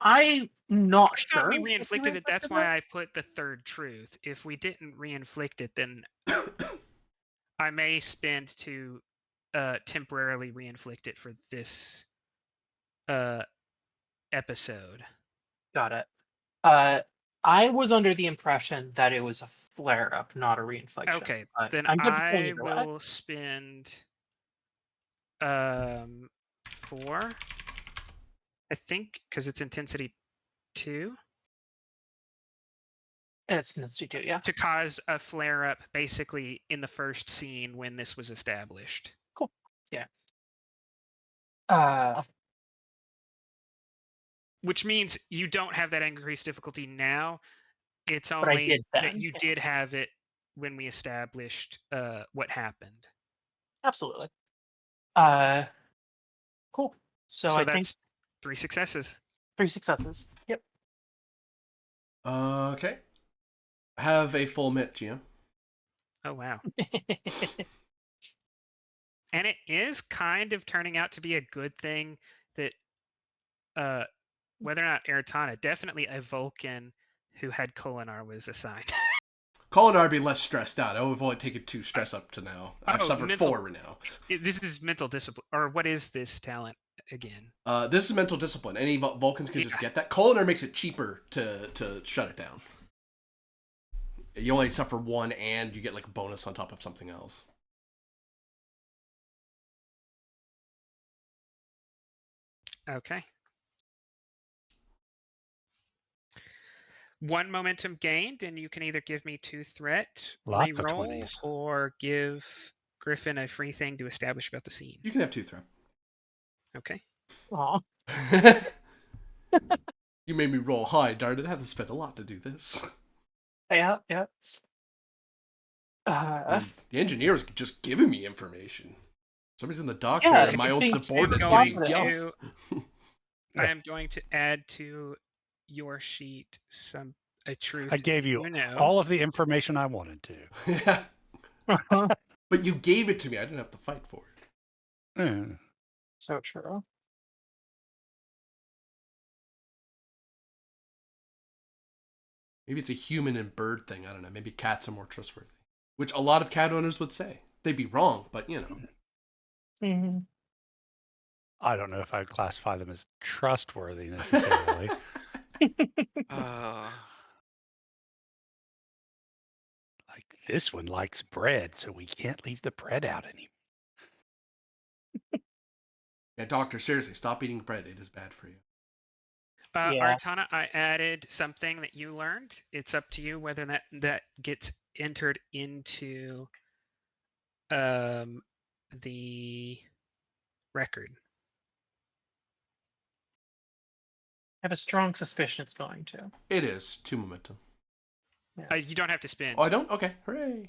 not I thought sure. we if re-inflicted it. That's re-inflicted why I put the third truth. If we didn't re-inflict it, then I may spend to temporarily re-inflict it for this episode. Got it. I was under the impression that it was a flare up, not a reinflection. Okay, but then I'm good to I either way. will spend 4. I think because it's intensity 2 It's Institute, yeah. to cause a flare up basically in the first scene when this was established. Cool. Yeah. Which means you don't have that increased difficulty now. It's But I only did that then, you yeah. did have it when we established what happened. Absolutely. Cool. So I think that's 3 successes. 3 successes. Yep. Okay. Have a full mit, GM. Oh wow. And it is kind of turning out to be a good thing that whether or not Eritana, definitely a Vulcan who had Kolinar was assigned. Colin would be less stressed out. I've only taken 2 stress up to now. I've suffered mental- 4 now. This is mental discipline, or what is this talent again? This is mental discipline. Any Vulcans can just get that. Kolinar makes it cheaper to shut it down. You only suffer 1, and you get like a bonus on top of something else. Okay. 1 momentum gained, and you can either give me 2 threat, Lots of reroll, 20s. or give Griffin a free thing to establish about the scene. You can have 2 threat. Okay. Aw. You made me roll high, darn it. I had to spend a lot to do this. Yeah. I mean, the engineer was just giving me information. For some reason, the doctor Yeah, and my it's own being subordinates going give me cooperative. guff. I am going to add to your sheet a truth. I gave you know. all of the information I wanted to. Yeah. But you gave it to me. I didn't have to fight for it. Mm. So true. Maybe it's a human and bird thing. I don't know. Maybe cats are more trustworthy. Which a lot of cat owners would say. They'd be wrong, but you know. Mm-hmm. I don't know if I'd classify them as trustworthy necessarily. Like this one likes bread, so we can't leave the bread out anymore. Yeah, doctor, seriously, stop eating bread. It is bad for you. Yeah. Artana, I added something that you learned. It's up to you whether that gets entered into the record. I have a strong suspicion it's going to. It is 2 momentum. Yeah. You don't have to spend. Oh, I don't? Okay, hooray.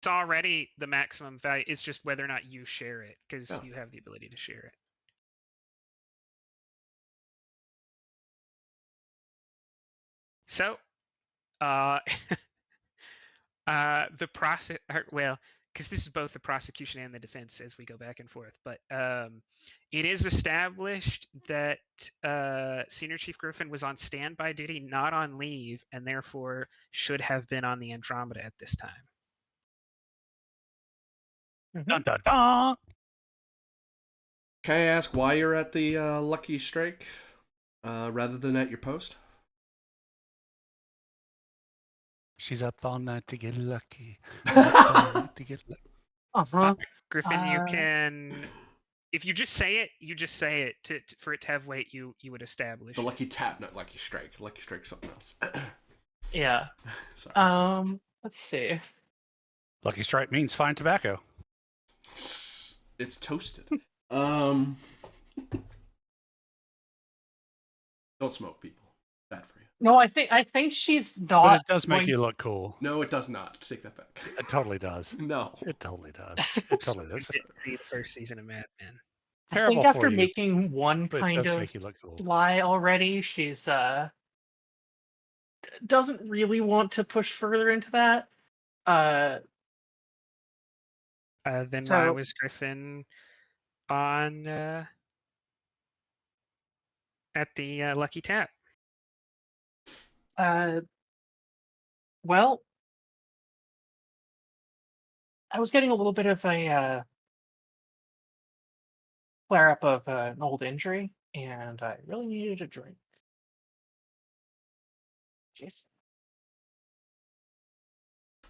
It's already the maximum value. It's just whether or not you share it, because Oh. you have the ability to share it. So, the process, well, because this is both the prosecution and the defense as we go back and forth, but it is established that Senior Chief Griffin was on standby duty, not on leave, and therefore should have been on the Andromeda at this time. Mm-hmm. Dun, dun, dun. Can I ask why you're at the Lucky Strike rather than at your post? She's up all night to get lucky. Up all night to get lucky. Uh-huh. Griffin, you can, if you just say it, for it to have weight. You would establish The Lucky Tap, not Lucky Strike. Lucky Strike's something else. Yeah. Sorry. Let's see. Lucky Strike means fine tobacco. It's toasted. Don't smoke, people. Bad for you. No, I think she's not. But it does make going- you look cool. No, it does not. Take that back. It totally does. No. It totally does. It totally does. Didn't see the first season of Mad Men. I Terrible think for after you, making one but it kind does of make you look cool. lie already, she's doesn't really want to push further into that. Then So- why was Griffin on at the Lucky Tap? Well, I was getting a little bit of a flare up of an old injury, and I really needed a drink. Jeez.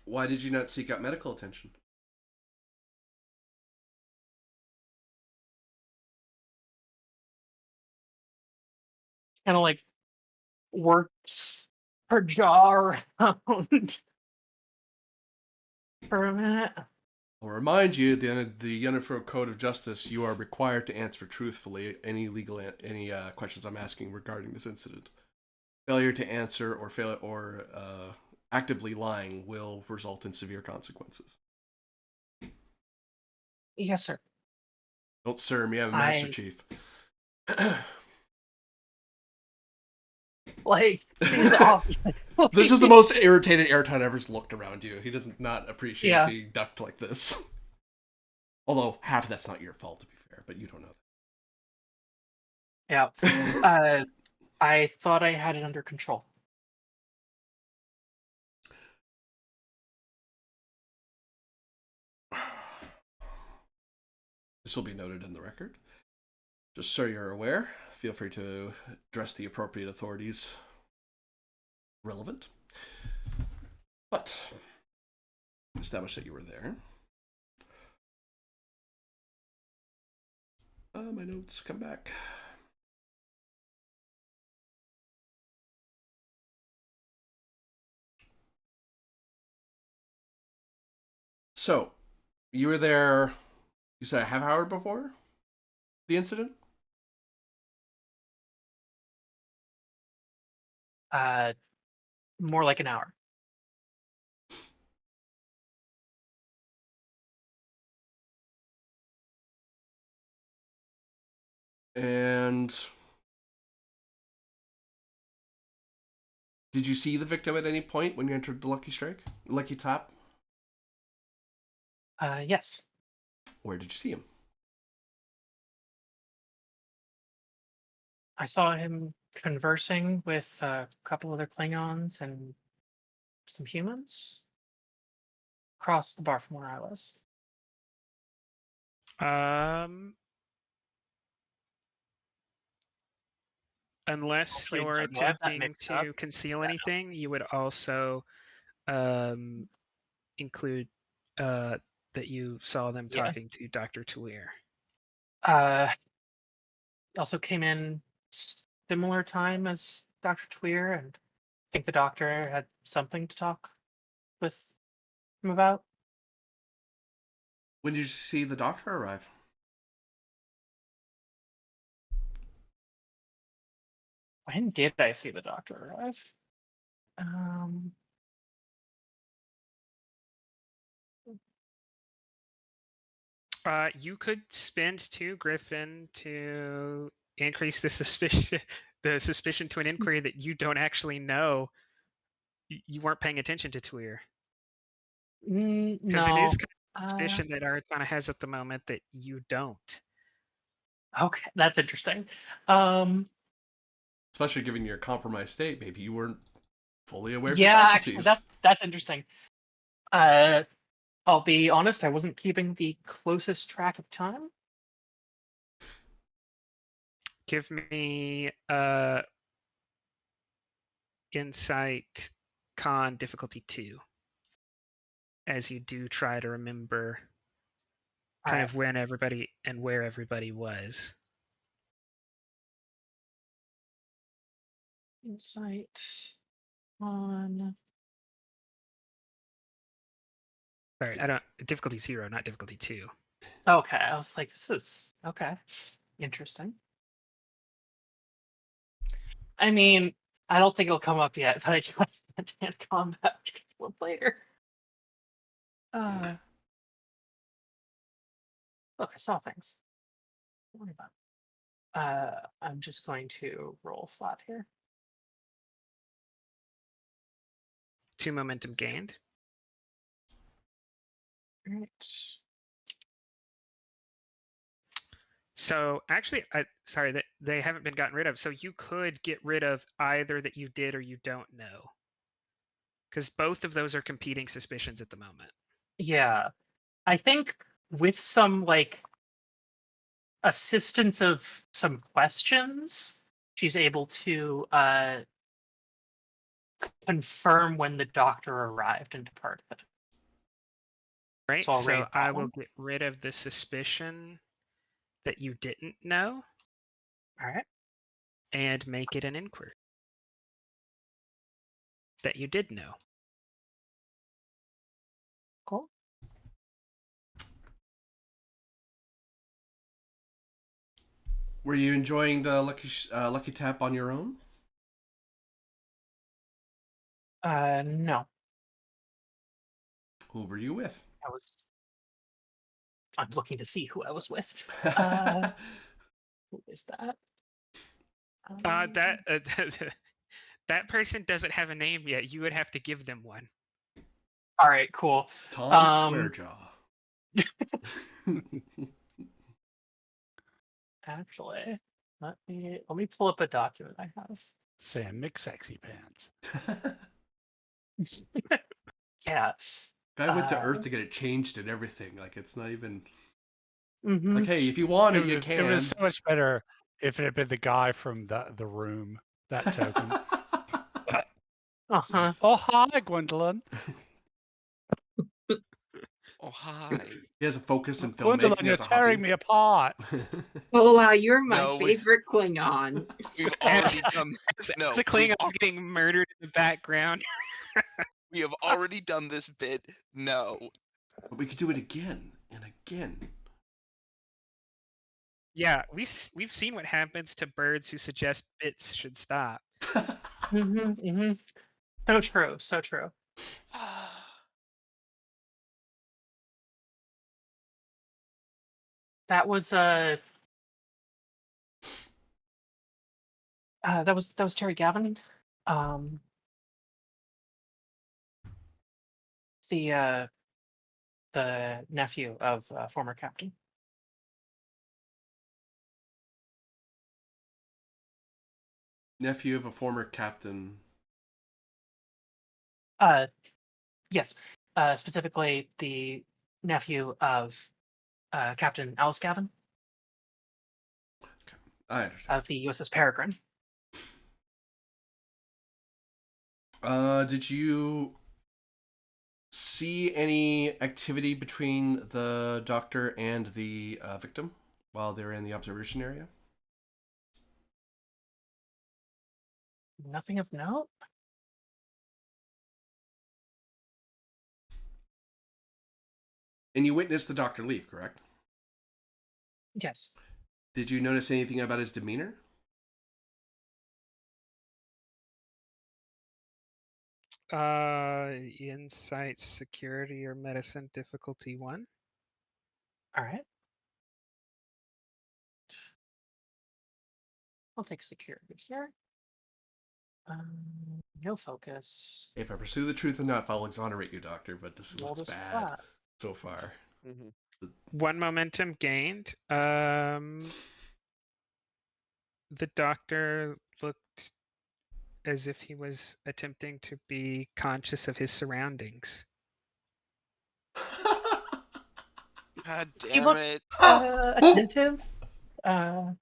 Why did you not seek out medical attention? Kind of like works her jaw around for a minute. I'll remind you, the Uniform Code of Justice, you are required to answer truthfully any questions I'm asking regarding this incident. Failure to answer or actively lying will result in severe consequences. Yes, sir. Don't sir me, I'm a Master Chief. Like, she's off. This is the most irritated Airton ever's looked around you. He does not appreciate Yeah. being ducked like this. Although half of that's not your fault, to be fair, but you don't know Yeah. that. I thought I had it under control. This will be noted in the record. Just so you're aware, feel free to address the appropriate authorities relevant. But establish that you were there. My notes come back. So, you were there, you said a half hour before the incident? More like an hour. And did you see the victim at any point when you entered the Lucky Tap? Yes. Where did you see him? I saw him conversing with a couple other Klingons and some humans across the bar from where I was. Unless Actually, you're no, I have that attempting mixed to up. conceal anything, you would also include that you saw them Yeah. talking to Dr. Tuir. Also came in similar time as Dr. Tweer, and I think the doctor had something to talk with him about. When did you see the doctor arrive? When did I see the doctor arrive? You could spend 2 Griffin to increase the suspicion to an inquiry that you don't actually know. You weren't paying attention to Tuir. Because no. it is kind of suspicion that Aratana has at the moment that you don't. Okay, that's interesting. Especially given your compromised state, maybe you weren't fully aware of Yeah, your actually, faculties. that's interesting. I'll be honest, I wasn't keeping the closest track of time. Give me insight con difficulty 2. As you do try to remember kind of when everybody and where everybody was. Insight on. Sorry, I don't difficulty 0, not difficulty 2. Okay, I was like, this is okay. Interesting. I mean, I don't think it'll come up yet, but I just hand combat later. Look, I saw things. Don't worry about it. I'm just going to roll flat here. 2 momentum gained. All right. So actually, sorry that they haven't been gotten rid of. So you could get rid of either that you did or you don't know, because both of those are competing suspicions at the moment. Yeah, I think with some like assistance of some questions, she's able to confirm when the doctor arrived and departed. Right. So I'll So raise I that will one. get rid of the suspicion that you didn't know All right. and make it an inquiry that you did know. Cool. Were you enjoying the lucky tap on your own? No, Who were you with? I'm looking to see who I was with. Who is that? That person doesn't have a name yet. You would have to give them one. All right, cool. Tom Squarejaw. Actually, let me pull up a document I have. Sam McSexy Pants. Yeah. Guy went to Earth to get it changed and everything. Like, it's not even Mm-hmm. like, hey, if you want it, you can. It was so much better if it had been the guy from the room. That token. Uh-huh. Oh, hi, Gwendolyn. Oh, hi. He has a focus in filmmaking. Gwendolyn, you're tearing me apart. Hola, you're my No, favorite Klingon. We've already done. No, The Klingon's getting murdered in the background. we have already done this bit. No. But we could do it again and again. Yeah, we've seen what happens to birds who suggest bits should stop. Mm-hmm. Mm-hmm. So true. So true. That was that was Terry Gavin. The nephew of former captain. Nephew of a former captain. Yes. Specifically the nephew of Captain Alice Gavin I understand. of the USS Peregrine. Did you see any activity between the doctor and the victim while they were in the observation area? Nothing of note. And you witnessed the doctor leave, correct? Yes. Did you notice anything about his demeanor? Insight, security, or medicine difficulty 1. All right. I'll take security here. No focus. If I pursue the truth enough, I'll exonerate you, Doctor, but this Roll looks this bad flat. so far. Mm-hmm. 1 momentum gained. The doctor looked as if he was attempting to be conscious of his surroundings. God He damn looked it. attentive. I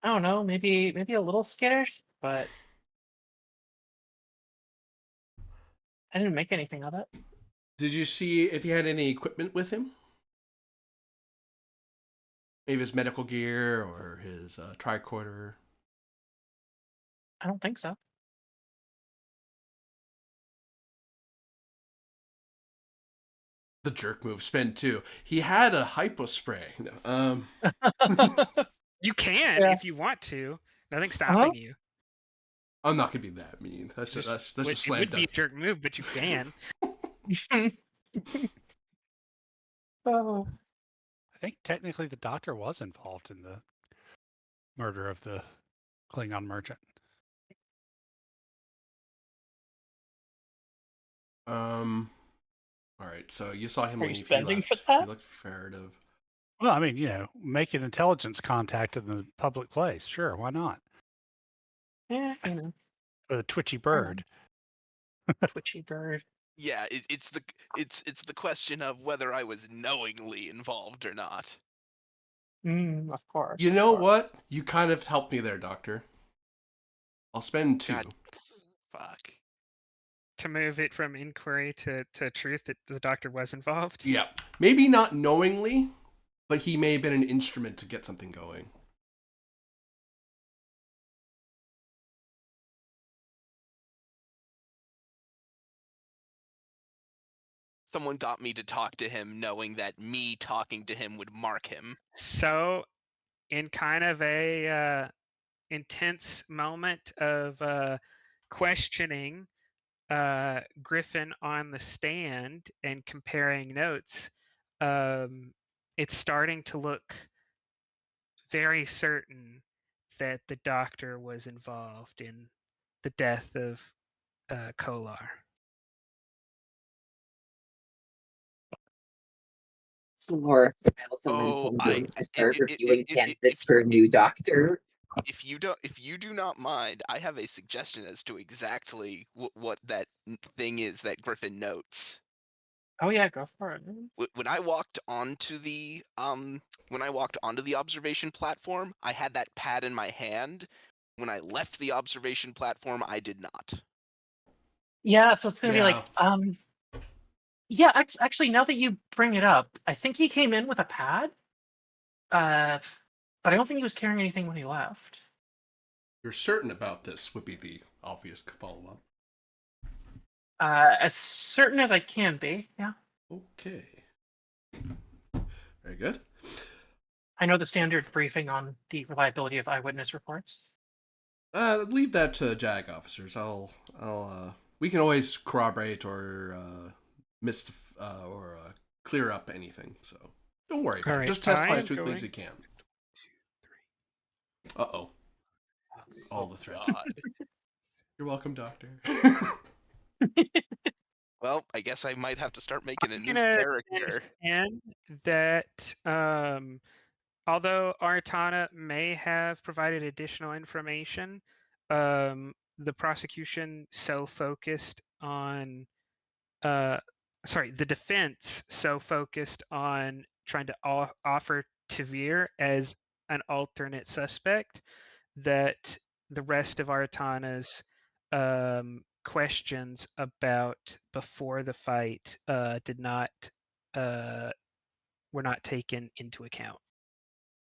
don't know, maybe a little skittish, but I didn't make anything of it. Did you see if he had any equipment with him? Maybe his medical gear or his tricorder? I don't think so. The jerk move spend too. He had a hypo spray. You can Yeah. if you want to. Nothing's stopping you. I'm not gonna be that mean. That's just It slam would be a dunk. jerk move, but you can. Oh. I think technically the doctor was involved in the murder of the Klingon merchant. All right. So you saw him Are you leave. He spending for left. He that? looked furtive. Well, I mean, make an intelligence contact in the public place. Sure, why not? Yeah, you know, With a twitchy fair enough. bird. Twitchy bird. Yeah, it's the question of whether I was knowingly involved or not. Of course. You of know course. what? You kind of helped me there, Doctor. I'll spend 2. God, fuck. To move it from inquiry to truth that the doctor was involved. Yeah. Maybe not knowingly, but he may have been an instrument to get something going. Someone got me to talk to him knowing that me talking to him would mark him. So, in kind of a intense moment of questioning Griffin on the stand and comparing notes, it's starting to look very certain that the doctor was involved in the death of Kolar. Laura someone Oh, told I me to start reviewing candidates for a new doctor. if you do not mind, I have a suggestion as to exactly what that thing is that Griffin notes. Oh yeah, go for it. When I walked onto the observation platform, I had that pad in my hand. When I left the observation platform, I did not. Yeah, so it's gonna be Yeah. like, yeah, actually, now that you bring it up, I think he came in with a pad. But I don't think he was carrying anything when he left. You're certain about this would be the obvious follow-up. As certain as I can be, yeah. Okay. Very good. I know the standard briefing on the reliability of eyewitness reports. Leave that to JAG officers. We can always corroborate or clear up anything. So don't worry about All it. right, Just testify I as am truthfully going as you can. 1, 2, 3. Uh-oh. All the threats. God. You're welcome, Doctor. Well, I guess I might have to start making a I'm new gonna character. understand that although Artana may have provided additional information, the prosecution so focused on the defense so focused on trying to offer Tavir as an alternate suspect that the rest of Artana's questions about before the fight were not taken into account.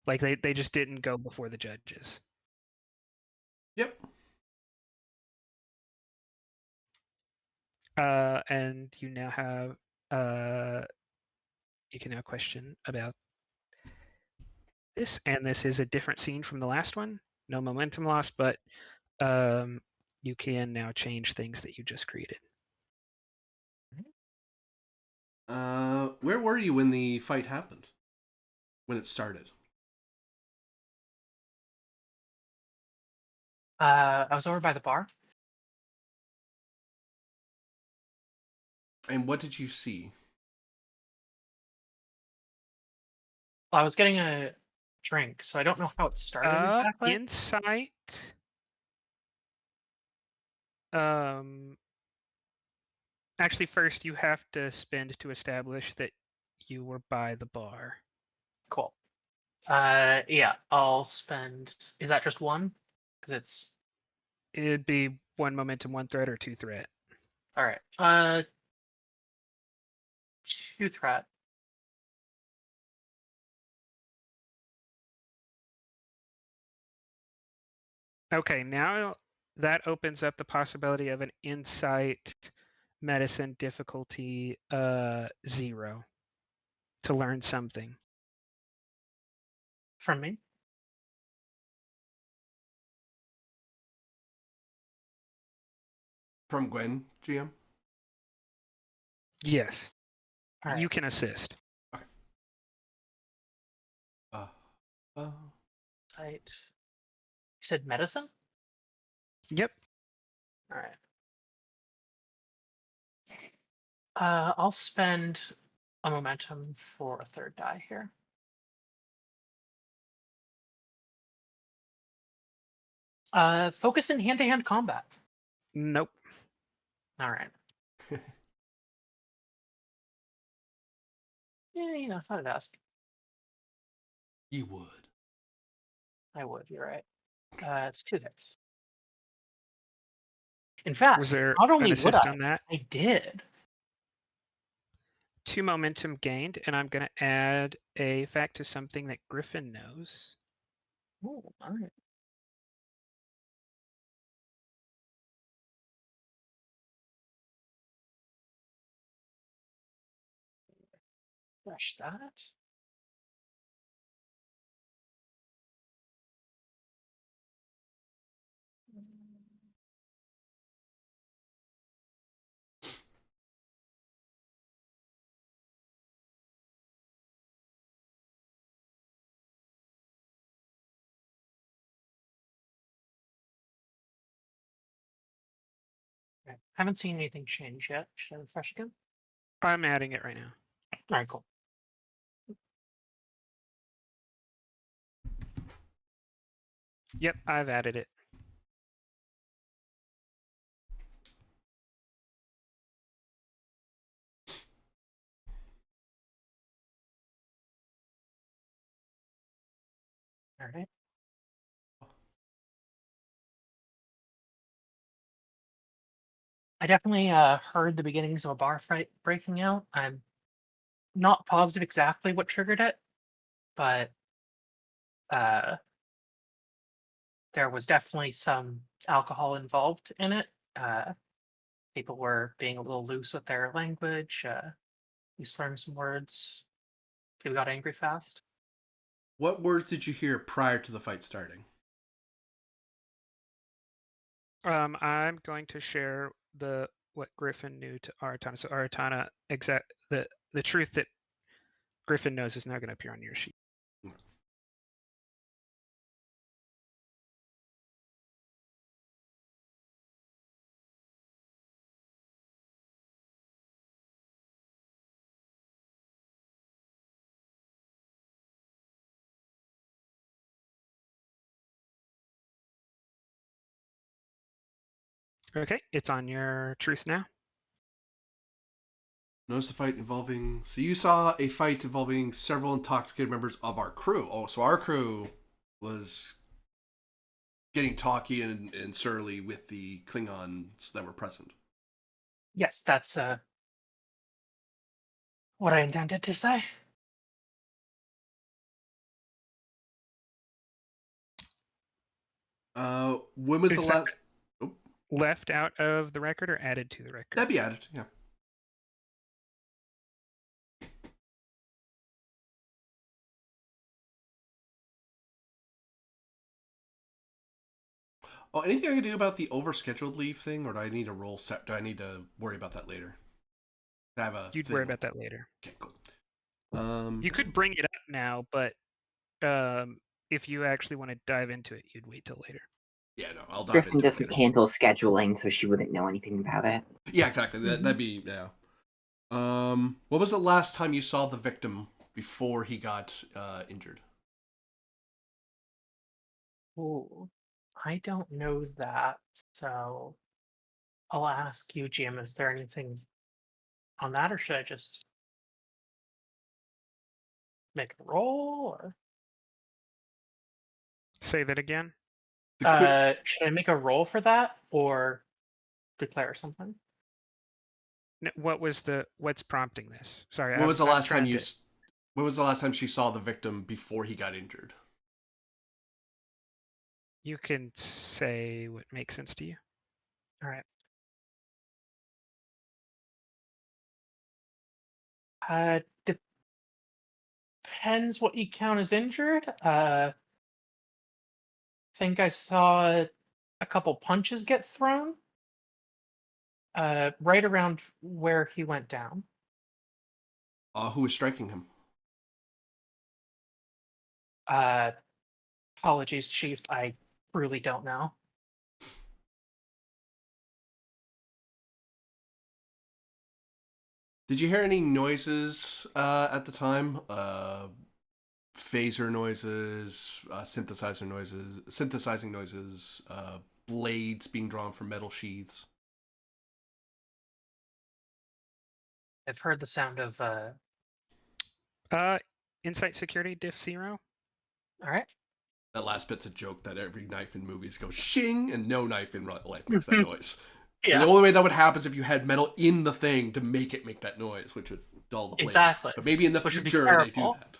Like they just didn't go before the judges. Yep. And you now have you can now question about this, and this is a different scene from the last one. No momentum loss, but you can now change things that you just created. Where were you when the fight happened? When it started? I was over by the bar. And what did you see? I was getting a drink, so I don't know how it started exactly. Insight. Actually, first you have to spend to establish that you were by the bar. Cool. Yeah, I'll spend. Is that just one? Because It'd be 1 momentum, 1 threat, or 2 threat. all right. 2 threat. Okay, now that opens up the possibility of an insight medicine difficulty 0 to learn something. From me. From Gwen, GM. Yes, All you right. can assist. Uh, uh, Right. You said medicine? Yep. All right. I'll spend a momentum for a third die here. Focus in hand-to-hand combat. Nope. All right. Yeah, I thought I'd ask. you would. I would. You're right. It's 2 hits. In fact, Was there not only an would assist on that? I did. 2 momentum gained, and I'm going to add a fact to something that Griffin knows. Oh, all right. Rush that. Okay. Haven't seen anything change yet. Should I refresh again? I'm adding it right now. All right, cool. Yep, I've added it. All right. I definitely heard the beginnings of a bar fight breaking out. I'm not positive exactly what triggered it, but uh, there was definitely some alcohol involved in it. People were being a little loose with their language. You slurring some words. People got angry fast. What words did you hear prior to the fight starting? I'm going to share what Griffin knew to Aratana. So Aratana, the truth that Griffin knows is now going to appear on your sheet. Okay, it's on your truth now. Notice the fight involving. So you saw a fight involving several intoxicated members of our crew. Oh, so our crew was getting talky and surly with the Klingons that were present. Yes, that's what I intended to say. When was Is the that last? Oh, left out of the record or added to the record? that'd be added. Yeah. Oh, anything I can do about the overscheduled leave thing, or do I need a roll set? Do I need to worry about that later? I have a. You'd thing. worry about that later. Okay, cool. You could bring it up now, but if you actually want to dive into it, you'd wait till later. Yeah, no, I'll dive Griffin into it doesn't later. handle scheduling, so she wouldn't know anything about it. Yeah, exactly. That'd be yeah. What was the last time you saw the victim before he got injured? Ooh, I don't know that, so I'll ask you, Jim. Is there anything on that, or should I just make a roll? Or Say that again. should I make a roll for that, or declare something? What's prompting this? Sorry, When was the I'm last time trying you? to. When was the last time she saw the victim before he got injured? You can say what makes sense to you. All right. Depends what you count as injured. Think I saw a couple punches get thrown. Right around where he went down. Who was striking him? Apologies, Chief. I truly don't know. Did you hear any noises at the time? Phaser noises, synthesizing noises, blades being drawn from metal sheaths. I've heard the sound of. Insight security diff 0. All right. That last bit's a joke that every knife in movies goes shing, and no knife in real life makes that noise. Yeah. And the only way that would happen is if you had metal in the thing to make it make that noise, which would dull the blade. Exactly. But maybe in the Which would be future they do terrible. that.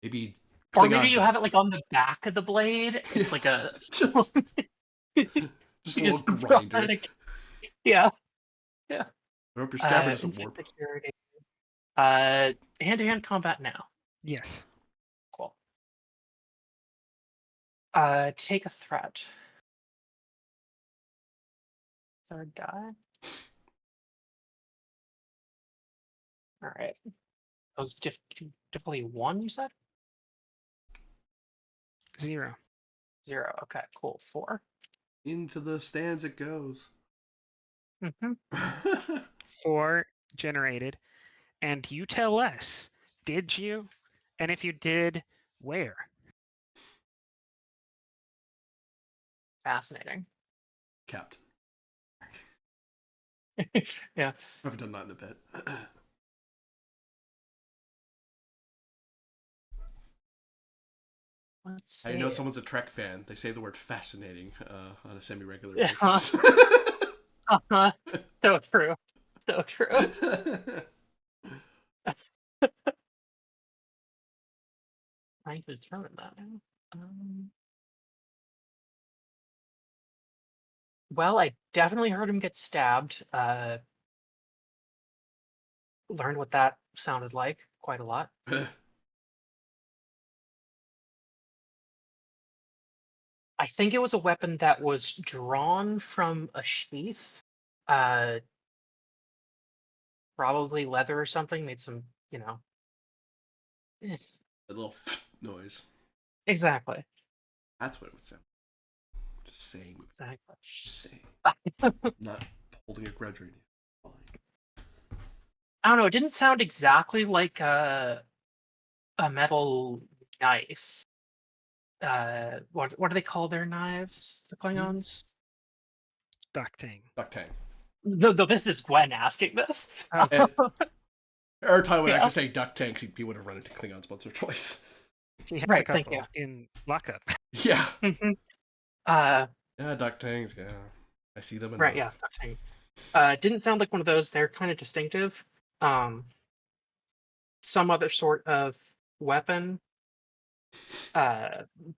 Maybe. Or maybe Klingon you have it like on the back of the blade. It's like a just a little grinder. Yeah. I hope your scabbard doesn't Inside warp. security. Hand-to-hand combat now. Yes. Cool. Take a threat. Third die. All right. That was difficulty 1, you said? 0. 0. Okay, cool. 4. Into the stands it goes. Mm-hmm. 4 generated. And you tell us, did you? And if you did, where? Fascinating. Captain. Yeah. I haven't done that in a bit. Let's see. I know someone's a Trek fan. They say the word fascinating on a semi-regular Yeah. basis. So true. So true. Trying to determine that now. Well, I definitely heard him get stabbed. Learned what that sounded like quite a lot. I think it was a weapon that was drawn from a sheath. Probably leather or something. Made some, A little noise. Exactly. That's what it would sound. Just saying. Exactly. Just saying. Not holding a grudge or anything. Fine. I don't know. It didn't sound exactly like a metal knife. What do they call their knives? The Klingons. Ducting. Ductang. No, this is Gwen asking this. Oh. Ertan would Yeah. actually say duct tanks. He would have run into Klingons once or twice. He has Right, a thank couple you. in lockup. Yeah. Mm-hmm. Yeah, duct tanks. Yeah, I see them enough. Right. Yeah. Didn't sound like one of those. They're kind of distinctive. Some other sort of weapon.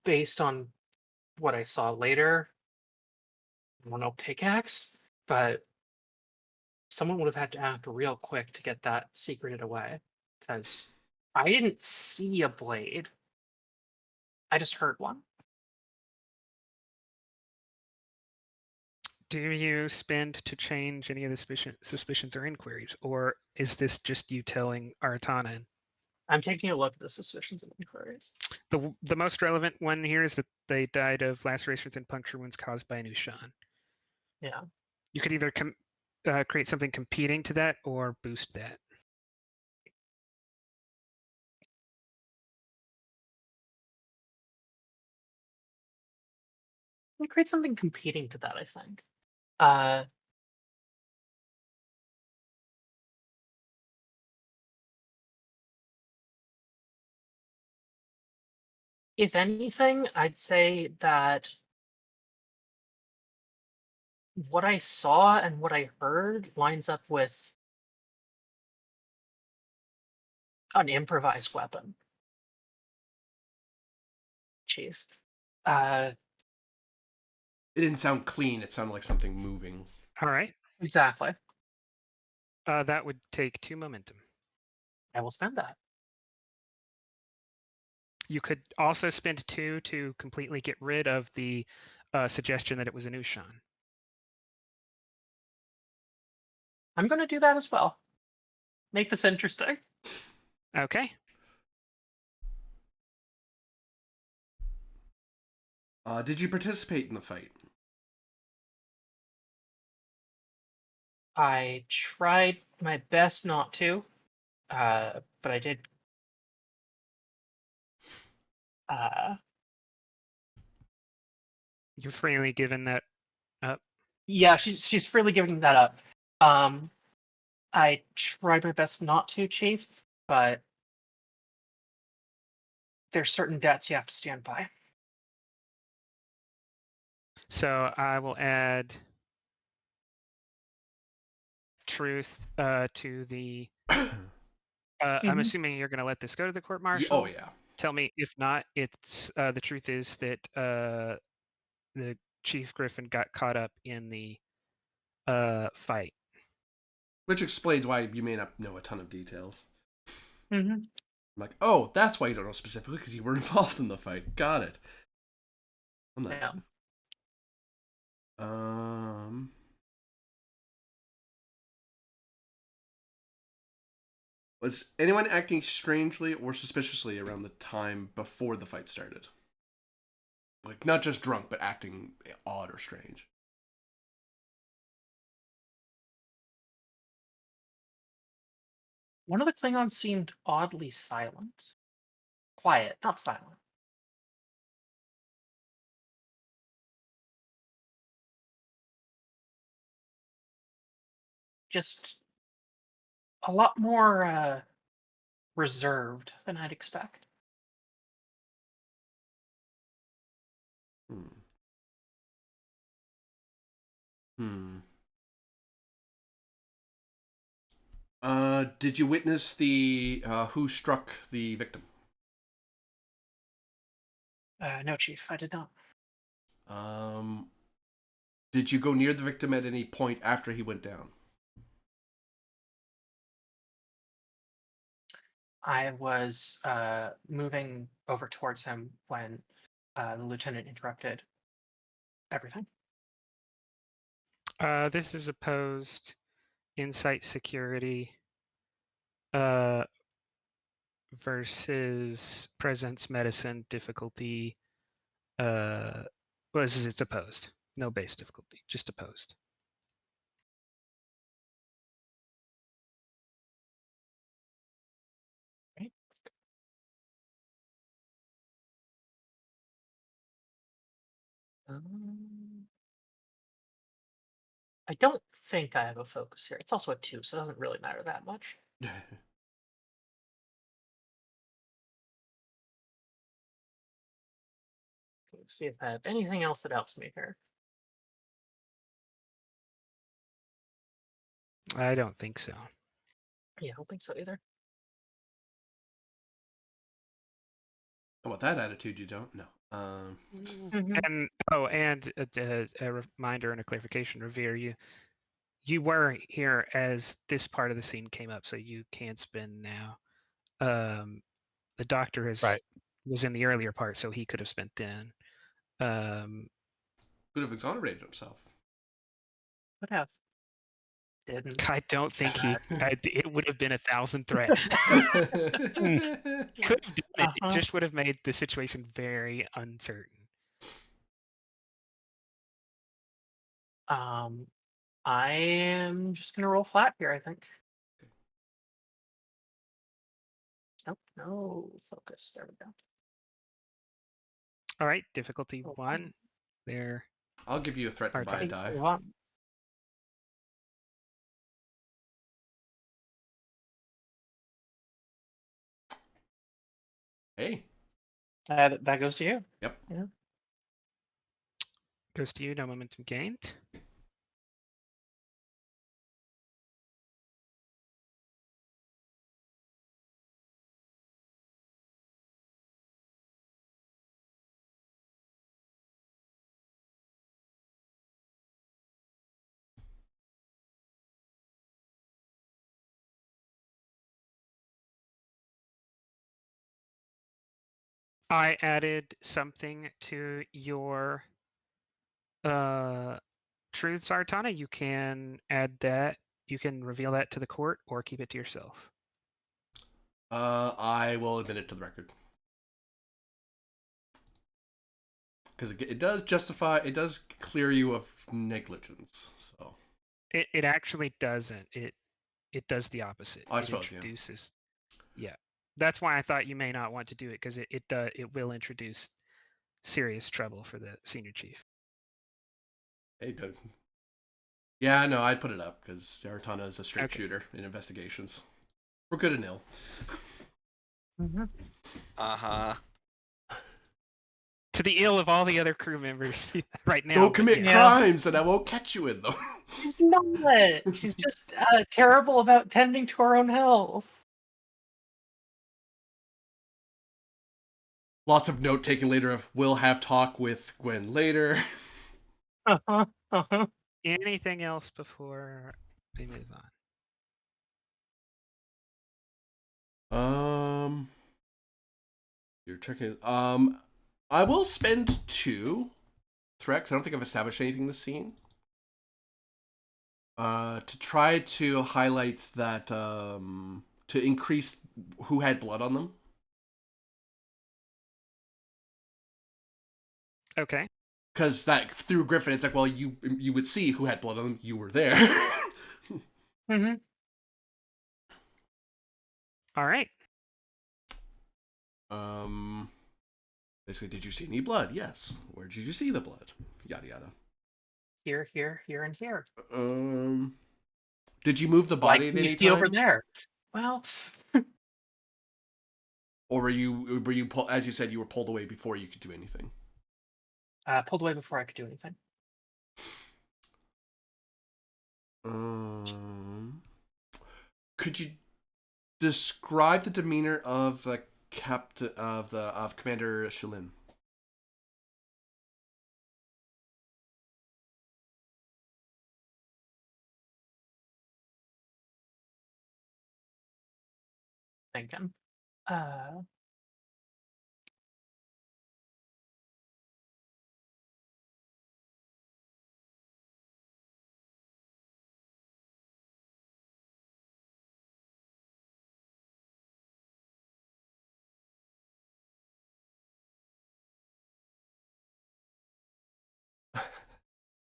Based on what I saw later. I don't know, pickaxe, but someone would have had to act real quick to get that secreted away, because I didn't see a blade. I just heard one. Do you spend to change any of the suspicions or inquiries, or is this just you telling Artana? I'm taking a look at the suspicions and inquiries. The most relevant one here is that they died of lacerations and puncture wounds caused by an Ushan. Yeah. You could either create something competing to that or boost that. We create something competing to that, I think. If anything, I'd say that what I saw and what I heard lines up with an improvised weapon. Chief. It didn't sound clean. It sounded like something moving. All right. Exactly. That would take 2 momentum. I will spend that. You could also spend 2 to completely get rid of the suggestion that it was an Ushan. I'm going to do that as well. Make this interesting. Okay. Did you participate in the fight? I tried my best not to, but I did. You're freely given that up. Yeah, she's freely giving that up. I tried my best not to, Chief, but there's certain debts you have to stand by. So I will add truth to the. I'm Mhm. assuming you're going to let this go to the court martial. Oh yeah. Tell me if not. It's the truth is that the Chief Griffin got caught up in the fight. Which explains why you may not know a ton of details. Mm-hmm. I'm like, oh, that's why you don't know specifically, because you were involved in the fight. Got it. I'm like, Yeah. Was anyone acting strangely or suspiciously around the time before the fight started? Like, not just drunk, but acting odd or strange. One of the Klingons seemed oddly silent. Quiet, not silent. Just a lot more reserved than I'd expect. Hmm. Hmm. Did you witness the who struck the victim? No, Chief, I did not. Did you go near the victim at any point after he went down? I was moving over towards him when the lieutenant interrupted everything. This is opposed insight security versus presence medicine difficulty. Well, it's opposed. No base difficulty, just opposed. Right? I don't think I have a focus here. It's also a 2, so it doesn't really matter that much. Let's see if I have anything else that helps me here. I don't think so. Yeah, I don't think so either. How about that attitude? You don't? No. Mhm. And a reminder and a clarification, Revere, you were here as this part of the scene came up, so you can spin now. The doctor was in the earlier part, so he could have spent then. Could have exonerated himself. Would have. Didn't. I don't think it would have been 1,000 threat. Could have done it. It just would have made the situation very uncertain. I am just gonna roll flat here, I think. Nope, no focus. There we go. All right, difficulty Oh, 1. There. I'll give you a threat to Our buy a time. die. One. Hey. That goes to you. Yep. Yeah. Goes to you, no momentum gained. I added something to your truths, Artana. You can add that You can reveal that to the court or keep it to yourself. I will admit it to the record. Because it does justify, it does clear you of negligence. So It actually doesn't. It does the opposite. I It suppose, yeah. introduces. Yeah. That's why I thought you may not want to do it, because it will introduce serious trouble for the senior chief. Hey, Doug. Yeah, no, I'd put it up because Aratana is a straight Okay. shooter in investigations. We're good at nil. Mhm. Uh-huh. To the ill of all the other crew members right now. Don't but commit yeah. crimes, and I won't catch you in them. She's not. She's just terrible about tending to her own health. Lots of note taken later of we'll have talk with Gwen later. Uh-huh. Uh-huh. Anything else before we move on? You're checking. I will spend 2 threats. I don't think I've established anything in this scene. To try to highlight that, to increase who had blood on them. Okay. Because that through Griffin, it's like, well, you would see who had blood on them. You were there. Mm-hmm. All right. Basically, did you see any blood? Yes. Where did you see the blood? Yada yada. Here, and here. Did you move the body Like at you any see over time? there. Well, Or were you as you said, you were pulled away before you could do anything? pulled away before I could do anything. Could you describe the demeanor of the captain of Commander Shilin? Thinking.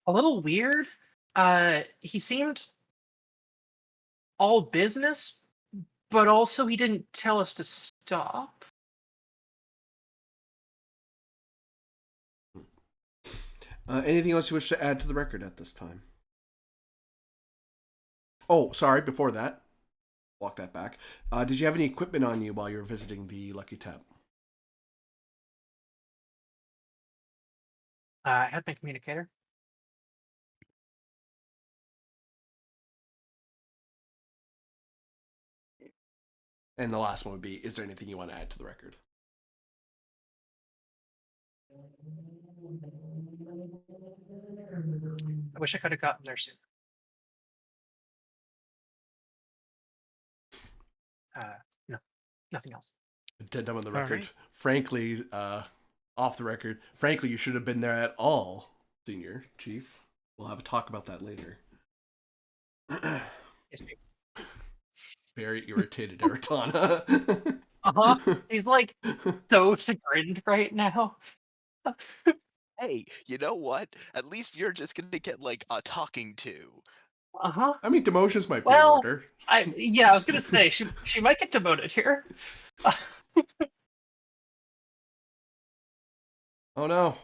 A little weird. He seemed all business, but also he didn't tell us to stop. Anything else you wish to add to the record at this time? Oh, sorry. Before that, walk that back. Did you have any equipment on you while you were visiting the Lucky Tap? I had my communicator. And the last one would be, is there anything you want to add to the record? I wish I could have gotten there sooner. No, nothing else. Addendum on the All record. right. Frankly, off the record, frankly, you should have been there at all, Senior Chief. We'll have a talk about that later. Yes, ma'am. Very irritated, Aratana. He's like so chagrined right now. Hey, you know what? At least you're just gonna get like a talking to. I mean, demotions might be in Well, order. I was gonna say she might get demoted here. Oh no.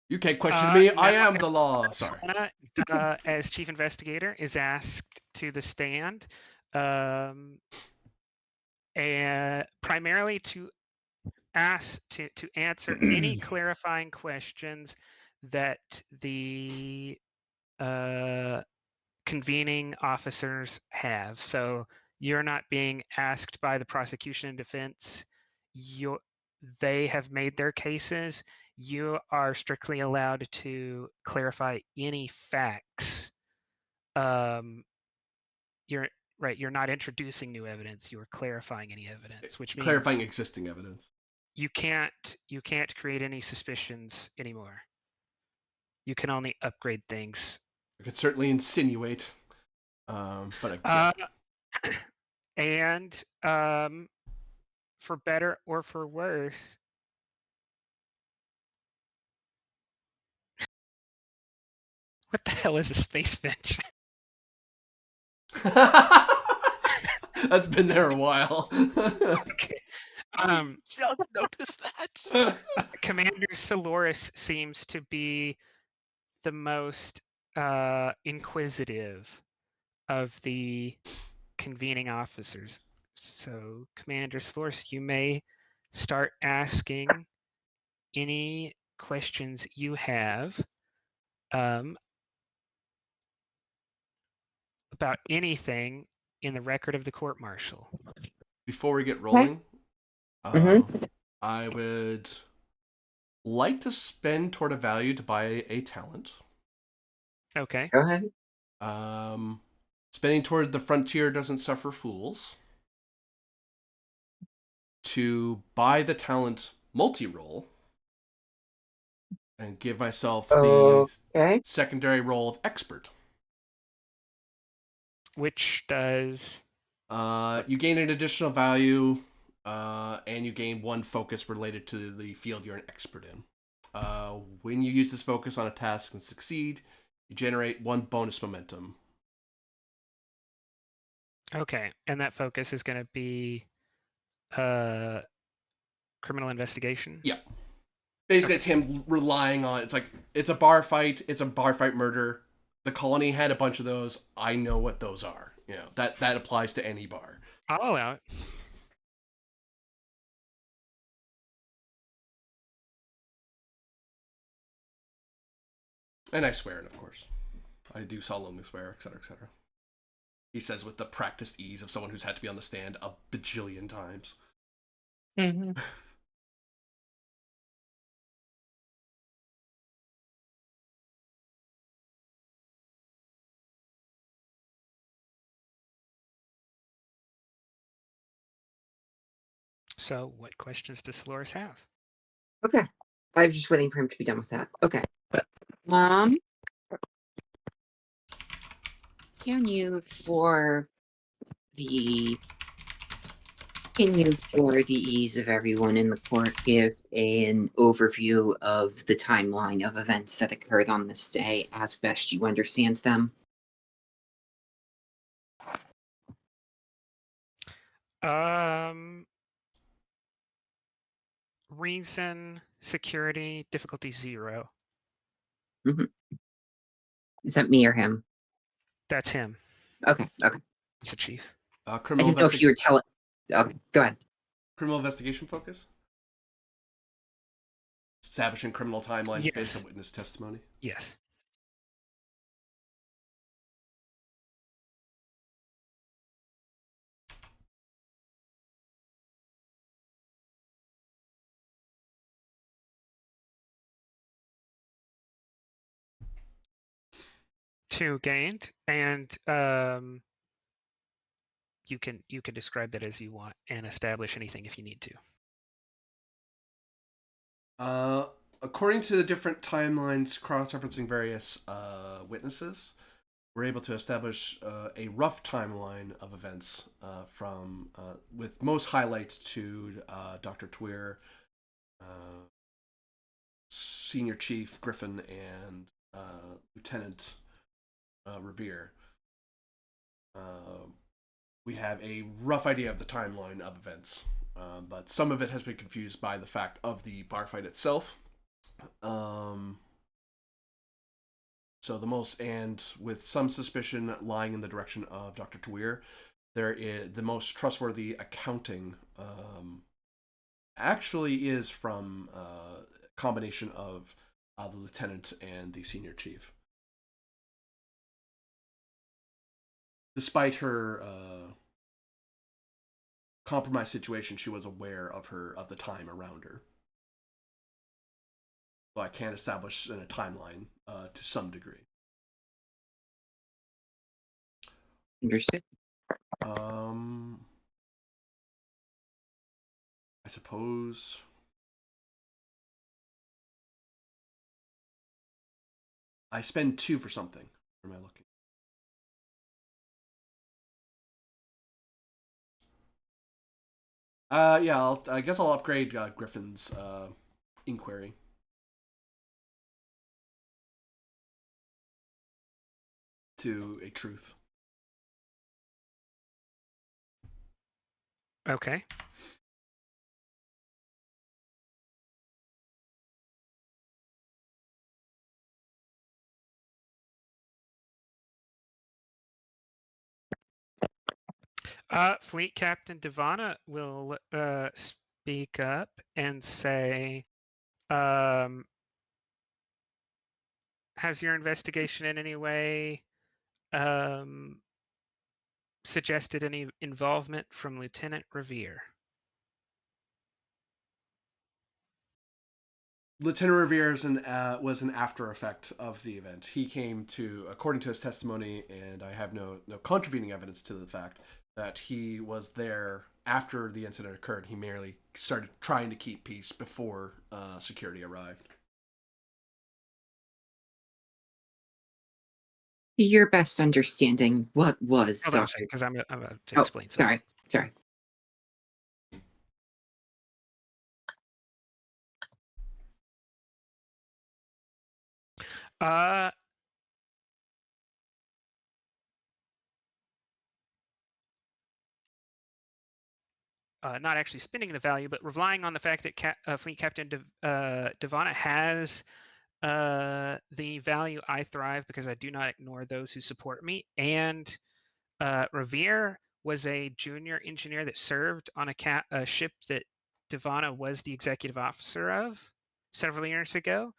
You can't question Uh, me. I no. am the law. Sorry. Anna, as chief investigator, is asked to the stand, and primarily to answer any clarifying questions that the convening officers have. So you're not being asked by the prosecution and defense. They have made their cases. You are strictly allowed to clarify any facts. You're right. You're not introducing new evidence. You are clarifying any evidence, which means Clarifying existing evidence. you can't create any suspicions anymore. You can only upgrade things. I could certainly insinuate. But Uh, and for better or for worse, what the hell is a space bench? That's been there a while. Okay. Just noticed that. Commander Soloris seems to be the most inquisitive of the convening officers. So, Commander Soloris, you may start asking any questions you have about anything in the record of the court martial. Before we get rolling, Mhm. I would like to spend toward a value to buy a talent. Okay. Go ahead. Spending toward the frontier doesn't suffer fools. To buy the talent multi-roll and give myself the Okay. secondary role of expert. Which does. You gain an additional value, and you gain one focus related to the field you're an expert in. When you use this focus on a task and succeed, you generate one bonus momentum. Okay, and that focus is going to be criminal investigation? Yeah. Basically, Okay. it's him relying on, it's like, it's a bar fight murder. The colony had a bunch of those. I know what those are. You know, that applies to any bar. I'll allow it. And I swear it, of course. I do solemnly swear, etc., etc. He says with the practiced ease of someone who's had to be on the stand a bajillion times. Mm-hmm. So, what questions does Soloris have? Okay. I'm just waiting for him to be done with that. Okay. Can you for the ease of everyone in the court give an overview of the timeline of events that occurred on this day as best you understand them? Reason, security, difficulty 0. Is that me or him? That's him. Okay. It's a chief. I Criminal didn't know if you were telling. Okay, go ahead. Criminal investigation focus? Establishing criminal timelines based on Yes. witness testimony? Yes. Two gained, and you can describe that as you want and establish anything if you need to. According to the different timelines cross-referencing various witnesses, we're able to establish a rough timeline of events from with most highlights to Dr. Tweer, Senior Chief Griffin, and Lieutenant Revere. We have a rough idea of the timeline of events, but some of it has been confused by the fact of the bar fight itself. So the most, and with some suspicion lying in the direction of Dr. Tweer, there is the most trustworthy accounting actually is from a combination of the lieutenant and the senior chief. Despite her compromised situation, she was aware of the time around her. So I can establish in a timeline to some degree. Understood. I suppose I spend 2 for something. Where am I looking? Yeah, I guess I'll upgrade Griffin's inquiry. To a truth. Okay. Fleet Captain Devana will speak up and say, has your investigation in any way suggested any involvement from Lieutenant Revere? Lieutenant Revere was an after effect of the event. He came to, according to his testimony, and I have no contravening evidence to the fact that he was there after the incident occurred. He merely started trying to keep peace before security arrived. Your best understanding, what was Hold on a Dr. second, because I'm about to Oh, explain something. sorry. Not actually spending the value, but relying on the fact that Fleet Captain Devana has the value I thrive because I do not ignore those who support me. And Revere was a junior engineer that served on a ship that Devana was the executive officer of several years ago.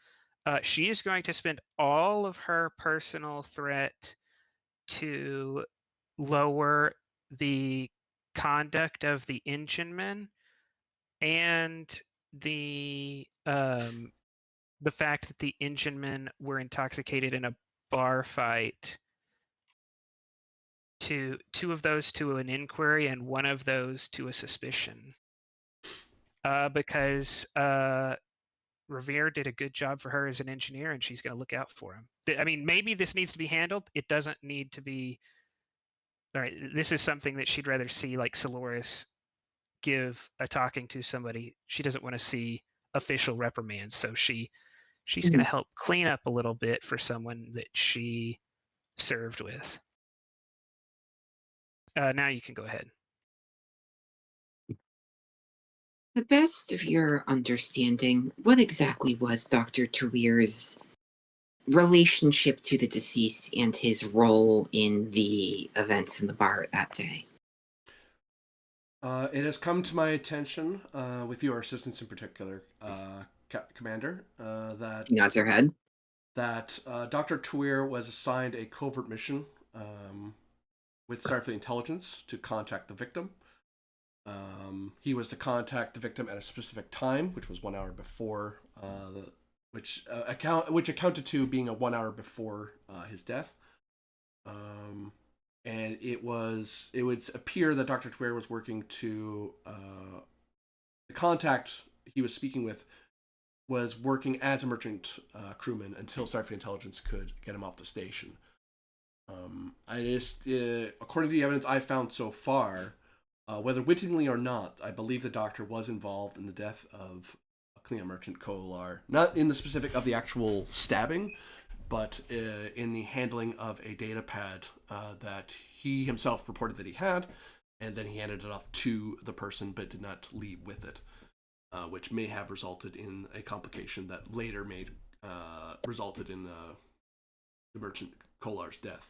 She is going to spend all of her personal threat to lower the conduct of the enginemen and the fact that the enginemen were intoxicated in a bar fight, to two of those to an inquiry and one of those to a suspicion. Because Revere did a good job for her as an engineer, and she's going to look out for him. I mean, maybe this needs to be handled. It doesn't need to be. All right, this is something that she'd rather see, like Soloris give a talking to somebody. She doesn't want to see official reprimands, so she's going to help clean up a little bit for someone that she served with. Now you can go ahead. The best of your understanding, what exactly was Dr. Tarir's relationship to the deceased and his role in the events in the bar that day? It has come to my attention, with your assistance in particular, Commander, She nods her head. that Dr. Tuir was assigned a covert mission with Starfleet Intelligence to contact the victim. He was to contact the victim at a specific time, which was 1 hour before which accounted to being a 1 hour before his death. And it would appear that Dr. Tuir was working to the contact he was speaking with was working as a merchant crewman until Starfleet Intelligence could get him off the station. According to the evidence I found so far, whether wittingly or not, I believe the doctor was involved in the death of a Klingon merchant Kolar. Not in the specific of the actual stabbing, but in the handling of a data pad that he himself reported that he had, and then he handed it off to the person but did not leave with it, which may have resulted in a complication that later resulted in the merchant Kolar's death.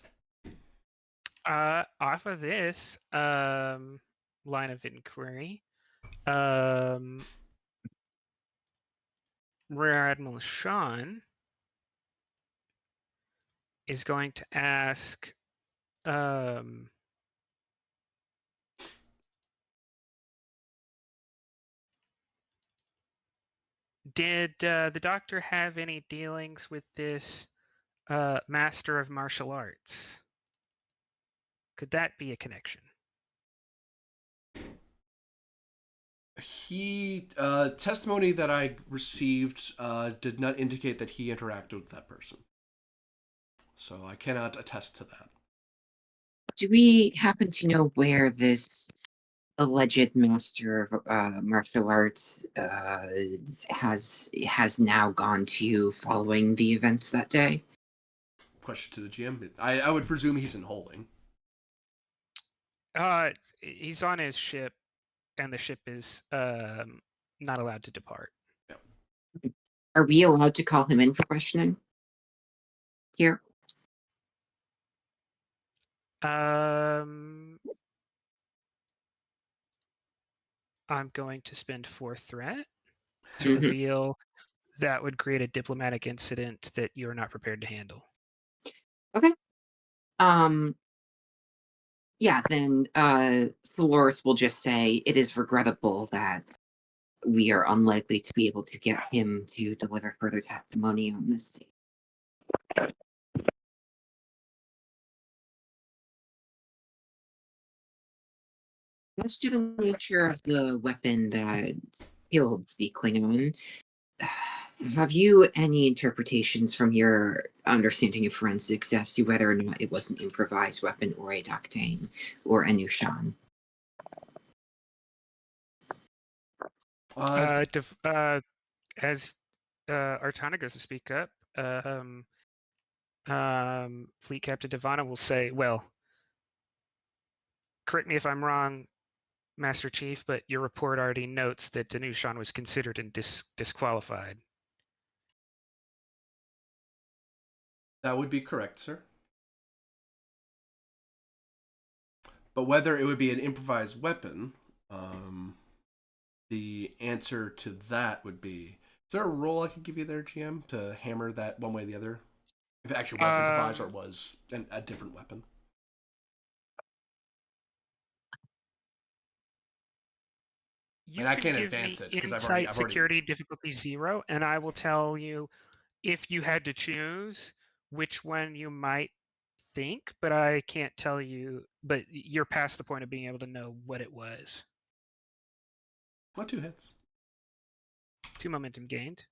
Off of this line of inquiry, Rear Admiral Sean is going to ask, did the doctor have any dealings with this master of martial arts? Could that be a connection? Testimony that I received did not indicate that he interacted with that person, so I cannot attest to that. Do we happen to know where this alleged master of martial arts has now gone to following the events that day? Question to the GM. I would presume he's in holding. He's on his ship, and the ship is not allowed to depart. Are we allowed to call him in for questioning here? I'm going to spend 4 threat to Mhm. reveal that would create a diplomatic incident that you're not prepared to handle. Yeah, then Dolores will just say it is regrettable that we are unlikely to be able to get him to deliver further testimony on this. As to the nature of the weapon that killed the Klingon, have you any interpretations from your understanding of forensics as to whether or not it was an improvised weapon or a Doctane or a Nushan? As Artana goes to speak up, Fleet Captain Devana will say, well, correct me if I'm wrong, Master Chief, but your report already notes that Danushan was considered and disqualified. That would be correct, sir. But whether it would be an improvised weapon, the answer to that would be: is there a role I could give you there, GM, to hammer that one way or the other? If it actually was improvised or was a different weapon? You I can can't give advance me it because I've insight already. security difficulty 0, and I will tell you if you had to choose which one you might think, but I can't tell you. But you're past the point of being able to know what it was. What 2 hits? 2 momentum gained.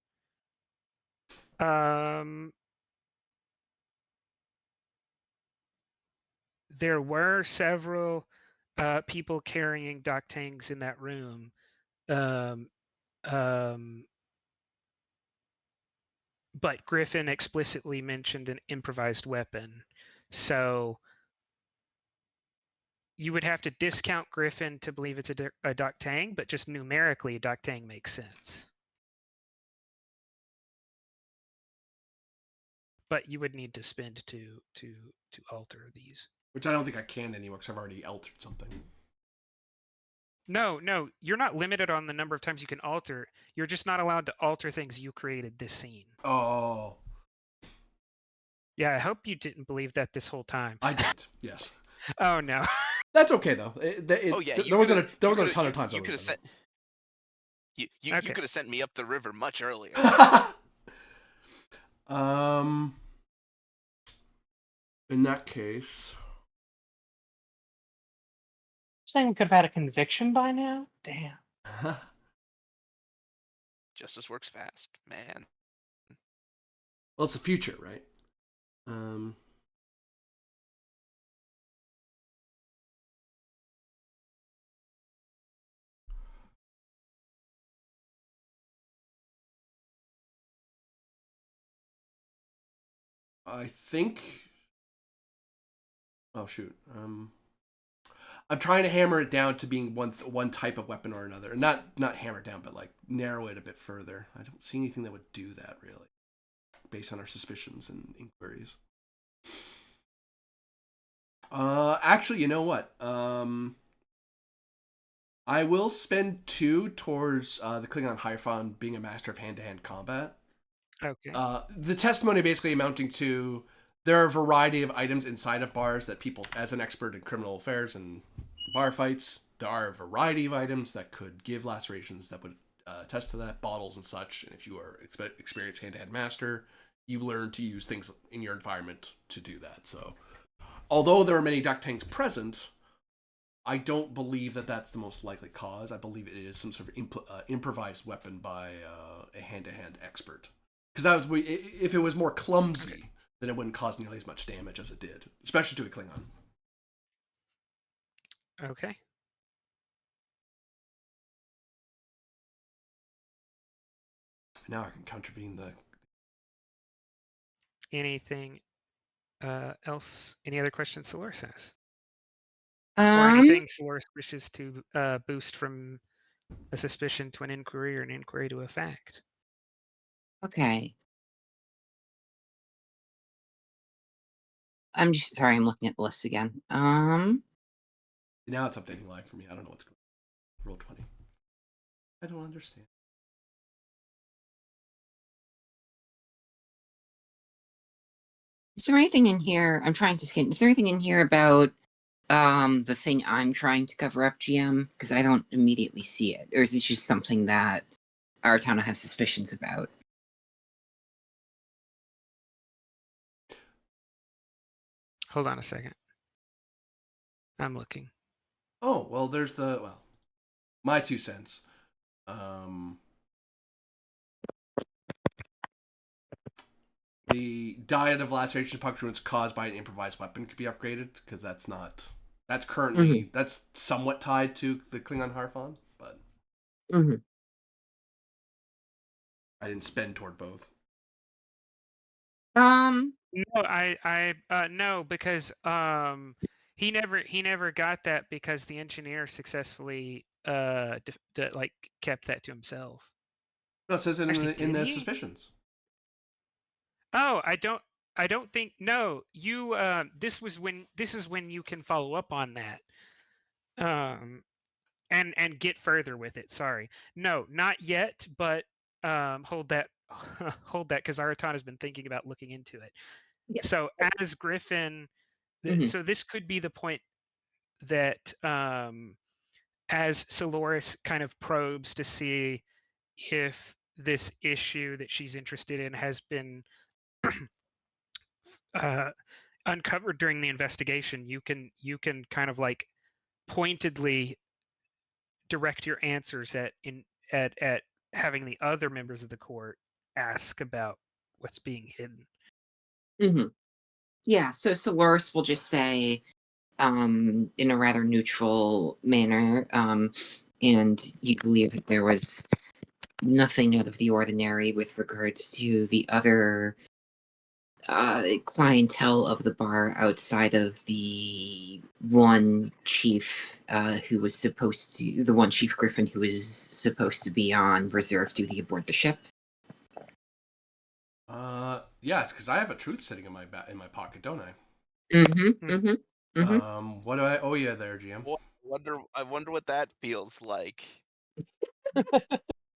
There were several people carrying Doctangs in that room. But Griffin explicitly mentioned an improvised weapon. So you would have to discount Griffin to believe it's a Doctang, but just numerically, Doctang makes sense. But you would need to spend to alter these. Which I don't think I can anymore because I've already altered something. No, you're not limited on the number of times you can alter. You're just not allowed to alter things you created this scene. Oh. Yeah, I hope you didn't believe that this whole time. I did, yes. Oh no. That's okay though. There wasn't a ton of times you could have sent you Okay. could have sent me up the river much earlier. In that case, Saying we could have had a conviction by now? Damn. Justice works fast, man. well, it's the future, right? I think. Oh shoot. I'm trying to hammer it down to being one type of weapon or another. Not hammer it down, but like narrow it a bit further. I don't see anything that would do that really, based on our suspicions and inquiries. Actually, you know what? I will spend 2 towards the Klingon Hierophant being a master of hand-to-hand combat. Okay. The testimony basically amounting to there are a variety of items inside of bars that people, as an expert in criminal affairs and bar fights, there are a variety of items that could give lacerations that would attest to that, bottles and such. And if you are experienced hand-to-hand master, you learn to use things in your environment to do that. So, although there are many Doctangs present, I don't believe that that's the most likely cause. I believe it is some sort of improvised weapon by a hand-to-hand expert. Because that was if it was more clumsy, then it wouldn't cause nearly as much damage as it did, especially to a Klingon. Okay. Now I can contravene the. Anything else? Any other questions Solaris has? Um, Or anything Solaris wishes to boost from a suspicion to an inquiry or an inquiry to a fact? okay. I'm just sorry, I'm looking at the list again. Now it's updating live for me. I don't know what's going on. Roll 20. I don't understand. Is there anything in here? I'm trying to scan. Is there anything in here about the thing I'm trying to cover up, GM? Because I don't immediately see it. Or is it just something that Aratana has suspicions about? Hold on a second. I'm looking. Oh, well, there's my 2 cents. The diet of laceration and puncture wounds caused by an improvised weapon could be upgraded, because that's currently, that's somewhat tied to the Klingon Harfon, but I didn't spend toward both. No, no, because he never got that because the engineer successfully like kept that to himself. No, it says it Actually, in did the he? suspicions. Oh, I don't think. No, you. This is when you can follow up on that. And get further with it. Sorry. No, not yet. But hold that, hold that, because Aratana has been thinking about looking into it. Yeah. So as Griffin, so this could be the point that as Solaris kind of probes to see if this issue that she's interested in has been uncovered during the investigation, you can kind of like pointedly direct your answers at having the other members of the court ask about what's being hidden. Yeah, so Solaris will just say, in a rather neutral manner, and you believe that there was nothing out of the ordinary with regards to the other clientele of the bar outside of the one chief who was supposed to, the one Chief Griffin who was supposed to be on reserve duty aboard the ship. Yeah, it's because I have a truth sitting in my pocket, don't I? What do I owe you there, GM? I wonder what that feels like.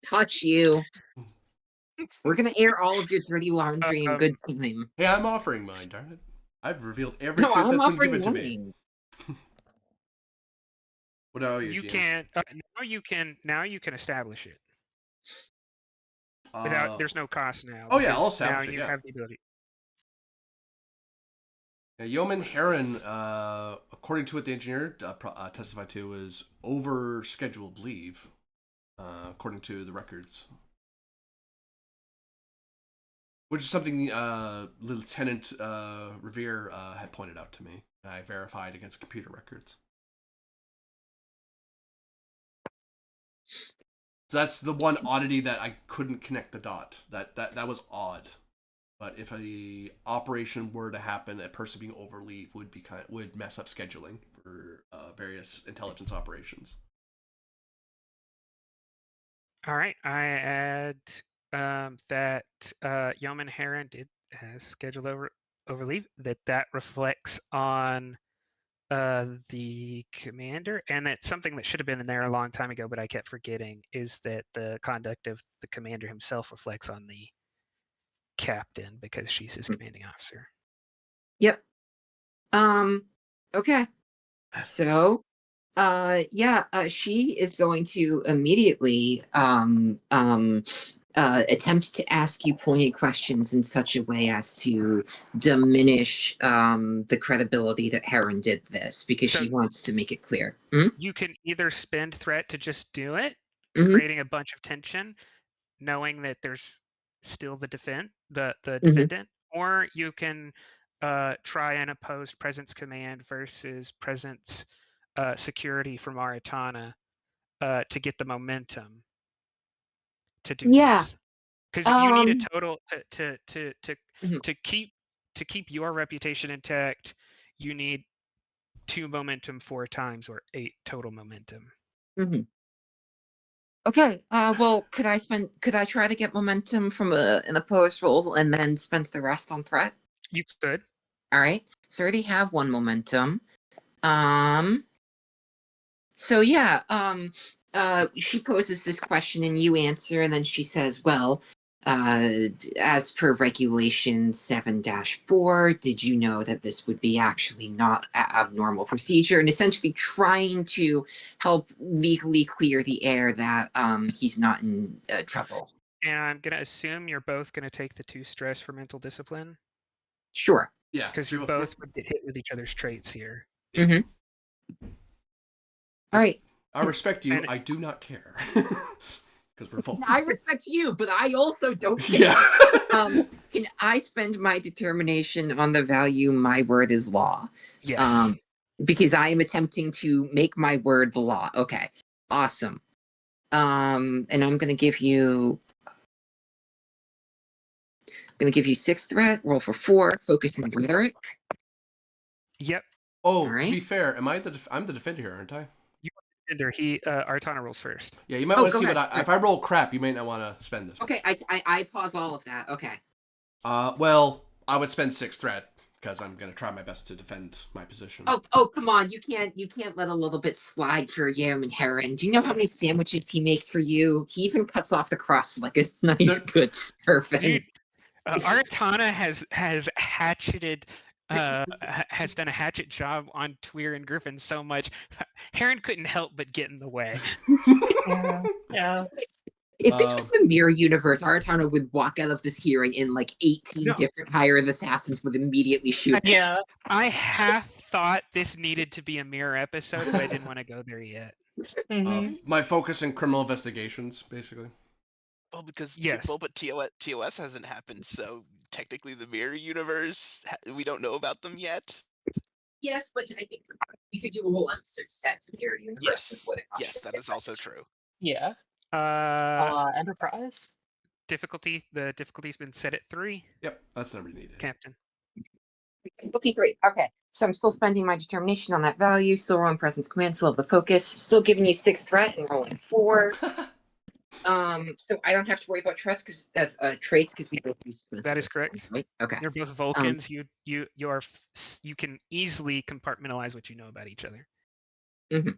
Touch you. We're gonna air all of your dirty laundry in good time. Hey, I'm offering mine, darn it. I've revealed every No, truth I'm that's been offering given to mine. me. What do I owe you, You GM? can now you can establish it without. There's no cost now. Oh yeah, I'll because now establish it. you Yeah. have the ability. Yeoman Heron, according to what the engineer testified to, was over scheduled leave, according to the records. Which is something Lieutenant Revere had pointed out to me. I verified against computer records. So that's the one oddity that I couldn't connect the dot. That was odd. But if a operation were to happen, a person being over leave would mess up scheduling for various intelligence operations. All right, I add that Yeoman Heron has scheduled over leave. That reflects on the commander, and that's something that should have been in there a long time ago, but I kept forgetting, is that the conduct of the commander himself reflects on the captain because she's his commanding officer. Yep. Okay. So, she is going to immediately attempt to ask you pointed questions in such a way as to diminish the credibility that Heron did this, because So she wants to make it clear. you can either spend threat to just do it, Mhm. creating a bunch of tension, knowing that there's still the defendant, or you can try and oppose presence command versus presence security from Aratana to get the momentum to do Yeah. this. Because if you need a Um, total Mhm. to keep your reputation intact, you need 2 momentum 4 times or 8 total momentum. Okay. Well, could I try to get momentum from an opposed roll and then spend the rest on threat? You could. All right. So I already have 1 momentum. So yeah, she poses this question and you answer, and then she says, well, as per regulation 7-4, did you know that this would be actually not abnormal procedure? And essentially trying to help legally clear the air that he's not in trouble. And I'm gonna assume you're both gonna take the 2 stress for mental discipline. Sure. Yeah. Because you both would get hit with each other's traits here. Mm-hmm. All right. I respect you. And- I do not care. Because we're full. I respect you, but I also don't care. Yeah. Can I spend my determination on the value my word is law? Yes. Because I am attempting to make my word the law. Okay. Awesome. And I'm gonna give you 6 threat, roll for 4, focus on rhetoric. Yep. Oh, All right. to be fair, I'm the defender here, aren't I? You are the defender. He Artana rolls first. Yeah, you might Oh, want to go see ahead. what if I roll crap, you might not want to spend this. Okay, I pause all of that. Okay. Well, I would spend 6 threat because I'm gonna try my best to defend my position. Oh, come on! You can't let a little bit slide for Yam and Heron. Do you know how many sandwiches he makes for you? He even cuts off the crust like a nice, good servant. Dude, Artana has hatcheted has done a hatchet job on Tweer and Griffin so much. Heron couldn't help but get in the way. Yeah. If this was the mirror universe, Aratana would walk out of this hearing and like 18 No. different hired assassins would immediately shoot him. Yeah. I half thought this needed to be a mirror episode, but I didn't want to go there yet. Mhm. My focus in criminal investigations, basically. Well, because Yes. but TOS hasn't happened, so technically the mirror universe, we don't know about them yet. Yes, but I think we could do a whole episode set to mirror universe. Yes, that is also true. Yeah. Enterprise. The difficulty's been set at 3, Yep, that's never needed. Captain. Okay, great. Okay, so I'm still spending my determination on that value. Still rolling presence command. Still have the focus. Still giving you 6 threat and rolling 4. So I don't have to worry about traits because we both use. That is correct. Right? Okay. You're both Vulcans. You can easily compartmentalize what you know about each other. Mm-hmm.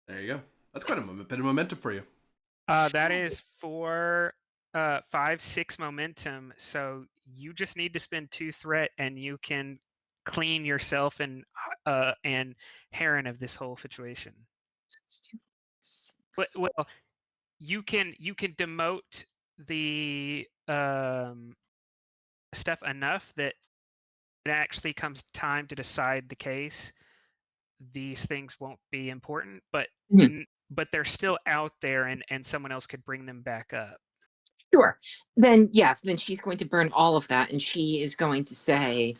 There you go. That's quite a bit of momentum for you. That is for 5, 6 momentum. So you just need to spend 2 threat, and you can clean yourself and Heron of this whole situation. But well, you can demote the stuff enough that it actually comes time to decide the case. These things won't be important, but but they're still out there, and someone else could bring them back up. Sure. Then yes, then she's going to burn all of that, and she is going to say,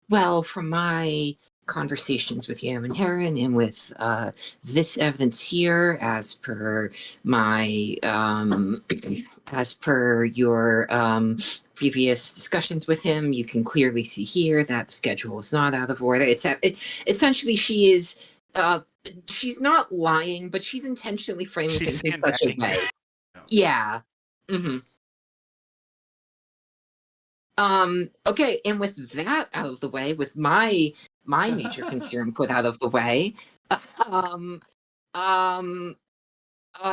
well, from my conversations with Yam and Heron and with this evidence here, as per my as per your previous discussions with him, you can clearly see here that the schedule is not out of order. Essentially she is she's not lying, but she's intentionally framing She's things in such a sandbagging. way. Yeah. Mm-hmm. Okay, and with that out of the way, with my major concern put out of the way,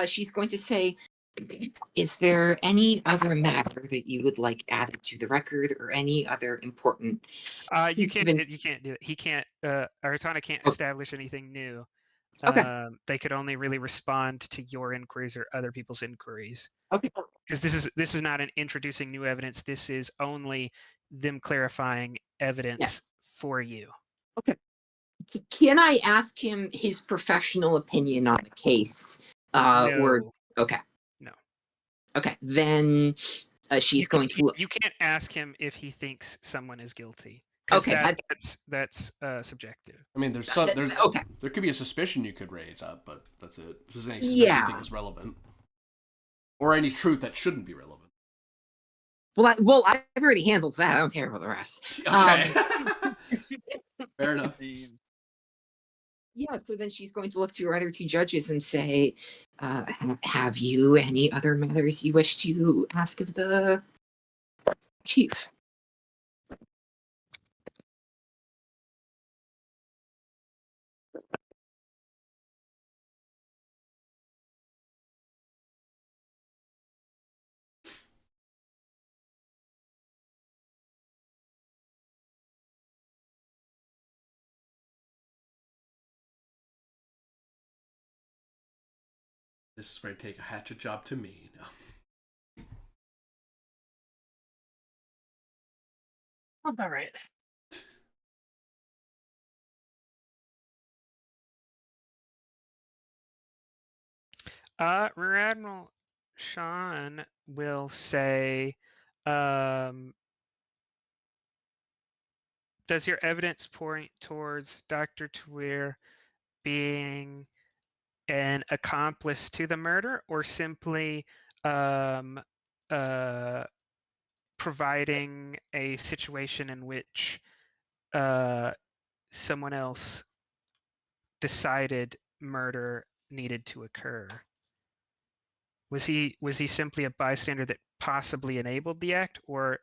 she's going to say, is there any other matter that you would like added to the record or any other important? You can't do that. He can't. Aratana can't establish anything new. Okay. They could only really respond to your inquiries or other people's inquiries. Okay. Because this is not an introducing new evidence. This is only them clarifying evidence for you. Okay. Can I ask him his professional opinion on the case? No. Or okay. No. Okay, then she's going to. You can't ask him if he thinks someone is guilty. Okay, that's subjective. I mean, there's okay. There could be a suspicion you could raise up, but that's it. If there's any suspicion you think is relevant. or any truth that shouldn't be relevant. Well, I've already handled that. I don't care about the rest. Okay. Fair enough. Yeah, so then she's going to look to her other two judges and say, have you any other matters you wish to ask of the chief? This is where I take a hatchet job to me. No. All right. Rear Admiral Sean will say, does your evidence point towards Dr. Tweer being an accomplice to the murder, or simply providing a situation in which someone else decided murder needed to occur? Was he simply a bystander that possibly enabled the act, or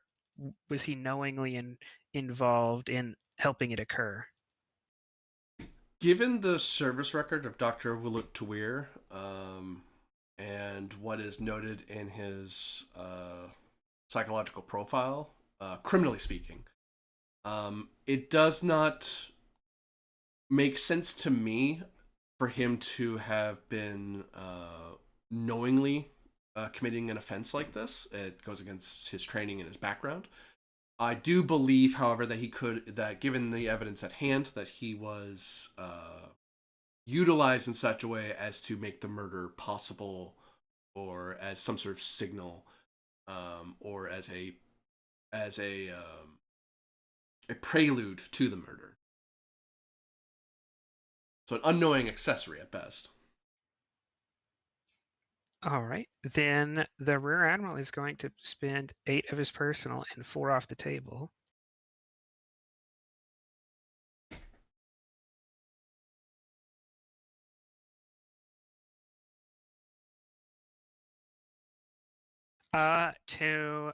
was he knowingly involved in helping it occur? Given the service record of Dr. Willett Tweer, and what is noted in his psychological profile, criminally speaking, it does not make sense to me for him to have been knowingly committing an offense like this. It goes against his training and his background. I do believe, however, that given the evidence at hand, that he was utilized in such a way as to make the murder possible, or as some sort of signal, or as a prelude to the murder. So an unknowing accessory at best. All right, then the Rear Admiral is going to spend 8 of his personal and 4 off the table. To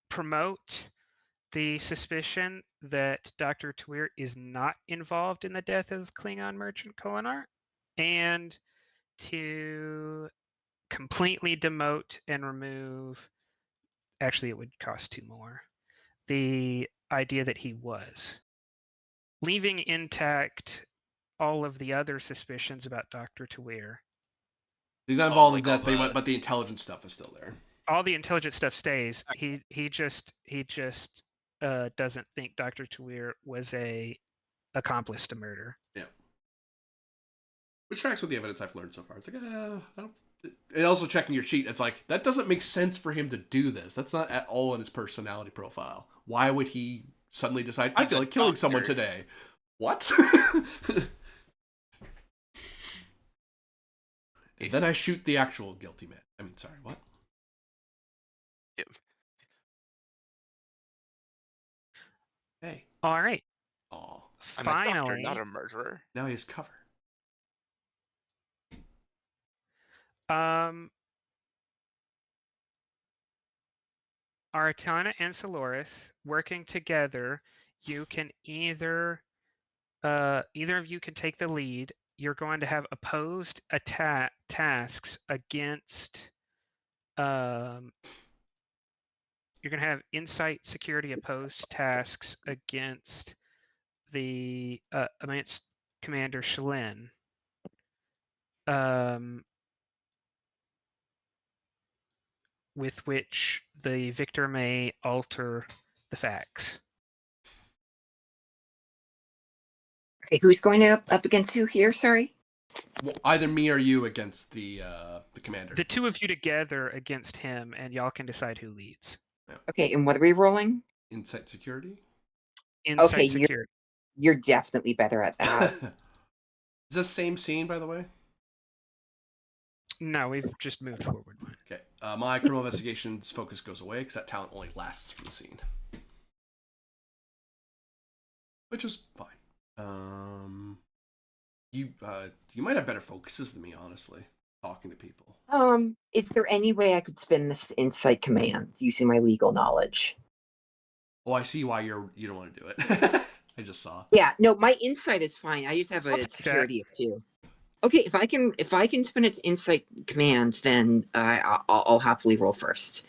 promote the suspicion that Dr. Tweer is not involved in the death of Klingon merchant Kolinar, and to completely demote and remove, actually it would cost 2 more, the idea that he was, leaving intact all of the other suspicions about Dr. Tweer. He's not involved in like death, but the intelligence stuff is still there. All the intelligent stuff stays. He just doesn't think Dr. Tweer was a accomplice to murder. Yeah. Which tracks with the evidence I've learned so far. It's like, I don't. And also checking your sheet, it's like, that doesn't make sense for him to do this. That's not at all in his personality profile. Why would he suddenly decide, I feel like killing someone today? What? And then I shoot the actual guilty man. I mean, sorry, what? Yep. Hey. All right. Aw. I'm a doctor, Finally, not a murderer. Now he has cover. Artana and Soloris working together, you can either of you can take the lead. You're going to have opposed attack tasks against you're going to have insight security opposed tasks against the against Commander Shalin. With which the victor may alter the facts. Okay, who's going up against who here? Sorry. Well, either me or you against the commander. The 2 of you together against him, and y'all can decide who leads. Okay, and what are we rolling? Insight security? Insight Okay, security. You're definitely better at that. Is this same scene, by the way? No, we've just moved forward one. Okay. my criminal investigations focus goes away because that talent only lasts for the scene, which is fine. You might have better focuses than me, honestly. Talking to people. Is there any way I could spin this insight command using my legal knowledge? Oh, I see why you don't want to do it. I just saw. Yeah, no, my insight is fine. I just have I'll a take security of 2. Okay, if I can spin its insight command, then I'll happily roll first.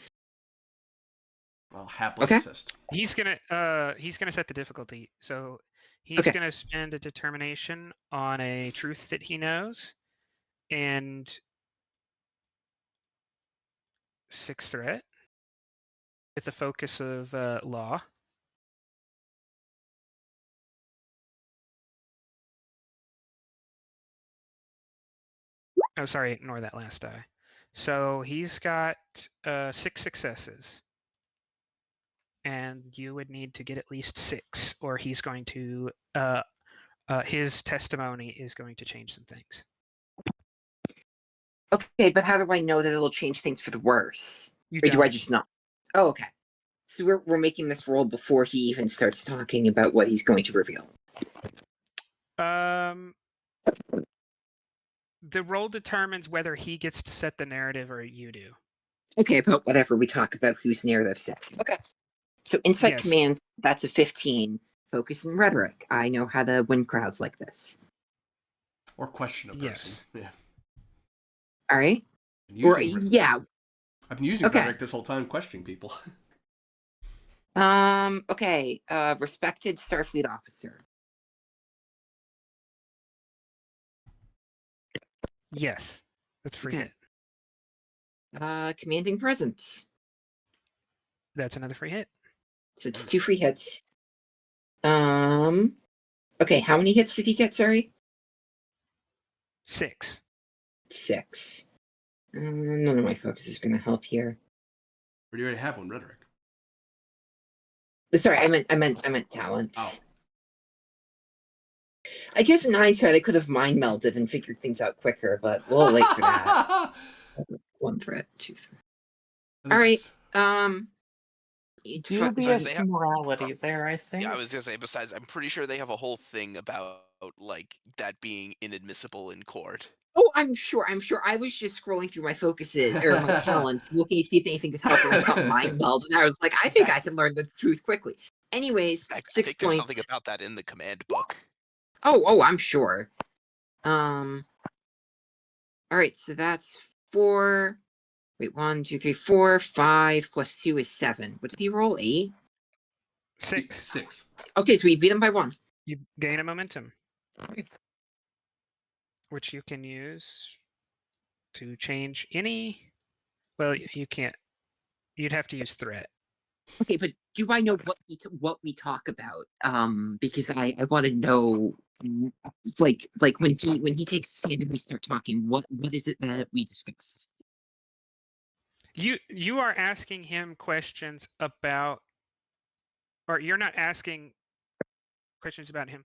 I'll happily Okay. assist. He's gonna set the difficulty. So he's Okay. gonna spend a determination on a truth that he knows, and 6 threat with the focus of law. Oh, sorry, ignore that last die. So he's got 6 successes. And you would need to get at least 6, or he's going to his testimony is going to change some things. Okay, but how do I know that it'll change things for the worse? You Or do I don't. just not? Oh, okay. So we're making this roll before he even starts talking about what he's going to reveal. The roll determines whether he gets to set the narrative or you do. Okay, but whatever, we talk about whose narrative six. Okay. So insight Yes. command, that's a 15. Focus and rhetoric. I know how to win crowds like this. Or question a person. Yes. Yeah. All right. I've been using Okay. rhetoric this whole time, questioning people. Okay. Respected Starfleet officer. Yes. That's a free Okay. hit. Commanding presence. That's another free hit. So it's 2 free hits. Okay, how many hits did he get, sorry? 6. 6. None of my focus is going to help here. Or do you already have one, rhetoric? Sorry, I meant talents. Oh. I guess in hindsight, I could have mind melded and figured things out quicker, but we'll wait for that. 1 threat, 2 threat. All right. Dubious they have- morality there, I think. Yeah, I was gonna say. Besides, I'm pretty sure they have a whole thing about like that being inadmissible in court. Oh, I'm sure. I was just scrolling through my focuses or my talents, looking to see if anything could help. And I saw mind meld, and I was like, I think I can learn the truth quickly. Anyways, I 6 think there's points. something about that in the command book. Oh, I'm sure. All right, so that's 4. Wait, 1, 2, 3, 4, 5 plus 2 is 7. What did he roll? 8? 6. 6. Okay, so we beat him by 1. You gain a momentum, which you can use to change any. Well, you can't. You'd have to use threat. Okay, but do I know what we talk about? Because I want to know, like when he takes a stand and we start talking, what is it that we discuss? You are asking him questions about, or you're not asking questions about him.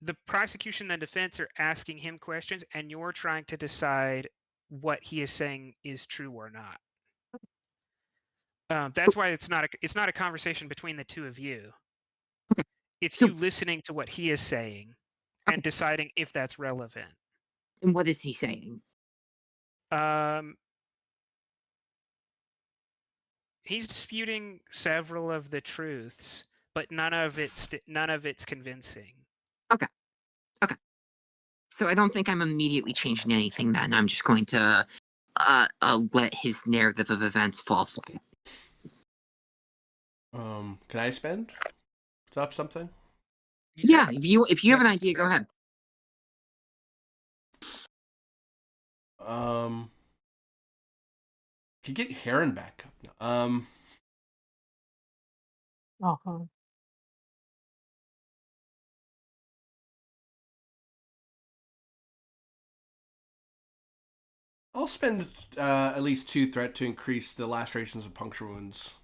The prosecution and defense are asking him questions, and you're trying to decide what he is saying is true or not. That's why it's not a conversation between the two of you. It's So- you listening to what he is saying and deciding if that's relevant. And what is he saying? He's disputing several of the truths, but none of it's convincing. Okay. So I don't think I'm immediately changing anything. Then I'm just going to let his narrative of events fall flat. Can I spend? Up something? Yeah, if you have an idea, go ahead. Could get Heron back up. Uh-huh. I'll spend at least 2 threat to increase the lacerations of puncture wounds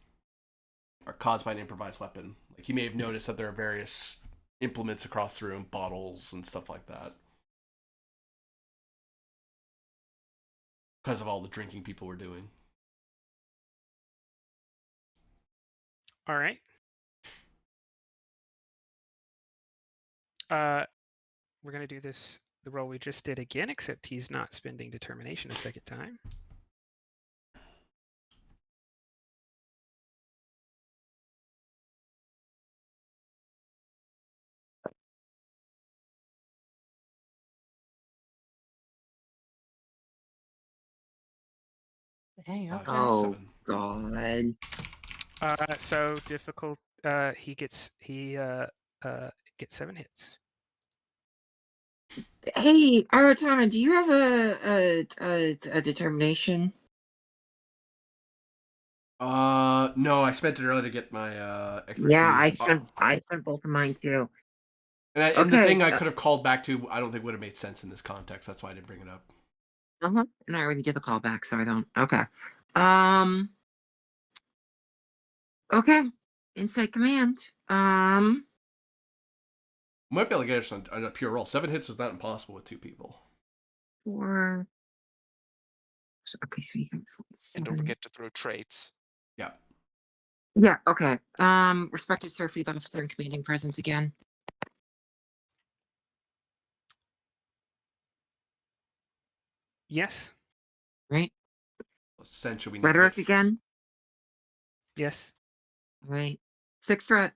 are caused by an improvised weapon. Like, he may have noticed that there are various implements across the room, bottles and stuff like that, because of all the drinking people were doing. All right. We're gonna do this the roll we just did again, except he's not spending determination a second time. Hey, okay. Oh 7. God. So difficult. He gets 7 hits. Hey, Aratana, do you have a determination? No, I spent it earlier to get my expertise. Yeah, I spent both of mine too. And the Okay, thing I could have called back to, I don't think would have made sense in this context. That's why I didn't bring it up. And I already did the call back, so I don't. Okay. Okay. Insight command. We might be able to get us on a pure roll. 7 hits is not impossible with 2 people. 4. Okay, so you have And don't 7. forget to throw traits. Yeah. Yeah. Okay. Respected Surfleet officer and commanding presence again. Yes. Right. Essentially, we need Rhetoric to get again. Yes. Right. 6 threat.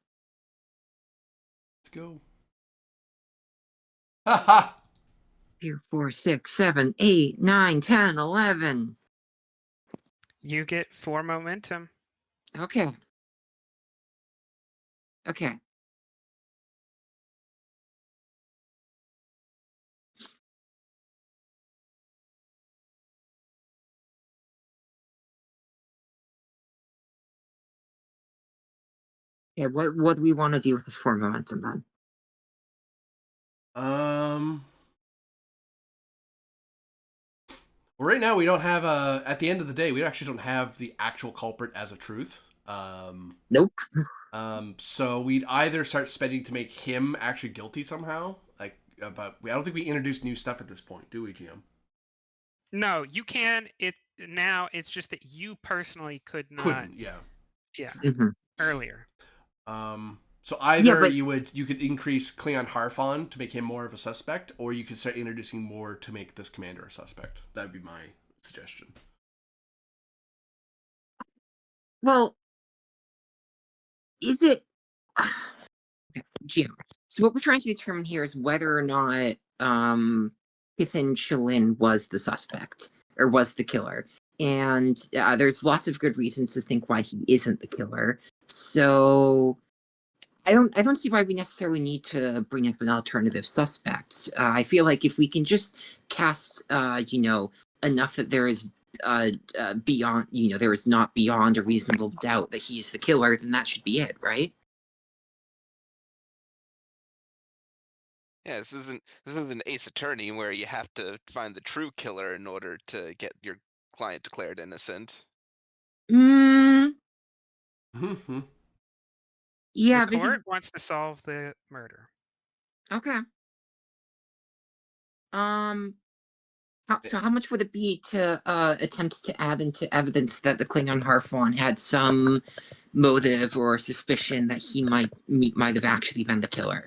Let's go. Ha 2, 4, 6, 7, 8, 9, 10, 11. You get 4 momentum. Okay. Okay. Yeah, what do we want to do with this 4 momentum then? Well, right now we don't have at the end of the day, we actually don't have the actual culprit as a truth. Nope. So we'd either start spending to make him actually guilty somehow, like, but I don't think we introduced new stuff at this point, do we, GM? No, you can. Now it's just that you personally could not. Couldn't, yeah. Yeah. Mm-hmm. Earlier. So either but- you could increase Cleon Harfon to make him more of a suspect, or you could start introducing more to make this commander a suspect. That would be my suggestion. Well, is it Jim? So what we're trying to determine here is whether or not Kithan Chilin was the suspect or was the killer. And there's lots of good reasons to think why he isn't the killer. So I don't see why we necessarily need to bring up an alternative suspect. I feel like if we can just cast enough that there is beyond there is not beyond a reasonable doubt that he's the killer, then that should be it, right? Yeah, this isn't an Ace Attorney where you have to find the true killer in order to get your client declared innocent. Yeah, The but court wants to solve the murder. okay. How much would it be to attempt to add into evidence that the Klingon Harfon had some motive or suspicion that he might have actually been the killer?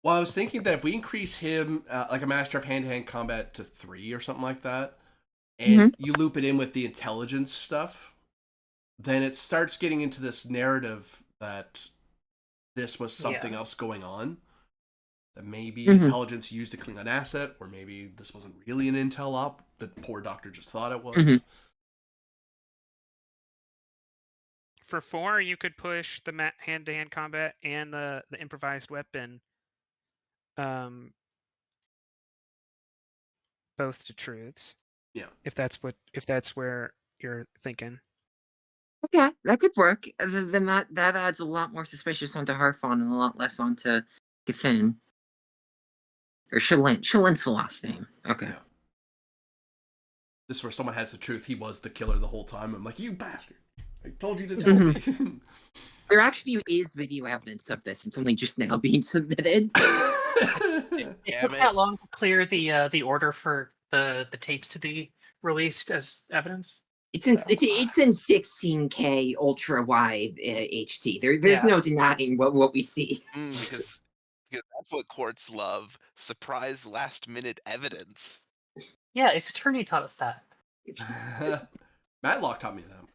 Well, I was thinking that if we increase him, like a Master of Hand-to-Hand Combat to 3 or something like that, and you loop it in with the intelligence stuff, then it starts getting into this narrative that this was something else going on. That maybe intelligence used a Klingon asset, or maybe this wasn't really an intel op. The poor doctor just thought it was. For 4, you could push the hand-to-hand combat and the improvised weapon, both to truths. Yeah. If that's where you're thinking. Okay, that could work. Then that adds a lot more suspicious onto Harfon and a lot less onto Kithin. Or Shalin. Shalin's the last name. Okay. Yeah. This is where someone has the truth. He was the killer the whole time. I'm like, you bastard. I told you to tell me. There actually is video evidence of this. It's only just now being submitted. It took that long to clear the order for the tapes to be released as evidence. It's in So, it's in 16K ultra wide HD. There's Yeah. no denying what we see. Because that's what courts love. Surprise last minute evidence. Yeah, Ace Attorney taught us that. Matlock taught me that.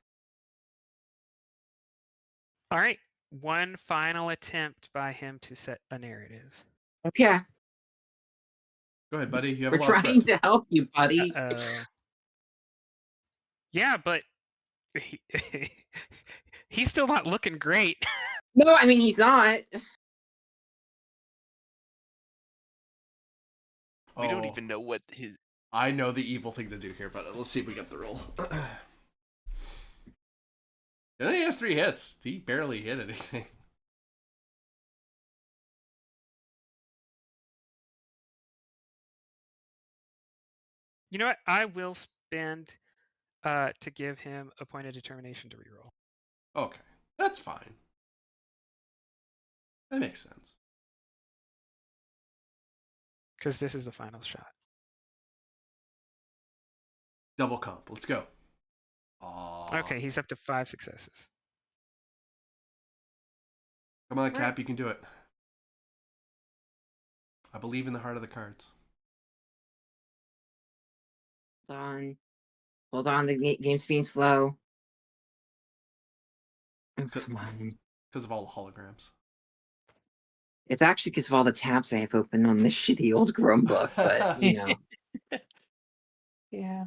All right. One final attempt by him to set a narrative. Okay, Go ahead, buddy. You have we're a lot of trying credit. to help you, buddy. Yeah, but he, he's still not looking great. No, I mean he's not. We don't Oh, even know what his. I know the evil thing to do here, but let's see if we get the roll. He only has 3 hits. He barely hit anything. You know what? I will spend to give him a point of determination to reroll. Okay, that's fine. That makes sense. Because this is the final shot. Double comp. Let's go. Aww. Okay, he's up to 5 successes. Come on, Cap. Right. You can do it. I believe in the heart of the cards. Hold on. The game's being slow. Oh, come on. Because of all the holograms. It's actually because of all the tabs I have open on this shitty old Chromebook, but you know. Yeah.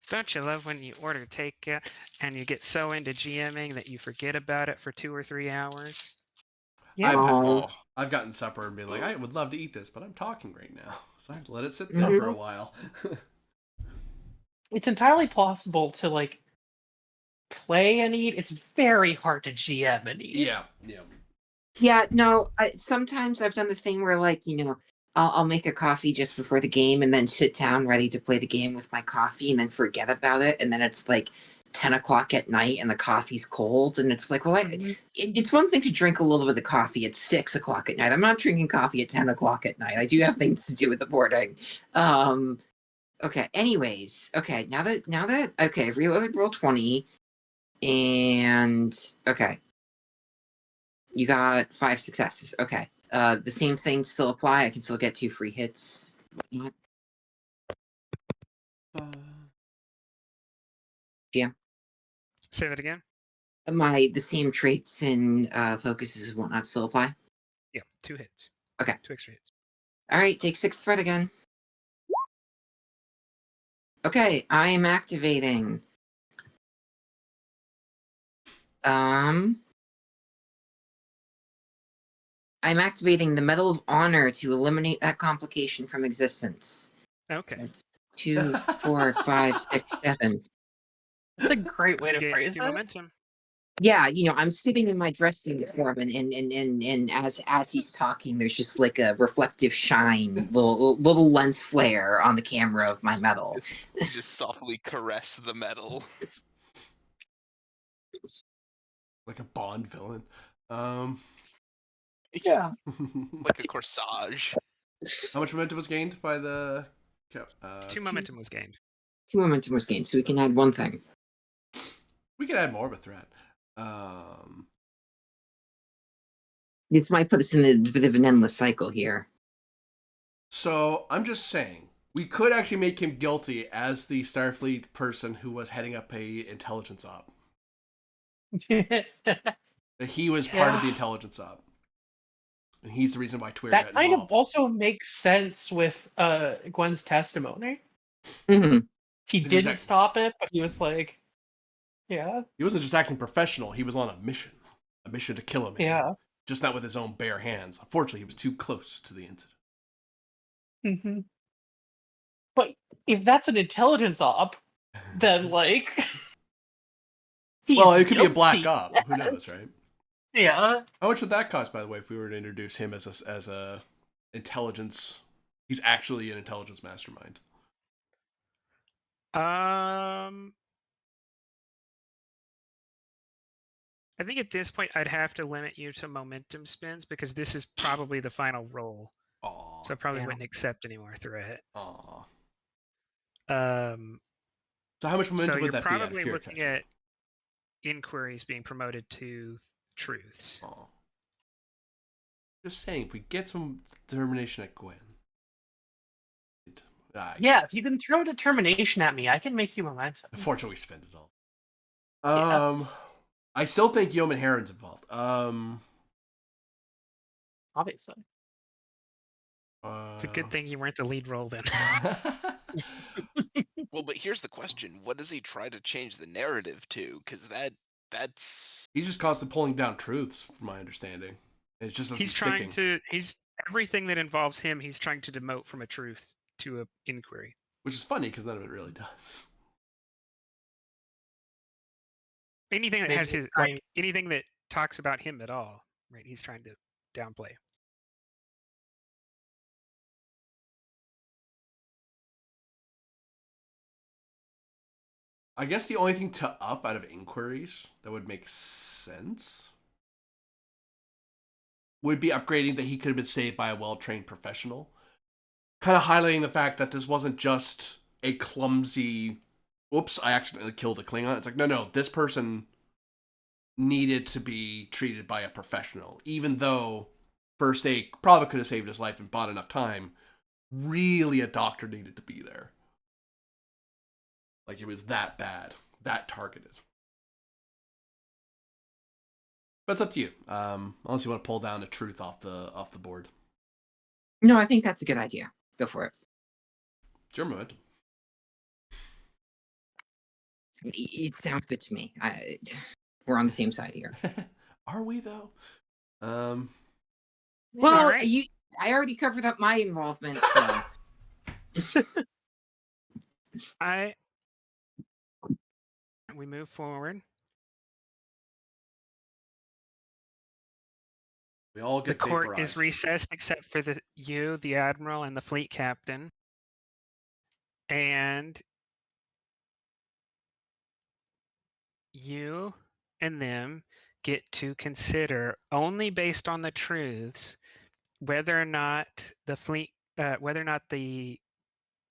Don't you love when you order takeout and you get so into GMing that you forget about it for 2 or 3 hours? Yeah. I've gotten supper and been like, I would love to eat this, but I'm talking right now. So I have to let it sit Mm-hmm. there for a while. It's entirely possible to like play and eat. It's very hard to GM and eat. Yeah. Yeah, no, sometimes I've done the thing where, like, you know, I'll make a coffee just before the game and then sit down ready to play the game with my coffee and then forget about it. And then it's like 10 o'clock at night and the coffee's cold. And it's like, well, it's one thing to drink a little bit of coffee at 6 o'clock at night. I'm not drinking coffee at 10 o'clock at night. I do have things to do with the morning. Okay, anyways. Okay, now that, okay, reloaded roll 20. And, okay. You got 5 successes. Okay. The same things still apply. I can still get 2 free hits. Whatnot. Yeah. Say that again? The same traits and focuses and whatnot still apply. Yeah, 2 hits. Okay. 2 extra hits. Alright, take 6 threat again. Okay, I am activating. I'm activating the Medal of Honor to eliminate that complication from existence. Okay. So that's 2, 4, 5, 6, 7. That's a great way to Get phrase 2 it. momentum. Yeah, you know, I'm sitting in my dress uniform, and as he's talking, there's just like a reflective shine, little lens flare on the camera of my medal. You just softly caress the metal. Like a Bond villain. Yeah. Like a corsage. How much momentum was gained by the... 2 momentum was gained. 2 momentum was gained, so we can add 1 thing. We can add more of a threat. This might put us in a bit of an endless cycle here. So I'm just saying, we could actually make him guilty as the Starfleet person who was heading up a intelligence op. That he was part of the intelligence op. And he's the reason why Twitter got That kind involved. of also makes sense with Gwen's testimony. Mm-hmm. He This is didn't exact- stop it, but he was like, yeah. He wasn't just acting professional, he was on a mission. A mission to kill a man. Yeah. Just not with his own bare hands. Unfortunately, he was too close to the incident. Mm-hmm. But if that's an intelligence op, then like Well, it could be a black guilty. op. Who knows, right? Yeah. How much would that cost, by the way, if we were to introduce him as a intelligence? He's actually an intelligence mastermind. I think at this point I'd have to limit you to momentum spins because this is probably the final roll. Aw. So I probably Damn. wouldn't accept any more threat. Aw. Um, So how much momentum so would you're that be out of probably looking curiosity? at inquiries being promoted to truths. Aw. Just saying, if we get some determination at Gwen. Yeah, if you can throw determination at me, I can make you momentum. Unfortunately, we spend it all. Yeah. I still think Yeoman Heron's involved. Obviously. It's a good thing you weren't the lead role then. Well, but here's the question: what does he try to change the narrative to? Because that's He's just constantly pulling down truths, from my understanding. It just doesn't He's trying sticking. he's everything that involves him, he's trying to demote from a truth to an inquiry. Which is funny because none of it really does. Anything that Maybe has his it's trying- anything that talks about him at all, right? He's trying to downplay. I guess the only thing to up out of inquiries that would make sense would be upgrading that he could have been saved by a well-trained professional. Kind of highlighting the fact that this wasn't just a clumsy, oops, I accidentally killed a Klingon. It's like, no, this person needed to be treated by a professional. Even though first aid probably could have saved his life and bought enough time, really a doctor needed to be there. Like it was that bad, that targeted. But it's up to you. Unless you want to pull down the truth off the board. No, I think that's a good idea. Go for it. It's your momentum. It sounds good to me. We're on the same side here. Are we though? Well, right. I already covered up my involvement. So. We move forward. We all The get court vaporized. is recessed except for the admiral, and the fleet captain. And you and them get to consider, only based on the truths, whether or not the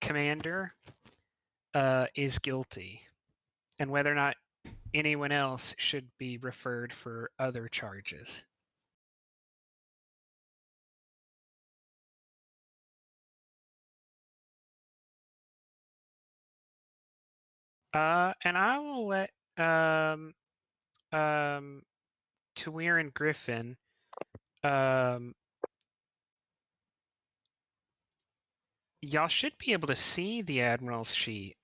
commander is guilty, and whether or not anyone else should be referred for other charges. And I will let Tawir and Griffin y'all should be able to see the admiral's sheet.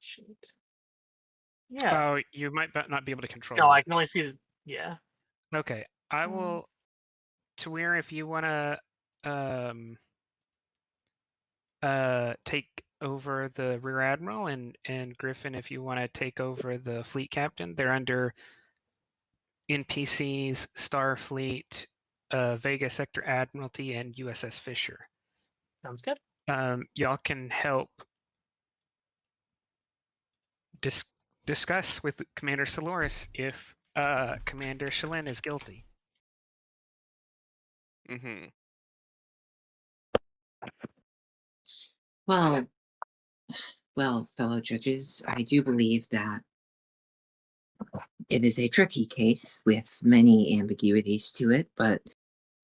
Sheet. Yeah. Oh, you might not be able to control No, it. I can only see the. Yeah. Okay, I will. Tawir, if you want to take over the rear admiral, and Griffin, if you want to take over the fleet captain, they're under NPCs, Starfleet, Vega Sector Admiralty, and USS Fisher. Sounds good. Y'all can help discuss with Commander Soloris if Commander Shalin is guilty. mm-hmm. Well, fellow judges, I do believe that it is a tricky case with many ambiguities to it, but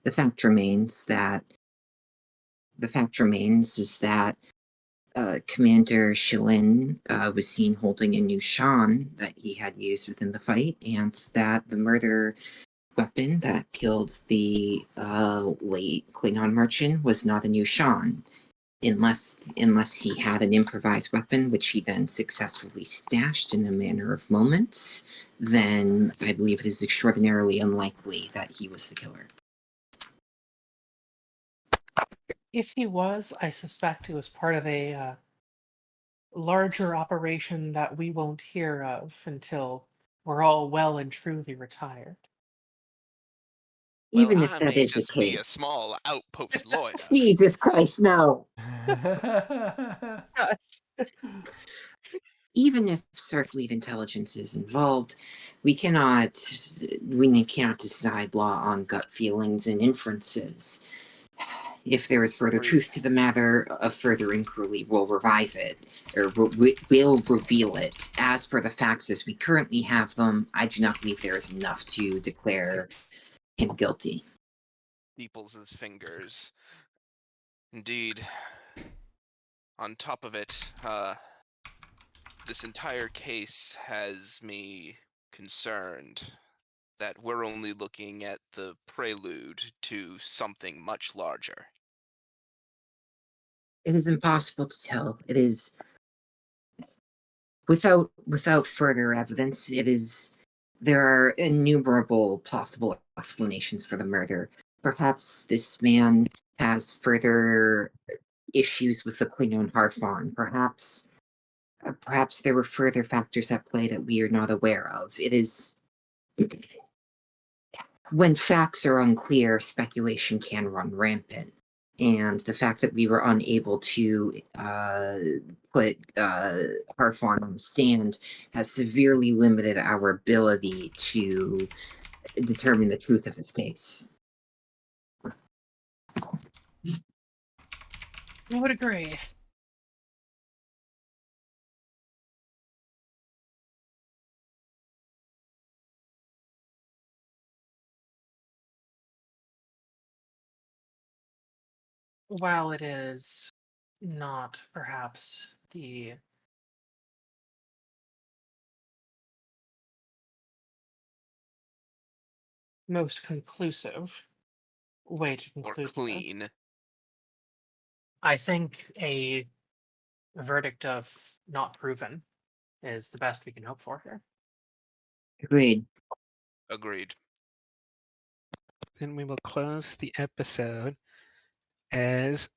the fact remains is that Commander Shilin was seen holding a new Shan that he had used within the fight, and that the murder weapon that killed the late Klingon merchant was not a new Shan. Unless he had an improvised weapon, which he then successfully stashed in a manner of moments, then I believe it is extraordinarily unlikely that he was the killer. If he was, I suspect he was part of a larger operation that we won't hear of until we're all well and truly retired. Well, Even if I that may is the just be a case. small outpost lawyer. Jesus Christ, no! even if Starfleet intelligence is involved, we cannot decide law on gut feelings and inferences. If there is further truth to the matter, a further inquiry will revive it, or will reveal it. As for the facts as we currently have them, I do not believe there is enough to declare him guilty. Steeples his fingers. Indeed. On top of it, this entire case has me concerned that we're only looking at the prelude to something much larger. It is impossible to tell. It is without further evidence. There are innumerable possible explanations for the murder. Perhaps this man has further issues with the Klingon Harfon. Perhaps there were further factors at play that we are not aware of. It is when facts are unclear, speculation can run rampant. And the fact that we were unable to put Harfon on the stand has severely limited our ability to determine the truth of this case. I would agree. While it is not perhaps the most conclusive way to Or conclude this, clean. I think a verdict of not proven is the best we can hope for here. Agreed. Agreed. Then we will close the episode as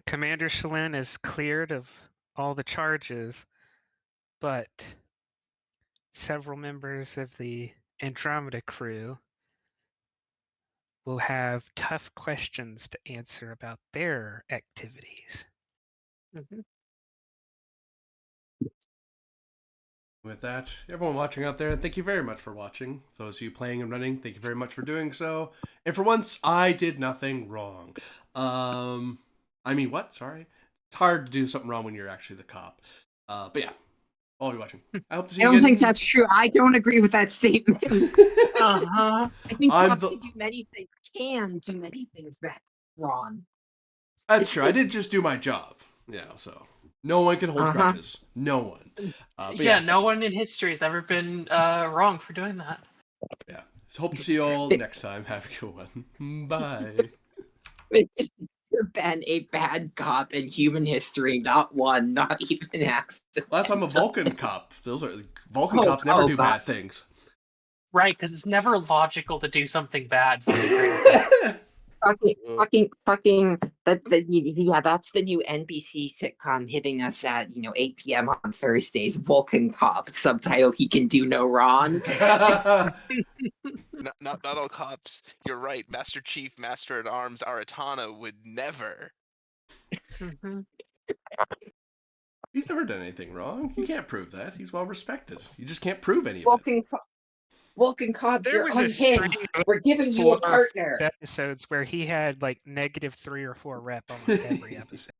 Commander Shalin is cleared of all the charges, but several members of the Andromeda crew will have tough questions to answer about their activities. Mm-hmm. With that, everyone watching out there, thank you very much for watching. Those of you playing and running, thank you very much for doing so. And for once, I did nothing wrong. What? Sorry. It's hard to do something wrong when you're actually the cop. But yeah, all of you watching. I hope to see I you don't again. think that's true. I don't agree with that statement. Uh-huh. I think I'm cops the- can do many things bad, wrong. That's true. I did just do my job. So no one can hold grudges. No one. But Yeah, no one in history has ever been wrong for doing that. Yeah. So hope to see you all next time. Have a good one. Bye. You've been a bad cop in human history, not one, not even accident. Well, that's why I'm a Vulcan cop. Vulcan cops never do bad things. Right, because it's never logical to do something bad for the greater good. Fucking that's the new NBC sitcom hitting us at 8 p.m. on Thursdays. Vulcan Cop, subtitle He Can Do No Wrong. Not all cops. You're right. Master Chief, Master at Arms, Aratana would never. Mm-hmm. He's never done anything wrong. You can't prove that. He's well respected. You just can't prove any of it. Vulcan Cop, There you're was a unhinged. string of We're giving you a 4 or 5 partner. episodes where he had like -3 or 4 rep almost every episode.